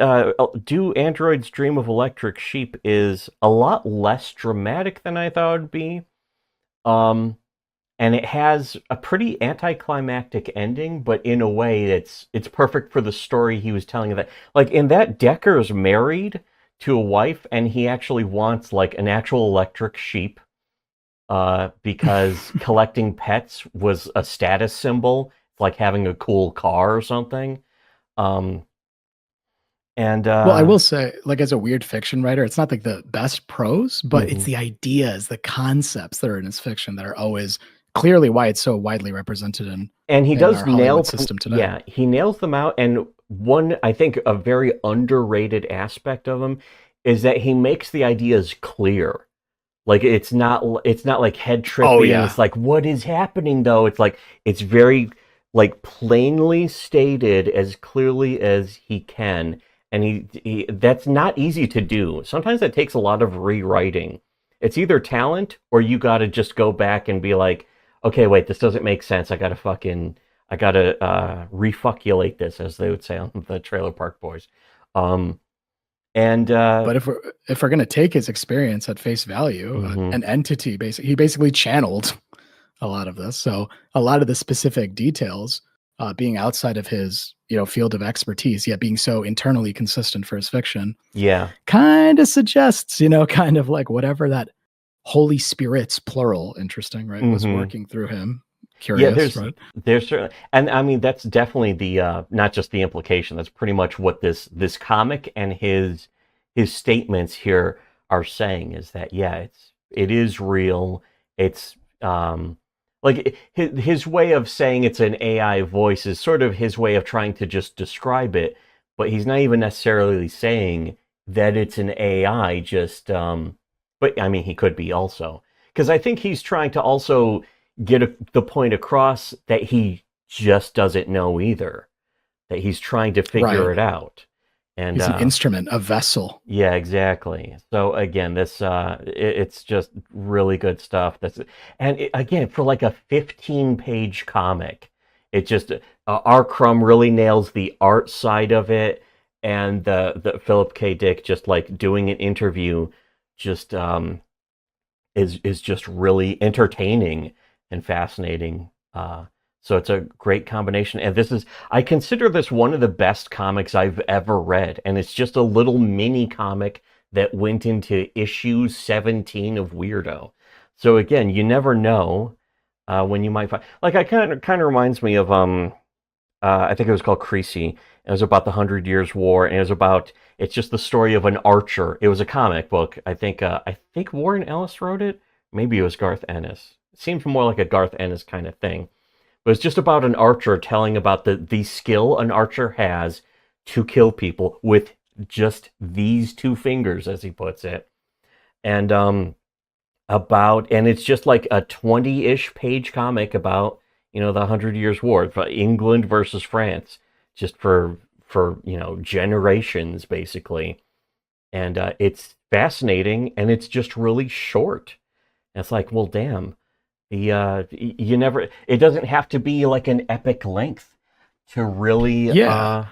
Do Androids Dream of Electric Sheep is a lot less dramatic than I thought it would be. And it has a pretty anticlimactic ending, but in a way it's perfect for the story he was telling. That like in that, Decker's married to a wife, and he actually wants like an actual electric sheep, because collecting pets was a status symbol, like having a cool car or something. Well, I will say, like as a weird fiction writer, it's not like the best prose, but it's the ideas, the concepts that are in his fiction that are always clearly why it's so widely represented in. And he in does our nail Hollywood system today. Yeah, he nails them out. And one, I think, a very underrated aspect of him is that he makes the ideas clear. Like it's not like head trippy. Oh, yeah. It's like, what is happening though? It's like it's very like plainly stated as clearly as he can, and he that's not easy to do. Sometimes that takes a lot of rewriting. It's either talent or you got to just go back and be like, okay, wait, this doesn't make sense. I gotta refucculate this, as they would say on the Trailer Park Boys. But if we're gonna take his experience at face value, an entity he basically channeled a lot of this. So a lot of the specific details, being outside of his field of expertise, yet being so internally consistent for his fiction, kind of suggests kind of like whatever that Holy Spirits, plural, interesting, right, was working through him. Curious, right? There's certainly, and I mean that's definitely the not just the implication. That's pretty much what this comic and his statements here are saying, is that it is real. It's like his way of saying it's an AI voice is sort of his way of trying to just describe it, but he's not even necessarily saying that it's an AI. Just but I mean he could be also, because I think he's trying to also get the point across that he just doesn't know either, that he's trying to figure it out. And he's an instrument, a vessel. Yeah, exactly. So again, this it's just really good stuff. Again, for like a 15-page comic, it just R. Crumb really nails the art side of it, and the Philip K. Dick just like doing an interview just is just really entertaining and fascinating. So it's a great combination. And I consider this one of the best comics I've ever read. And it's just a little mini comic that went into issue 17 of Weirdo. So again, you never know when you might find, like, it kind of reminds me of, I think it was called Creasy. It was about the 100 Years' War. And it's just the story of an archer. It was a comic book. I think Warren Ellis wrote it. Maybe it was Garth Ennis. It seems more like a Garth Ennis kind of thing. But it's just about an archer telling about the skill an archer has to kill people with just these two fingers, as he puts it. And it's just like a 20-ish page comic about, the 100 Years' War, England versus France, just for generations, basically. And it's fascinating, and it's just really short. And it's like, well, damn. It doesn't have to be like an epic length to really to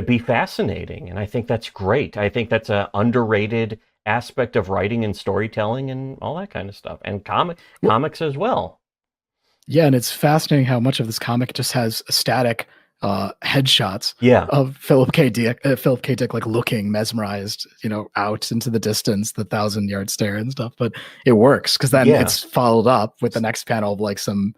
be fascinating, and I think that's great. I think that's an underrated aspect of writing and storytelling and all that kind of stuff, and comics as well. Yeah, and it's fascinating how much of this comic just has static headshots of Philip K. Dick like looking mesmerized, out into the distance, the 1,000-yard stare and stuff. But it works because then it's followed up with the next panel of like some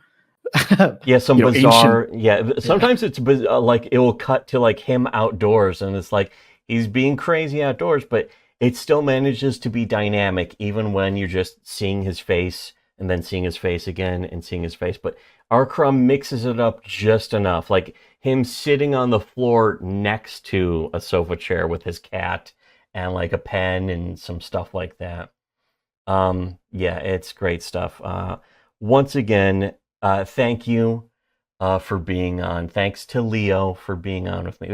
some bizarre ancient, sometimes it's like it will cut to like him outdoors, and it's like he's being crazy outdoors, but it still manages to be dynamic even when you're just seeing his face and then seeing his face again and seeing his face. But R. Crumb mixes it up just enough, like him sitting on the floor next to a sofa chair with his cat and like a pen and some stuff like that. It's great stuff. Once again, thank you for being on. Thanks to Leo for being on with me.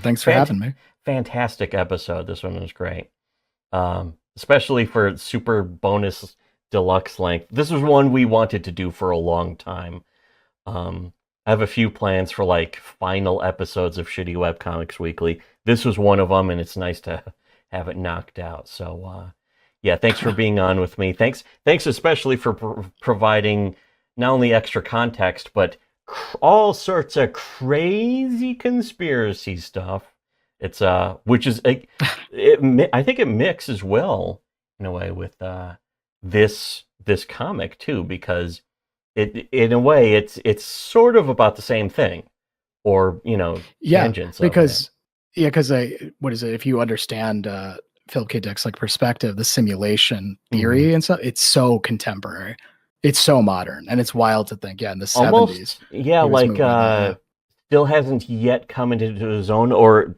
Thanks for having me. Fantastic episode. This one was great. Especially for super bonus deluxe length. This was one we wanted to do for a long time. I have a few plans for like final episodes of Shitty Webcomics Weekly. This was one of them, and it's nice to have it knocked out. So, thanks for being on with me. Thanks especially for providing not only extra context, but all sorts of crazy conspiracy stuff. It's which is I think it mixes well in a way with this comic too, because it in a way it's sort of about the same thing, or tangents. Because what is it? If you understand Philip K. Dick's like perspective, the simulation theory and stuff, it's so contemporary, it's so modern, and it's wild to think. In the 70s, still hasn't yet come into his own, or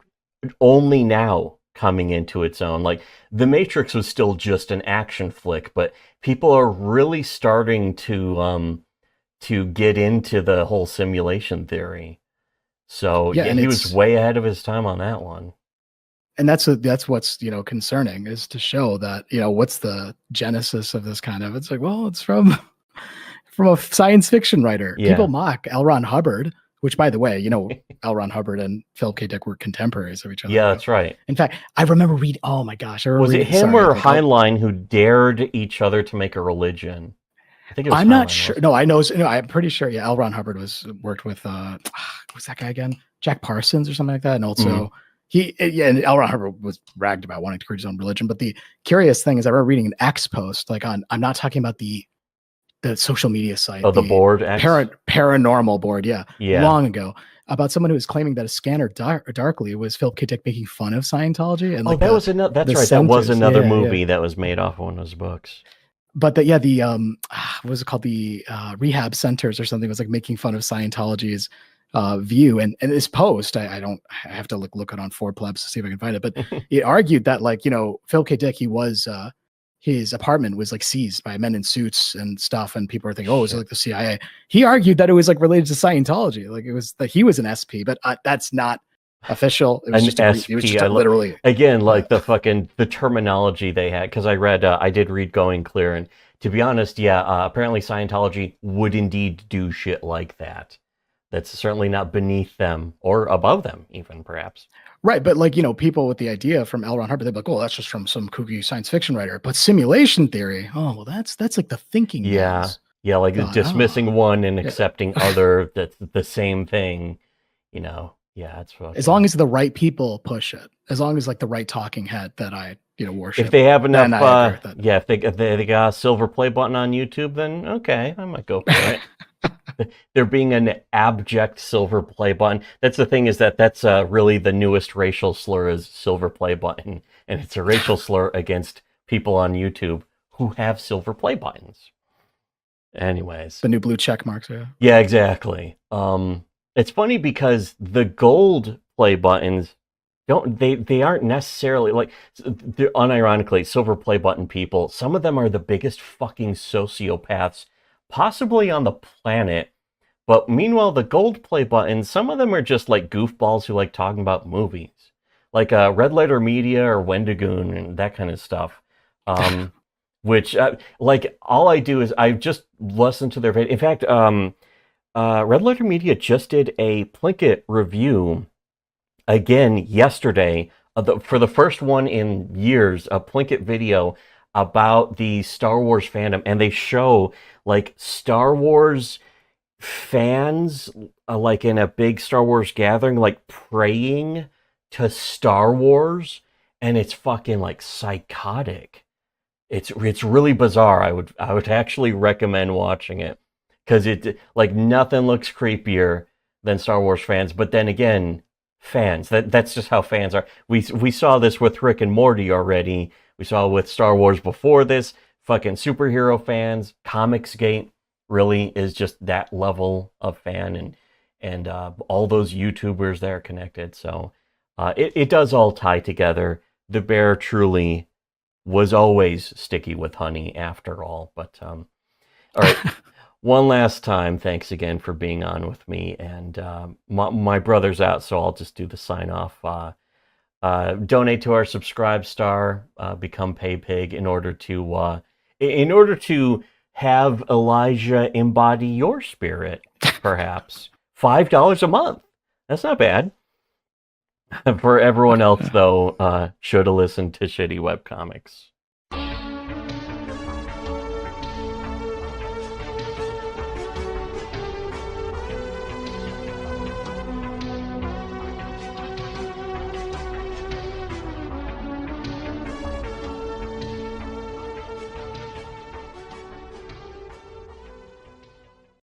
only now coming into its own. Like The Matrix was still just an action flick, but people are really starting to get into the whole simulation theory. So he was way ahead of his time on that one. And that's what's concerning, is to show that what's the genesis of this kind of. It's like, well, it's from a science fiction writer. Yeah. People mock L. Ron Hubbard, which, by the way, L. Ron Hubbard and Philip K. Dick were contemporaries of each other. Yeah, that's right. In fact, I remember reading. Oh my gosh, was it him or Heinlein who dared each other to make a religion? I think it was. I'm not sure. No, I know. No, I'm pretty sure. Yeah, L. Ron Hubbard worked with what's that guy again? Jack Parsons or something like that, and also. And L. Ron Hubbard was ragged about wanting to create his own religion. But the curious thing is, I remember reading an X post, like I'm not talking about the social media site. Oh, the board? Paranormal board, long ago, about someone who was claiming that a scanner darkly was Philip K. Dick making fun of Scientology. And that was another. That's right. That was another movie that was made off one of his books. But what was it called? The rehab centers or something was like making fun of Scientology's view, and this post I have to look it on 4Plebs to see if I can find it, but it argued that Phil K. Dick, he was his apartment was like seized by men in suits and stuff, and people are thinking, oh, is it like the CIA? He argued that it was like related to Scientology, like it was that he was an SP, but that's not official. It was just SP. It was just literally again like the terminology they had, because I did read Going Clear, and to be honest, apparently Scientology would indeed do shit like that. That's certainly not beneath them or above them, even perhaps. Right, but people with the idea from L. Ron Hubbard, they're like, "Oh, that's just from some kooky science fiction writer." But simulation theory, oh, well, that's like the thinking. Dismissing one and accepting other. That's the same thing. That's what. As long as the right people push it, as long as the right talking head that I worship. If they have enough, if they got a silver play button on YouTube, then okay, I might go for it. There being an abject silver play button. That's the thing, is that's really the newest racial slur, is silver play button. And it's a racial slur against people on YouTube who have silver play buttons. Anyways. The new blue check marks, yeah. Yeah, exactly. It's funny because the gold play buttons they aren't necessarily they're unironically silver play button people. Some of them are the biggest fucking sociopaths possibly on the planet, but meanwhile the gold play buttons, some of them are just like goofballs who like talking about movies, like Red Letter Media or Wendigoon and that kind of stuff. Which all I do is I just listen to their video. In fact, Red Letter Media just did a Plinkett review again yesterday for the first one in years, a Plinkett video about the Star Wars fandom, and they show like Star Wars fans like in a big Star Wars gathering, like praying to Star Wars, and it's fucking like psychotic. It's really bizarre. I would actually recommend watching it because it like nothing looks creepier than Star Wars fans. But then again, fans that's just how fans are. We saw this with Rick and Morty already. We saw it with Star Wars before this. Fucking superhero fans, Comicsgate really is just that level of fan, and all those YouTubers that are connected. So it does all tie together. The bear truly was always sticky with honey after all. But all right, one last time, thanks again for being on with me. And my brother's out, so I'll just do the sign off. Donate to our Subscribe Star, become Pay Pig in order to have Elijah embody your spirit, perhaps. $5 a month. That's not bad. For everyone else, though, should have listened to Shitty Webcomics.